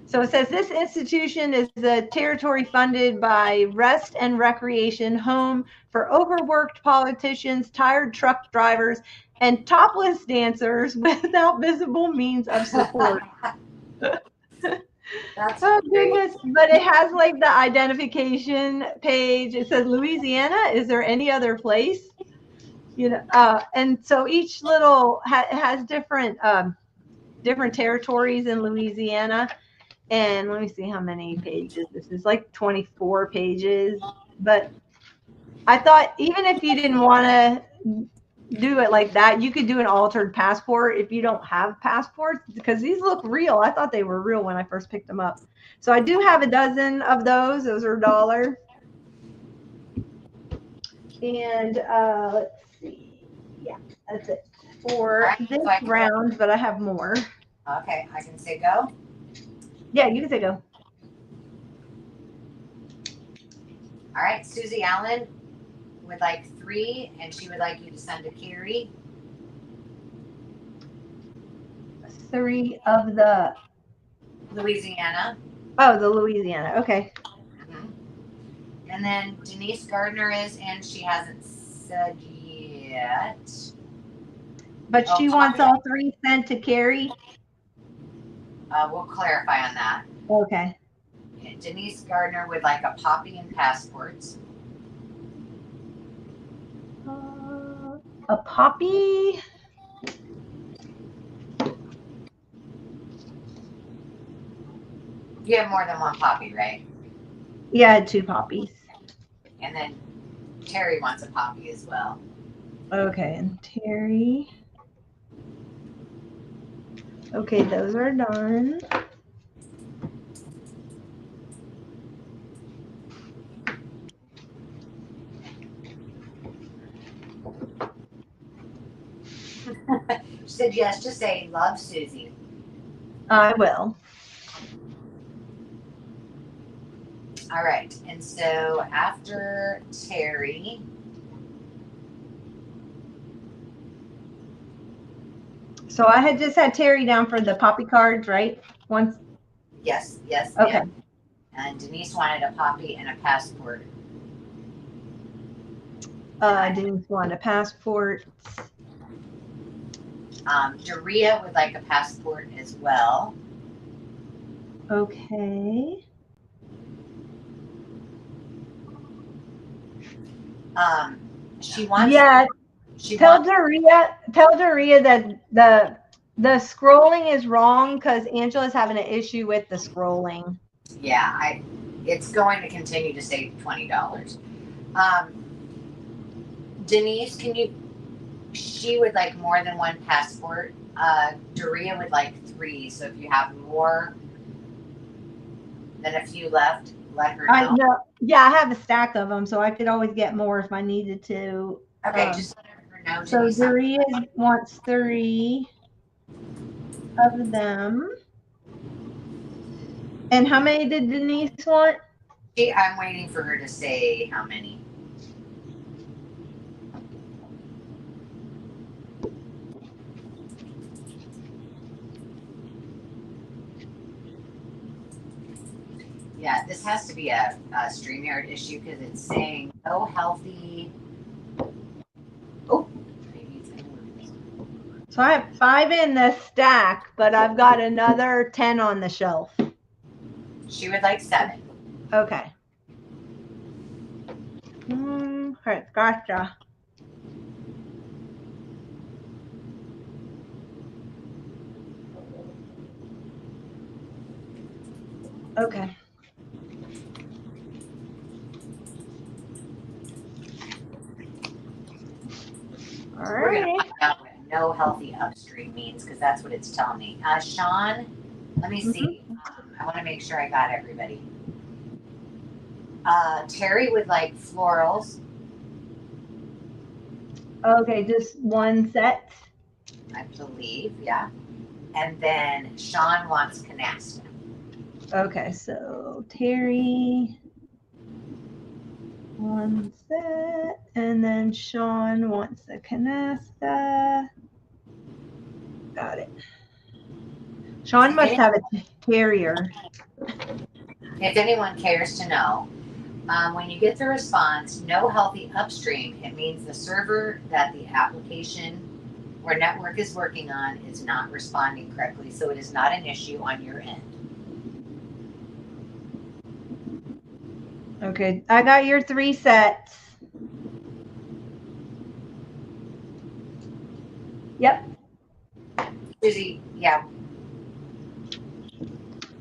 So it says this institution is a territory funded by Rest and Recreation, home for overworked politicians, tired truck drivers, and topless dancers without visible means of support. That's oh goodness, but it has like the identification page. It says Louisiana. Is there any other place? You know, and so each little has different territories in Louisiana. And let me see how many pages this is. Like 24 pages. But I thought even if you didn't want to do it like that, you could do an altered passport if you don't have passports, because these look real. I thought they were real when I first picked them up. So I do have a dozen of those. Those are $1. And let's see. Yeah, that's it for this round, but I have more. Okay, I can say go. Yeah, you can say go. All right, Susie Allen would like 3, and she would like you to send to Carrie. 3 of the Louisiana. Oh, the Louisiana. Okay. Mm-hmm. And then Denise Gardner is, and she hasn't said yet. But she wants all 3 sent to Carrie. We'll clarify on that. Okay. And Denise Gardner would like a poppy and passports. A poppy. You have more than one poppy, right? Yeah, I had 2 poppies. And then Terry wants a poppy as well. Okay, and Terry. Okay, those are done. She said yes, just say love Susie. I will. All right, and so after Terry, so I had just had Terry down for the poppy cards, right? Once. Yes, yes, Okay. ma'am. And Denise wanted a poppy and a passport. Denise wanted a passport. Daria would like a passport as well. Okay. She wants. Yeah. She Tell wants. Daria that the scrolling is wrong because Angela's having an issue with the scrolling. Yeah, it's going to continue to save $20. Denise, can you? She would like more than one passport. Daria would like 3. So if you have more than a few left, let her know. I know. Yeah, I have a stack of them, so I could always get more if I needed to. Okay, just let her know. So Denise, Daria wants 3 of them. And how many did Denise want? I'm waiting for her to say how many. Yeah, this has to be a StreamYard issue because it's saying no healthy. Oh, maybe it's in. So I have 5 in the stack, but I've got another 10 on the shelf. She would like 7. Okay. All right, gotcha. Okay. All We're right. gonna find out what no healthy upstream means because that's what it's telling me. Sean, let me see. I want to make sure I got everybody. Terry would like florals. Okay, just one set. I believe, yeah. And then Sean wants canasta. Okay, so Terry, one set, and then Sean wants the canasta. Got it. Sean must have a terrier. If anyone cares to know, when you get the response, no healthy upstream, it means the server that the application or network is working on is not responding correctly, so it is not an issue on your end. Okay, I got your 3 sets. Yep. Susie, yeah.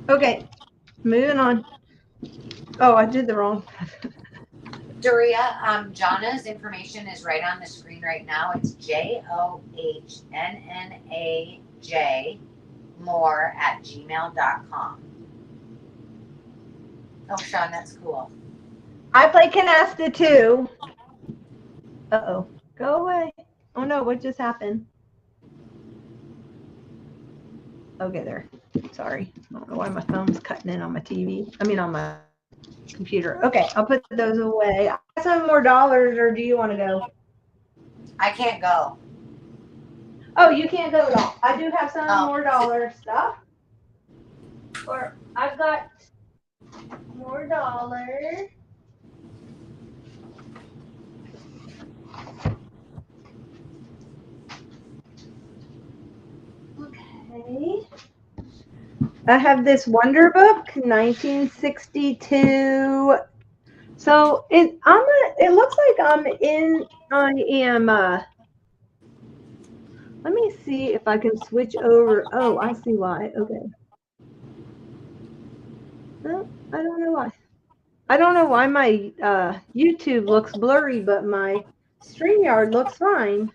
Okay, moving on. Oh, I did the wrong. Daria, Johnna's information is right on the screen right now. It's JOHNNAJ more@gmail.com. Oh, Sean, that's cool. I play canasta too. Uh-oh. Go away. Oh no, what just happened? Okay, there. Sorry. I don't know why my phone's cutting in on my TV. I mean on my computer. Okay, I'll put those away. I have some more dollars, or do you want to go? I can't go. Oh, you can't go at all. I do have some more dollar stuff. Or I've got more dollars. Okay. I have this Wonder Book, 1962. So it looks like I am let me see if I can switch over. Oh, I see why. Okay. No, I don't know why. I don't know why my YouTube looks blurry, but my StreamYard looks fine.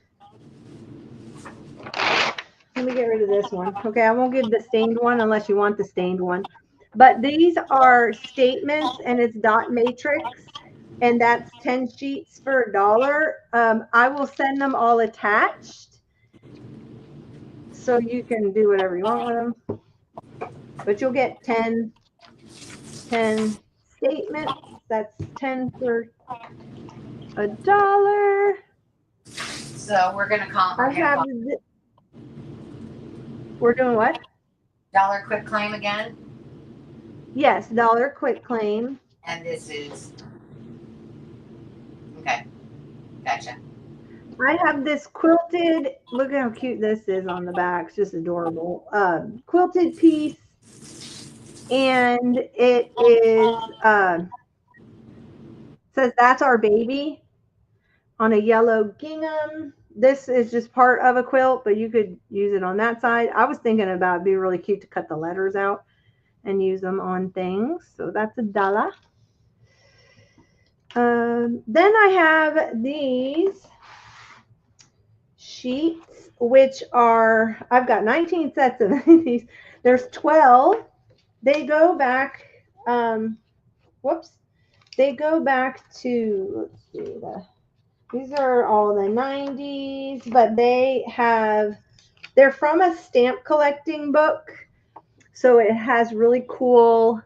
Let me get rid of this one. Okay, I won't give the stained one unless you want the stained one. But these are statements, and it's dot matrix, and that's 10 sheets for $1. I will send them all attached, so you can do whatever you want with them. But you'll get 10 statements. That's 10 for $1. So we're gonna call. We're doing what? Dollar quick claim again. Yes, dollar quick claim. And this is, okay, gotcha. I have this quilted, look how cute this is on the back. It's just adorable. Quilted piece. And it is, says that's our baby on a yellow gingham. This is just part of a quilt, but you could use it on that side. I was thinking about it'd be really cute to cut the letters out and use them on things. So that's $1. Then I have these sheets, which are, I've got 19 sets of these. There's 12. They go back, whoops, they go back to, let's see, these are all the 90s, but they're from a stamp collecting book. So it has really cool,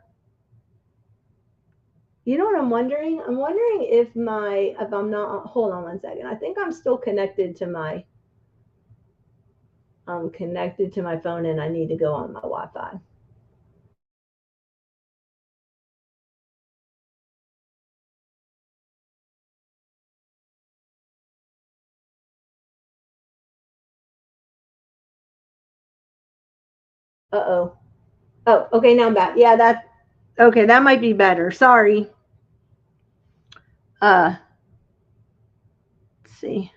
you know what I'm wondering? I'm wondering if I'm not, hold on one second. I think I'm still connected to my phone and I need to go on my Wi-Fi. Uh-oh. Oh, okay, now I'm back. Yeah, okay, that might be better. Sorry. Let's see.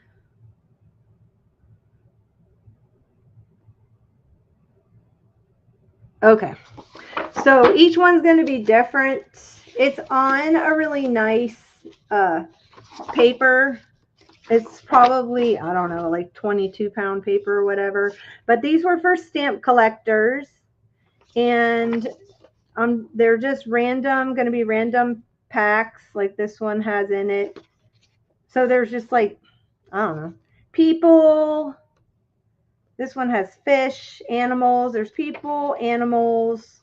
Okay. So each one's going to be different. It's on a really nice paper. It's probably, I don't know, like 22-pound paper or whatever. But these were for stamp collectors. And they're just random, going to be random packs like this one has in it. So there's just like, I don't know, people. This one has fish, animals. There's people, animals,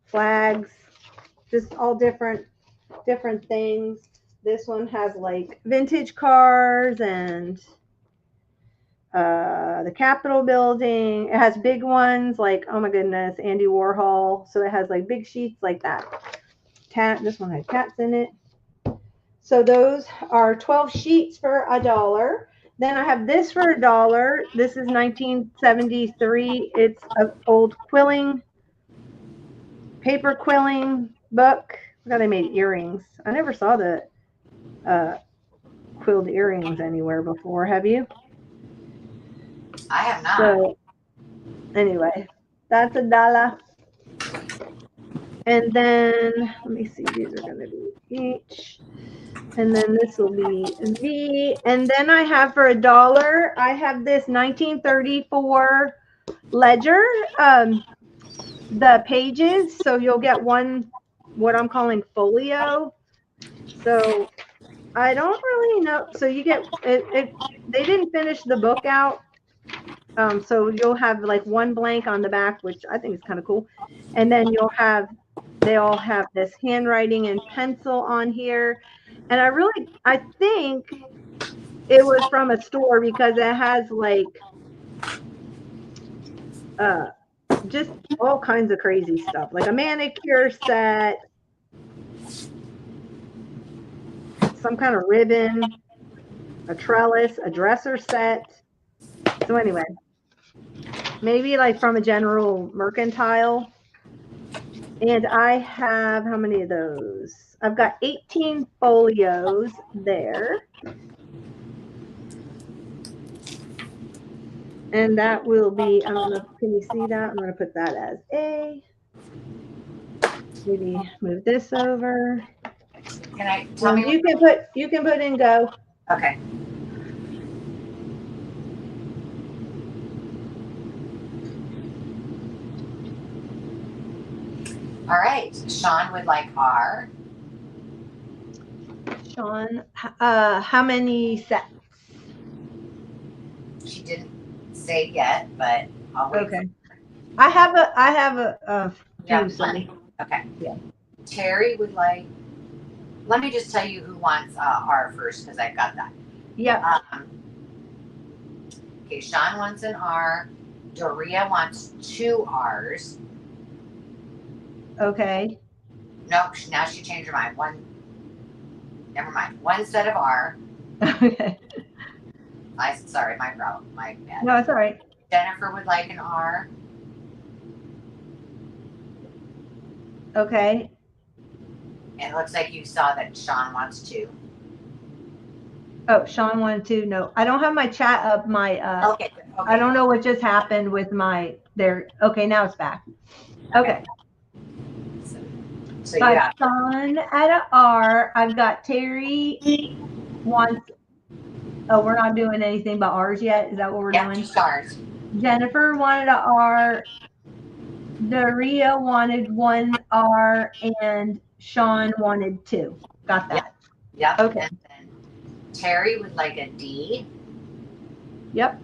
flags, just all different things. This one has like vintage cars and the Capitol building. It has big ones like, oh my goodness, Andy Warhol. So it has like big sheets like that. This one had cats in it. So those are 12 sheets for $1. Then I have this for $1. This is 1973. It's an old paper quilling book. I forgot I made earrings. I never saw the quilled earrings anywhere before. Have you? I have not. So anyway, that's $1. And then let me see, these are going to be each. And then this will be V. And then I have for $1, I have this 1934 ledger, the pages. So you'll get one, what I'm calling folio. So I don't really know. So you get it. They didn't finish the book out. So you'll have like one blank on the back, which I think is kind of cool. And then they all have this handwriting and pencil on here. And I think it was from a store because it has like just all kinds of crazy stuff, like a manicure set, some kind of ribbon, a trellis, a dresser set. So anyway, maybe like from a general mercantile. And I have, how many of those? I've got 18 folios there. And that will be, I don't know, can you see that? I'm going to put that as A. Maybe move this over. Can I tell me? You can put in go. Okay. All right. Sean would like R. Sean, how many sets? She didn't say yet, but I'll wait. Okay. I have a yeah, plenty. Okay. Yeah. Terry would like. Let me just tell you who wants R first because I've got that. Yeah. Okay, Sean wants an R. Doria wants 2 R's. Okay. Nope, now she changed her mind. Never mind. One set of R. Okay. Sorry, my problem. My bad. No, it's all right. Jennifer would like an R. Okay. And it looks like you saw that Sean wants 2. Oh, Sean wanted to. No, I don't have my chat up. Okay. I don't know what just happened with my there. Okay, now it's back. Okay. So got yeah. Sean at a R. I've got Terry wants. Oh, we're not doing anything but R's yet. Is that what we're doing? Just R's. Jennifer wanted a R. Daria wanted 1 R, and Sean wanted 2. Got that. Yep. Okay. And then Terry would like a D. Yep.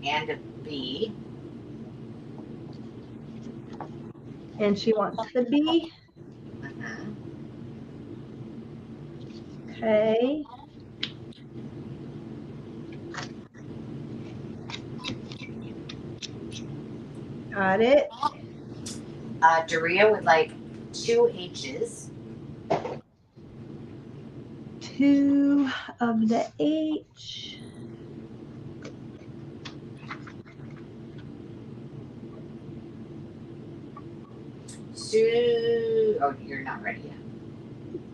And a B. And she wants the B. Mm-hmm. Okay. Got it. Daria would like 2 H's. 2 of the H. Oh, you're not ready yet.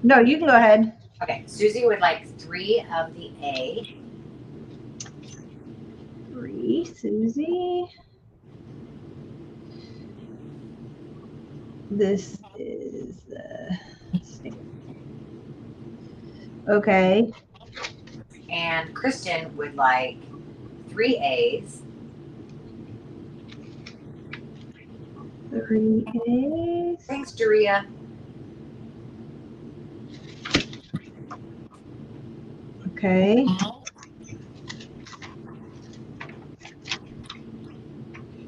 No, you can go ahead. Okay, Susie would like 3 of the A. 3, Susie. This is okay. And Kristen would like 3 A's. 3 A's. Thanks, Daria. Okay.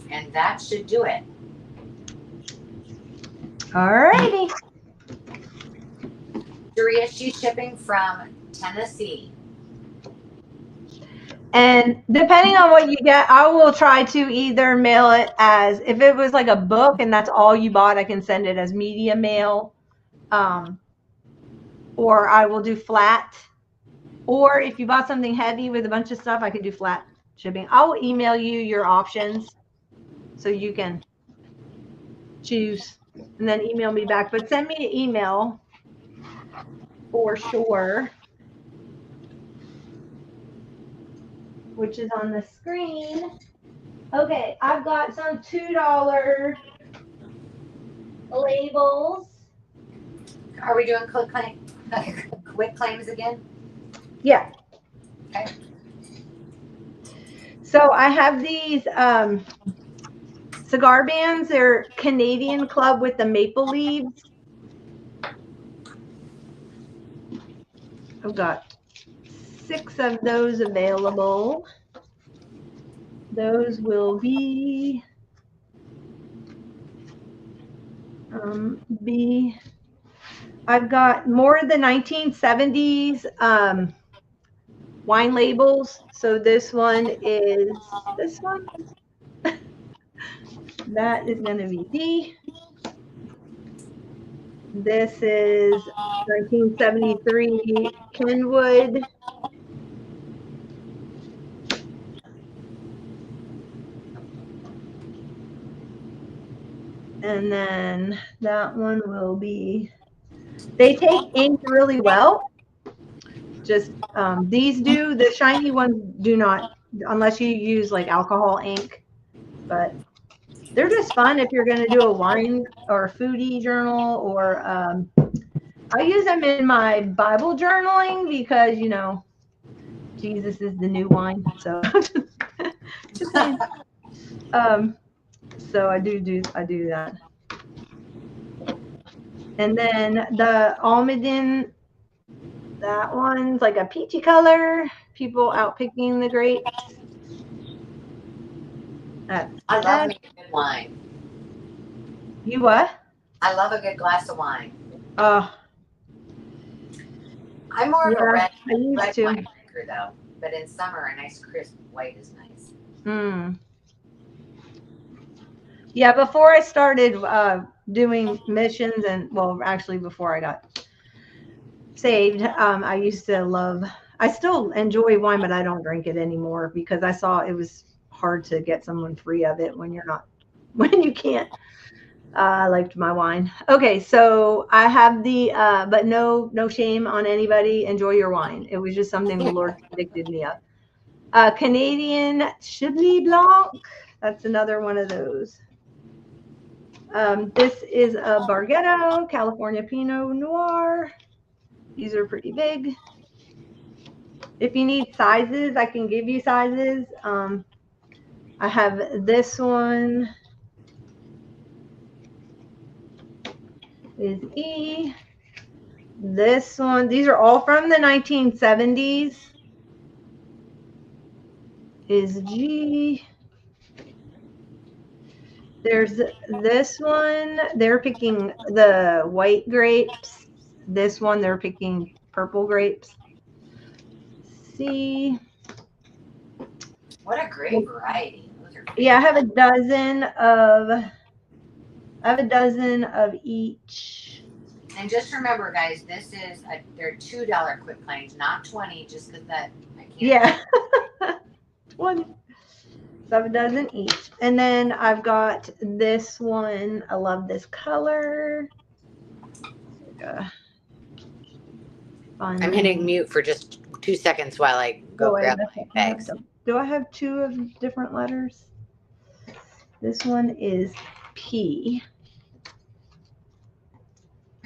And that should do it. Alrighty. Daria, she's shipping from Tennessee. And depending on what you get, I will try to either mail it as, if it was like a book and that's all you bought, I can send it as media mail. Or I will do flat. Or if you bought something heavy with a bunch of stuff, I can do flat shipping. I will email you your options so you can choose and then email me back. But send me an email for sure, which is on the screen. Okay, I've got some $2 labels. Are we doing quick claims again? Yeah. Okay. So I have these cigar bands. They're Canadian Club with the maple leaves. I've got 6 of those available. Those will be I've got more of the 1970s wine labels. So this one is this one. That is going to be D. This is 1973 Kenwood. And then that one will be, they take ink really well. Just these do, the shiny ones do not, unless you use like alcohol ink. But they're just fun if you're going to do a wine or a foodie journal, or I use them in my Bible journaling because, you know, Jesus is the new wine. So just saying. So I do that. And then the Almanacs, that one's like a peachy color. People out picking the grapes. I love me a good wine. You what? I love a good glass of wine. I'm more of a red wine to. drinker though. But in summer, a nice crisp white is nice. Yeah, before I started doing missions, and well, actually before I got saved, I used to love, I still enjoy wine, but I don't drink it anymore because I saw it was hard to get someone free of it when you're not, when you can't. I liked my wine. Okay, so I have the, but no shame on anybody. Enjoy your wine. It was just something the Lord convicted me of. Canadian Chablis Blanc. That's another one of those. This is a Bargetto, California Pinot Noir. These are pretty big. If you need sizes, I can give you sizes. I have this one is E. This one, these are all from the 1970s, is G. There's this one, they're picking the white grapes. This one, they're picking purple grapes. C. What a great variety. Yeah, I have a dozen of each. And just remember, guys, this is they're $2 quick claims, not 20, just because that I can't. Yeah. 20. So I have a dozen each. And then I've got this one. I love this color. I'm hitting mute for just 2 seconds while I go grab my bags. Do I have two of different letters? This one is P.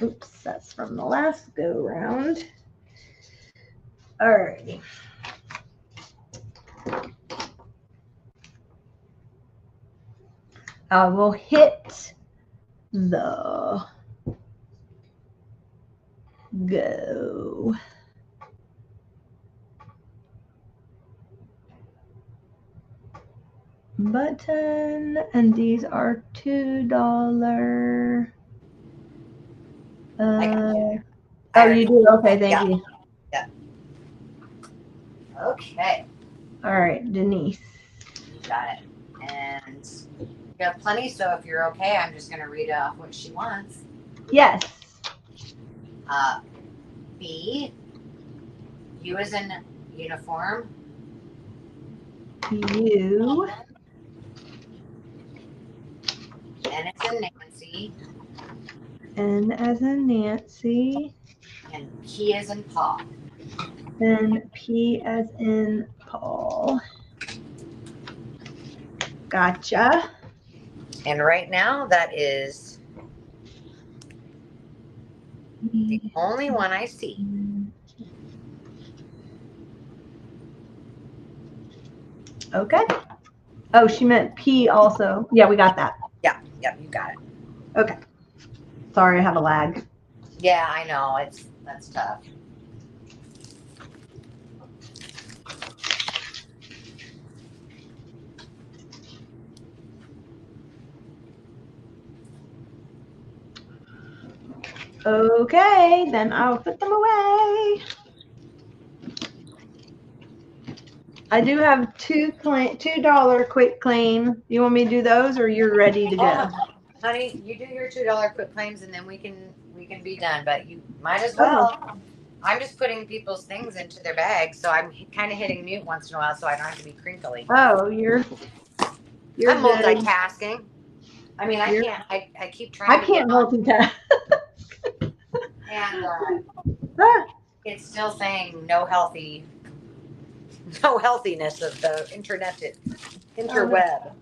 Oops, that's from the last go round. Alrighty. I will hit the go. Button, and these are $2. Oh, you do? Okay, thank you. Yeah. Okay. All right, Denise. Got it. And you have plenty, so if you're okay, I'm just going to read off what she wants. Yes. B. U as in uniform. U. N as in Nancy. N as in Nancy. And P as in Paul. And P as in Paul. Gotcha. And right now, that is the only one I see. Okay. Oh, she meant P also. Yeah, we got that. Yeah, you got it. Okay. Sorry, I have a lag. Yeah, I know. That's tough. Okay, then I'll put them away. I do have $2 quick claim. You want me to do those, or you're ready to go? Oh, honey, you do your $2 quick claims, and then we can be done. But you might as well. Oh. I'm just putting people's things into their bags, so I'm kind of hitting mute once in a while, so I don't have to be crinkly. Oh, you're I'm multitasking. I mean, I can't. I keep trying. I can't multitask. And it's still saying no healthiness of the interweb.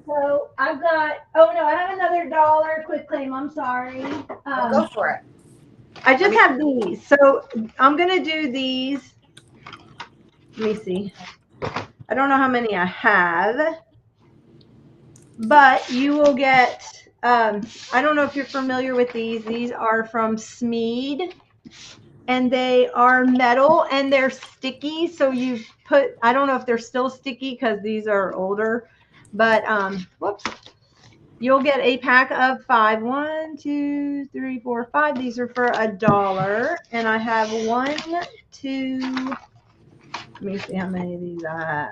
So I've got, oh no, I have another $1 quick claim. I'm sorry. Go for it. I just have these. So I'm going to do these. Let me see. I don't know how many I have, but you will get, I don't know if you're familiar with these. These are from Smeed, and they are metal and they're sticky. So you put, I don't know if they're still sticky because these are older, but whoops. You'll get a pack of 5. 1, 2, 3, 4, 5. These are for $1. And I have 1, 2, let me see how many of these I have.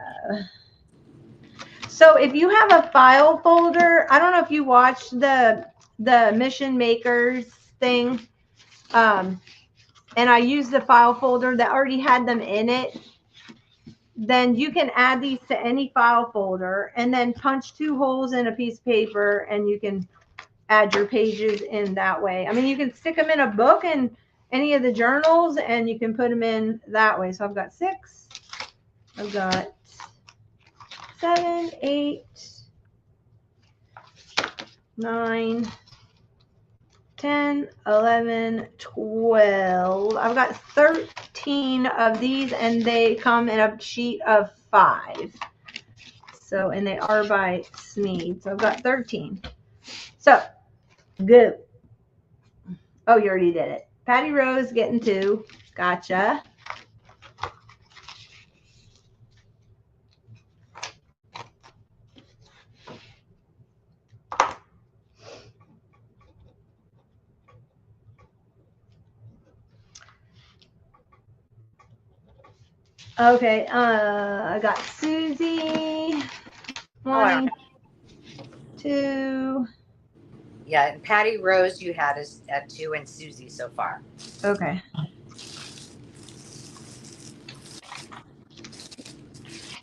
So if you have a file folder, I don't know if you watched the Mission Makers thing, and I used the file folder that already had them in it. Then you can add these to any file folder and then punch 2 holes in a piece of paper, and you can add your pages in that way. I mean, you can stick them in a book and any of the journals, and you can put them in that way. So I've got 6. I've got 7, 8, 9, 10, 11, 12. I've got 13 of these, and they come in a sheet of 5. So, and they are by Sneed. So I've got 13. So, go. Oh, you already did it. Patty Rose getting 2. Gotcha. Okay, I got Susie. 1, 2. Yeah, and Patty Rose you had is at 2, and Susie so far. Okay.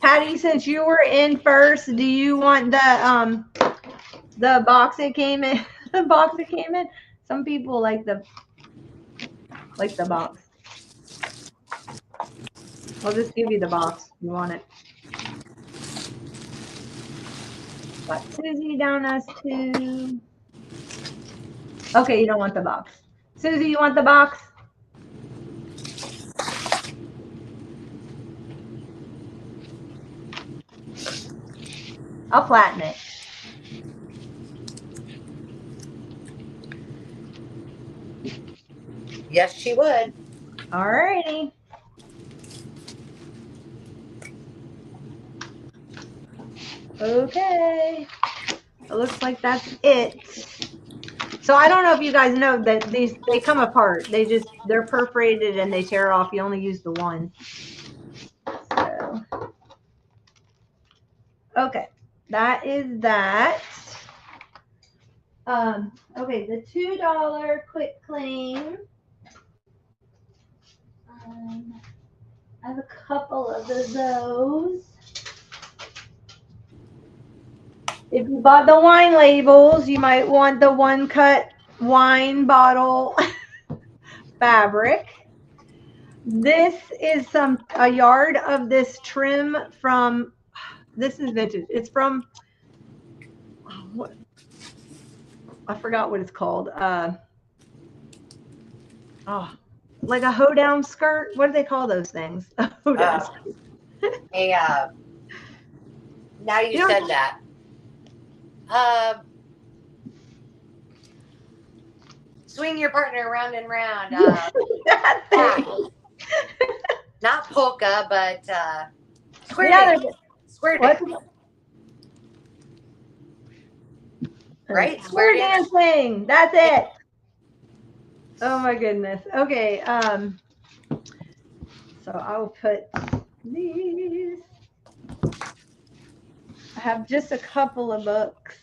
Patty, since you were in first, do you want the box it came in? The box it came in. Some people like the box. I'll just give you the box. You want it? Got Susie down as 2. Okay, you don't want the box. Susie, you want the box? I'll flatten it. Yes, she would. All righty. Okay. It looks like that's it. So I don't know if you guys know that they come apart. They're perforated and they tear off. You only use the one. So okay, that is that. Okay, the $2 quick claim. I have a couple of those. If you bought the wine labels, you might want the one cut wine bottle fabric. This is a yard of this trim from, this is vintage. It's from, what? I forgot what it's called. Like a hoedown skirt. What do they call those things? A hoedown skirt. Now you said that. Swing your partner round and round. Not polka, but square dance. Square dance. Right? Square dancing. That's it. Oh my goodness. Okay. So I'll put these. I have just a couple of books.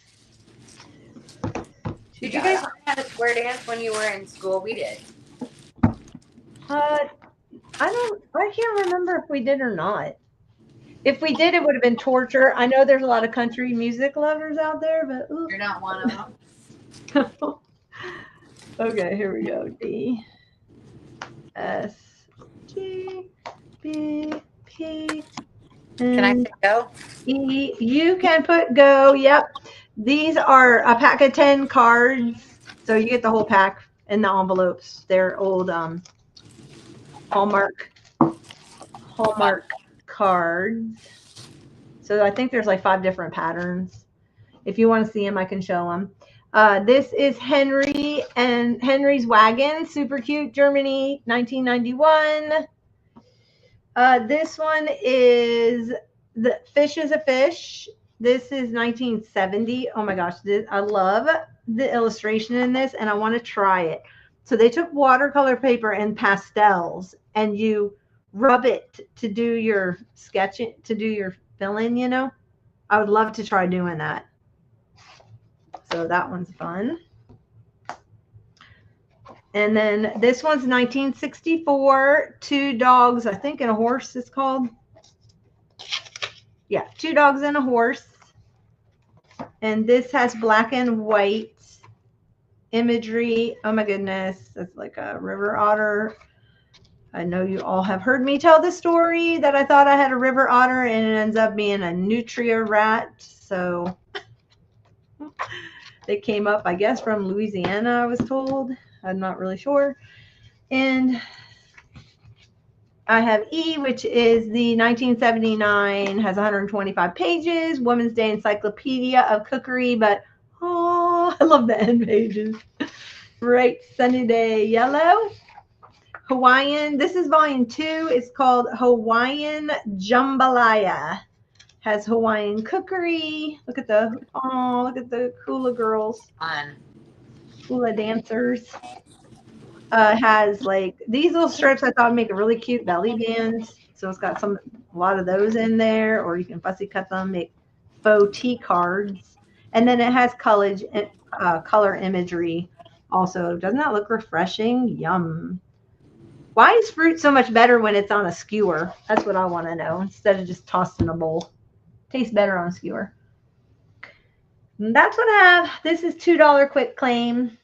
Did you guys learn how to square dance when you were in school? We did. I can't remember if we did or not. If we did, it would have been torture. I know there's a lot of country music lovers out there, but ooh. You're not one of them. Okay, here we go. D S G B P. Can I say go? E. You can put go. Yep. These are a pack of 10 cards, so you get the whole pack in the envelopes. They're old Hallmark cards. So I think there's like 5 different patterns. If you want to see them, I can show them. This is Henry and Henry's Wagon. Super cute. Germany, 1991. This one is The Fish is a Fish. This is 1970. Oh my gosh. I love the illustration in this, and I want to try it. So they took watercolor paper and pastels, and you rub it to do your sketching, to do your fill-in, you know. I would love to try doing that. So that one's fun. And then this one's 1964, Two Dogs, I think, and a Horse is called. Yeah, Two Dogs and a Horse. And this has black and white imagery. Oh my goodness, that's like a river otter. I know you all have heard me tell the story that I thought I had a river otter and it ends up being a nutria rat. So they came up, I guess, from Louisiana, I was told. I'm not really sure. And I have E, which is the 1979, has 125 pages, Women's Day Encyclopedia of Cookery, but oh, I love the end pages. Bright sunny day yellow. Hawaiian, this is volume 2. It's called Hawaiian Jambalaya. Has Hawaiian cookery. Look at the hula girls. Fun. Hula dancers. Has like these little strips I thought would make a really cute belly band. So it's got a lot of those in there, or you can fussy cut them, make faux tea cards. And then it has color imagery also. Doesn't that look refreshing? Yum. Why is fruit so much better when it's on a skewer? That's what I want to know, instead of just tossed in a bowl. Tastes better on a skewer. And that's what I have. This is $2 quick claim.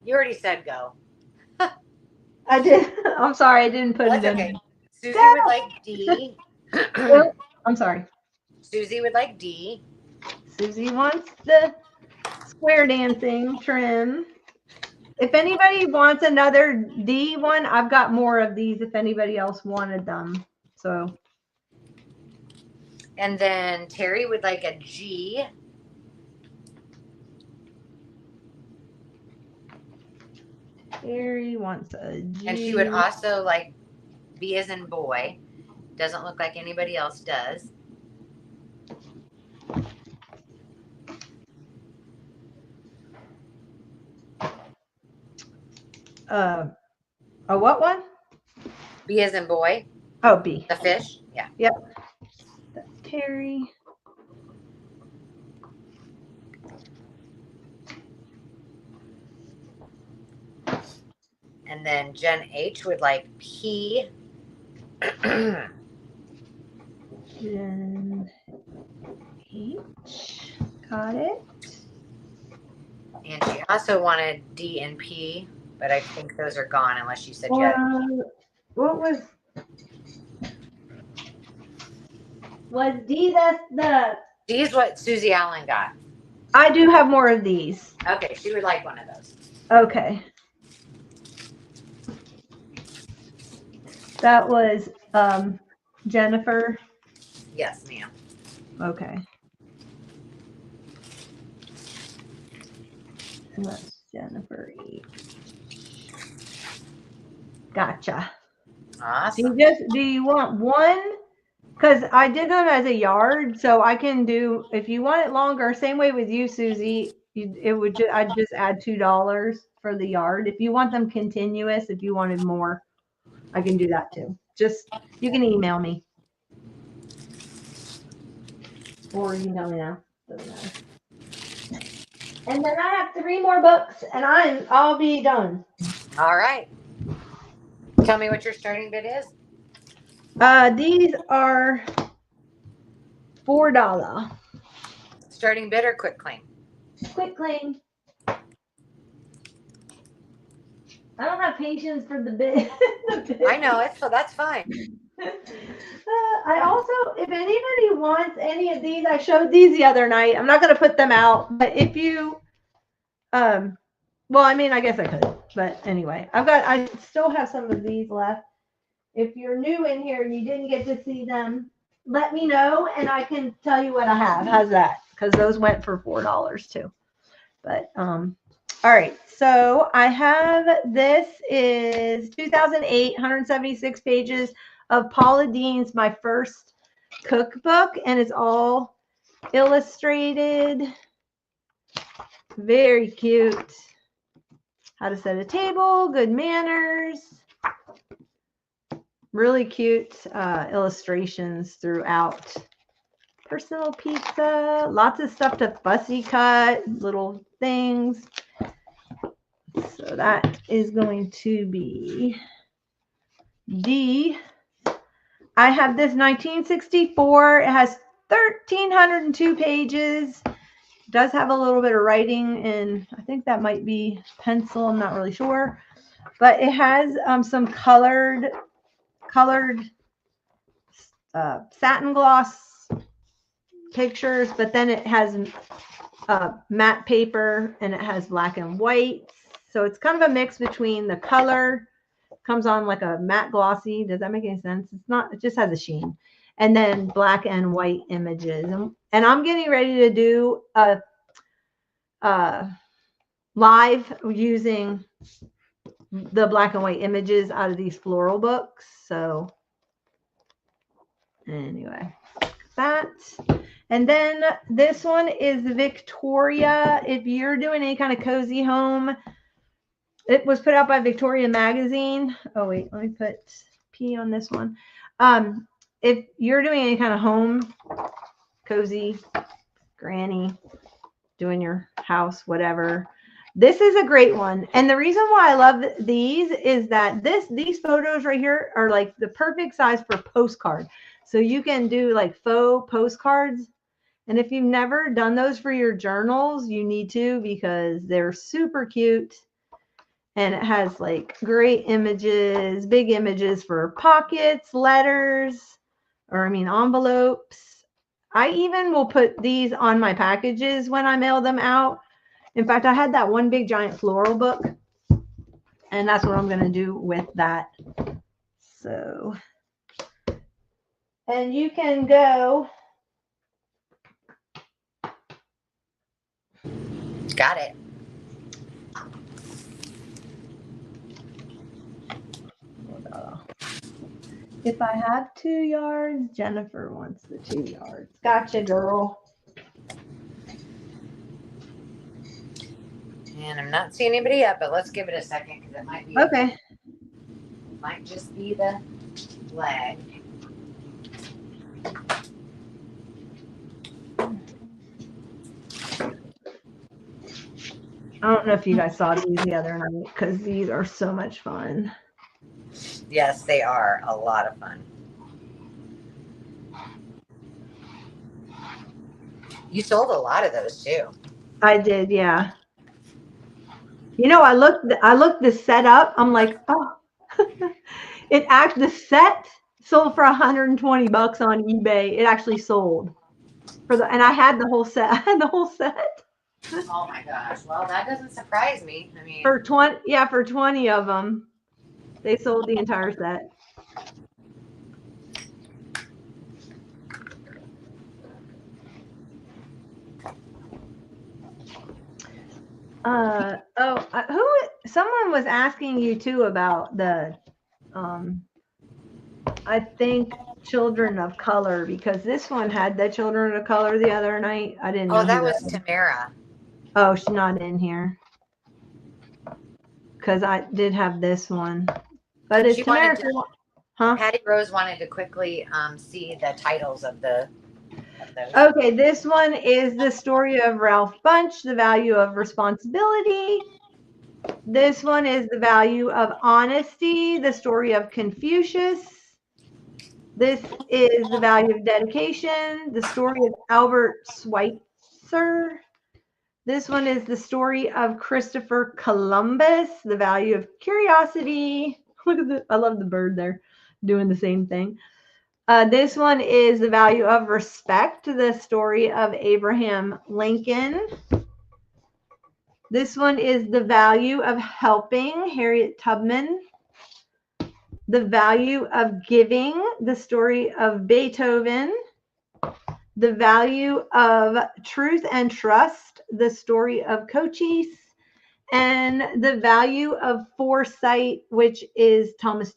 You already said go. I did. I'm sorry, I didn't put That's it in. okay. Susie would like D. Oh, I'm sorry. Susie would like D. Susie wants the square dancing trim. If anybody wants another D one, I've got more of these if anybody else wanted them. So. And then Terry would like a G. Terry wants a G. And she would also like B as in boy. Doesn't look like anybody else does. A what one? B as in boy. Oh, B. The fish. Yeah. Yep. That's Terry. And then Jen H would like P. Jen H. Got it. And she also wanted D and P, but I think those are gone unless you said yes. What was D? That's the. D is what Susie Allen got. I do have more of these. Okay, she would like one of those. Okay. That was Jennifer. Yes, ma'am. Okay. And that's Jennifer E. Gotcha. Awesome. Do you want one? Because I did them as a yard, so I can do, if you want it longer, same way with you, Susie, I'd just add $2 for the yard. If you want them continuous, if you wanted more, I can do that too. Just, you can email me. Or you can tell me now. Doesn't matter. And then I have 3 more books and I'll be done. All right. Tell me what your starting bid is. These are $4. Starting bid or quick claim? Quick claim. I don't have patience for the bid. I know it, so that's fine. I also, if anybody wants any of these, I showed these the other night. I'm not going to put them out, but if you, well, I mean, I guess I could, but anyway, I still have some of these left. If you're new in here and you didn't get to see them, let me know and I can tell you what I have. How's that? Because those went for $4 too. But, all right. So I have, this is 2008, 176 pages of Paula Deen's My First Cookbook, and it's all illustrated. Very cute. How to set a table, good manners, really cute illustrations throughout. Personal pizza, lots of stuff to fussy cut, little things. So that is going to be D. I have this 1964. It has 1,302 pages. It does have a little bit of writing, and I think that might be pencil. I'm not really sure. But it has some colored satin gloss pictures, but then it has matte paper and it has black and white. So it's kind of a mix between the color comes on like a matte glossy. Does that make any sense? It's not, it just has a sheen. And then black and white images. And I'm getting ready to do a live using the black and white images out of these floral books. So anyway, that. And then this one is Victoria. If you're doing any kind of cozy home, it was put out by Victoria Magazine. Oh, wait, let me put P on this one. If you're doing any kind of home, cozy, granny, doing your house, whatever, this is a great one. And the reason why I love these is that these photos right here are like the perfect size for postcard. So you can do like faux postcards. And if you've never done those for your journals, you need to, because they're super cute. And it has like great images, big images for pockets, letters, or envelopes. I even will put these on my packages when I mail them out. In fact, I had that one big giant floral book, and that's what I'm going to do with that. So, and you can go. Got it. If I have 2 yards, Jennifer wants the 2 yards. Gotcha, girl. And I'm not seeing anybody yet, but let's give it a second because it might be okay. Might just be the lag. I don't know if you guys saw these the other night because these are so much fun. Yes, they are a lot of fun. You sold a lot of those too. I did, yeah. You know, I looked the set up. I'm like, oh, the set sold for $120 on eBay. It actually sold and I had the whole set. I had the whole set. Oh my gosh! Well, that doesn't surprise me. I mean, for 20 of them, they sold the entire set. Someone was asking you too about the, I think Children of Color, because this one had the Children of Color the other night. I didn't know. Oh, that was Tamara. Oh, she's not in here. Because I did have this one. But it's Tamara. Patty Rose wanted to quickly see the titles of those. Okay, this one is the story of Ralph Bunche, the value of responsibility. This one is the value of honesty, the story of Confucius. This is the value of dedication, the story of Albert Schweitzer. This one is the story of Christopher Columbus, the value of curiosity. Look at I love the bird there doing the same thing. This one is the value of respect, the story of Abraham Lincoln. This one is the value of helping, Harriet Tubman. The value of giving, the story of Beethoven. The value of truth and trust, the story of Cochise. And the value of foresight, which is Thomas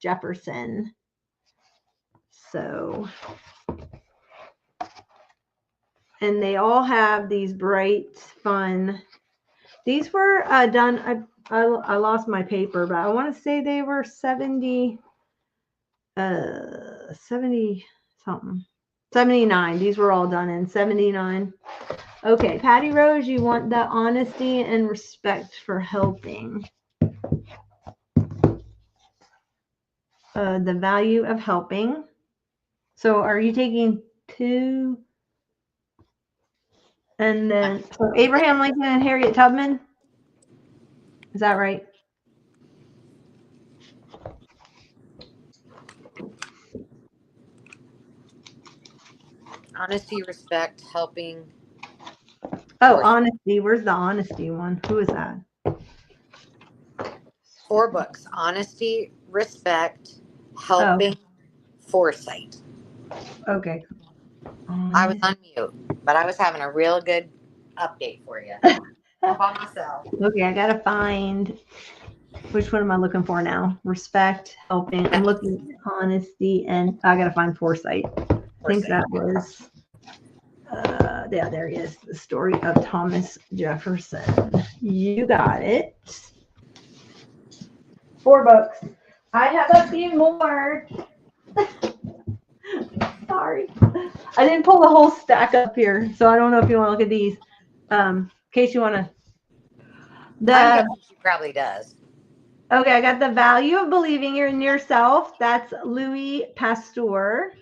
Jefferson. So, and they all have these bright, fun. These were done. I lost my paper, but I want to say they were 70. 70 something. 79. These were all done in 79. Okay, Patty Rose, you want the honesty and respect for helping. The value of helping. So are you taking 2? And then so Abraham Lincoln and Harriet Tubman. Is that right? Honesty, respect, helping. Oh, honesty. Where's the honesty one? Who is that? 4 books: honesty, respect, helping, foresight. Okay. I was on mute, but I was having a real good update for you. All by myself. Okay, I gotta find which one am I looking for now? Respect, helping. I'm looking at honesty, and I gotta find foresight. I think that was. Yeah, there he is. The story of Thomas Jefferson. You got it. 4 books. I have a few more. Sorry. I didn't pull the whole stack up here, so I don't know if you want to look at these. In case you want to. I'm guessing she probably does. Okay, I got The Value of Believing in Yourself. That's Louis Pasteur.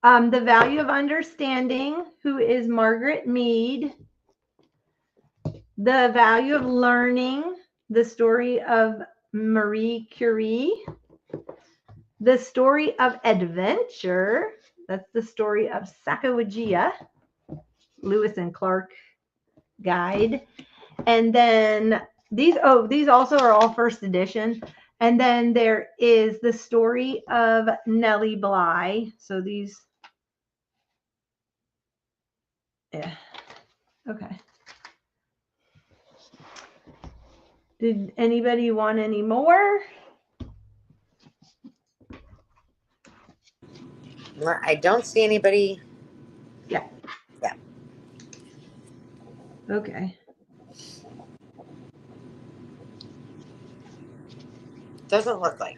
The Value of Understanding, who is Margaret Mead. The Value of Learning, the story of Marie Curie. The Story of Adventure, that's the story of Sacagawea, Lewis and Clark guide. And then these also are all first edition. And then there is the story of Nellie Bly. So these, yeah, okay. Did anybody want any more? I don't see anybody. Yeah. Yeah. Okay. Doesn't look like.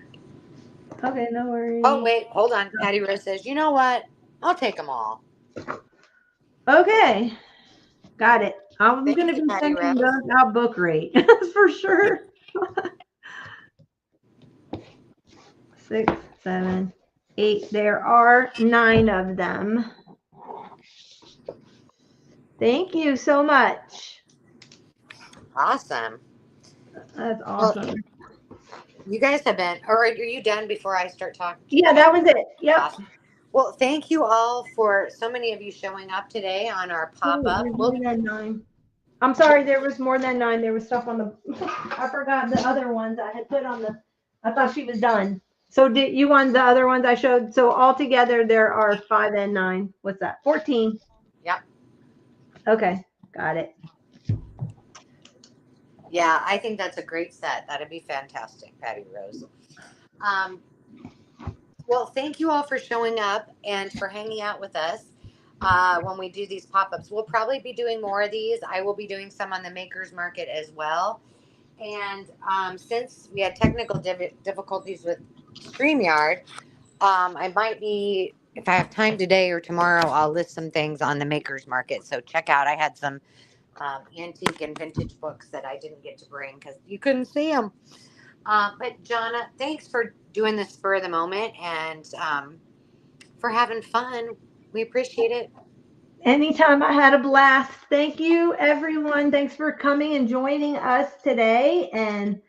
Okay, no worries. Oh, wait, hold on. Patty Rose says, you know what? I'll take them all. Okay. Got it. I'm going to be sending those out book rate for sure. 6, 7, 8. There are 9 of them. Thank you so much. Awesome. That's awesome. Well, you guys have been, or are you done before I start talking? Yeah, that was it. Yep. Awesome. Well, thank you all for so many of you showing up today on our pop-up. More than 9. I'm sorry, there was more than 9. There was stuff on the, I forgot the other ones I had put on the, I thought she was done. So did you want the other ones I showed? So altogether there are 5 and 9. What's that? 14. Yep. Okay, got it. Yeah, I think that's a great set. That'd be fantastic, Patty Rose. Well, thank you all for showing up and for hanging out with us when we do these pop-ups. We'll probably be doing more of these. I will be doing some on the Makers Market as well. And since we had technical difficulties with StreamYard, I might be, if I have time today or tomorrow, I'll list some things on the Makers Market. So check out. I had some antique and vintage books that I didn't get to bring because you couldn't see them. But Johnna, thanks for doing this spur of the moment and for having fun. We appreciate it. Anytime. I had a blast. Thank you, everyone. Thanks for coming and joining us today. And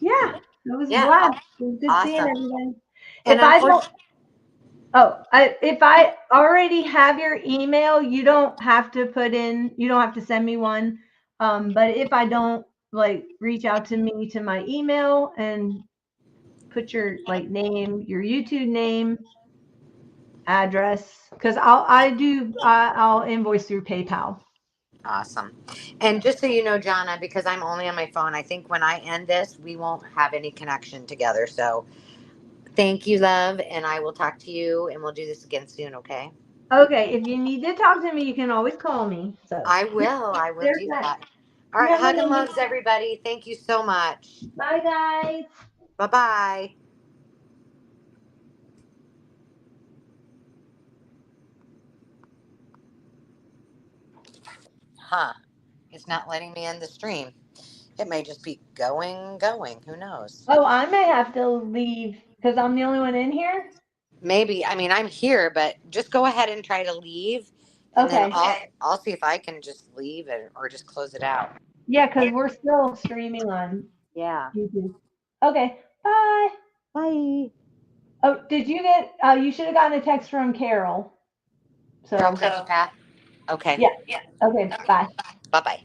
yeah, it was a blast. It was good seeing everyone. And if I already have your email, you don't have to send me one. But if I don't, reach out to me to my email and put your name, your YouTube name, address, because I'll invoice through PayPal. Awesome. And just so you know, Johnna, because I'm only on my phone, I think when I end this, we won't have any connection together. So thank you, love. And I will talk to you and we'll do this again soon. Okay. Okay. If you need to talk to me, you can always call me. So I will do that. All right. Hug and loves, everybody. Thank you so much. Bye, guys. Bye-bye. Huh. It's not letting me end the stream. It may just be going. Who knows? Oh, I may have to leave because I'm the only one in here. Maybe. I mean, I'm here, but just go ahead and try to leave, and then Okay. I'll see if I can just leave it or just close it out. Yeah, because we're still streaming on Yeah. YouTube. Okay. Bye. Bye. Oh, did you get? You should have gotten a text from Carol. So. From Cookie Path. Okay. Yeah. Okay. Bye. Bye bye.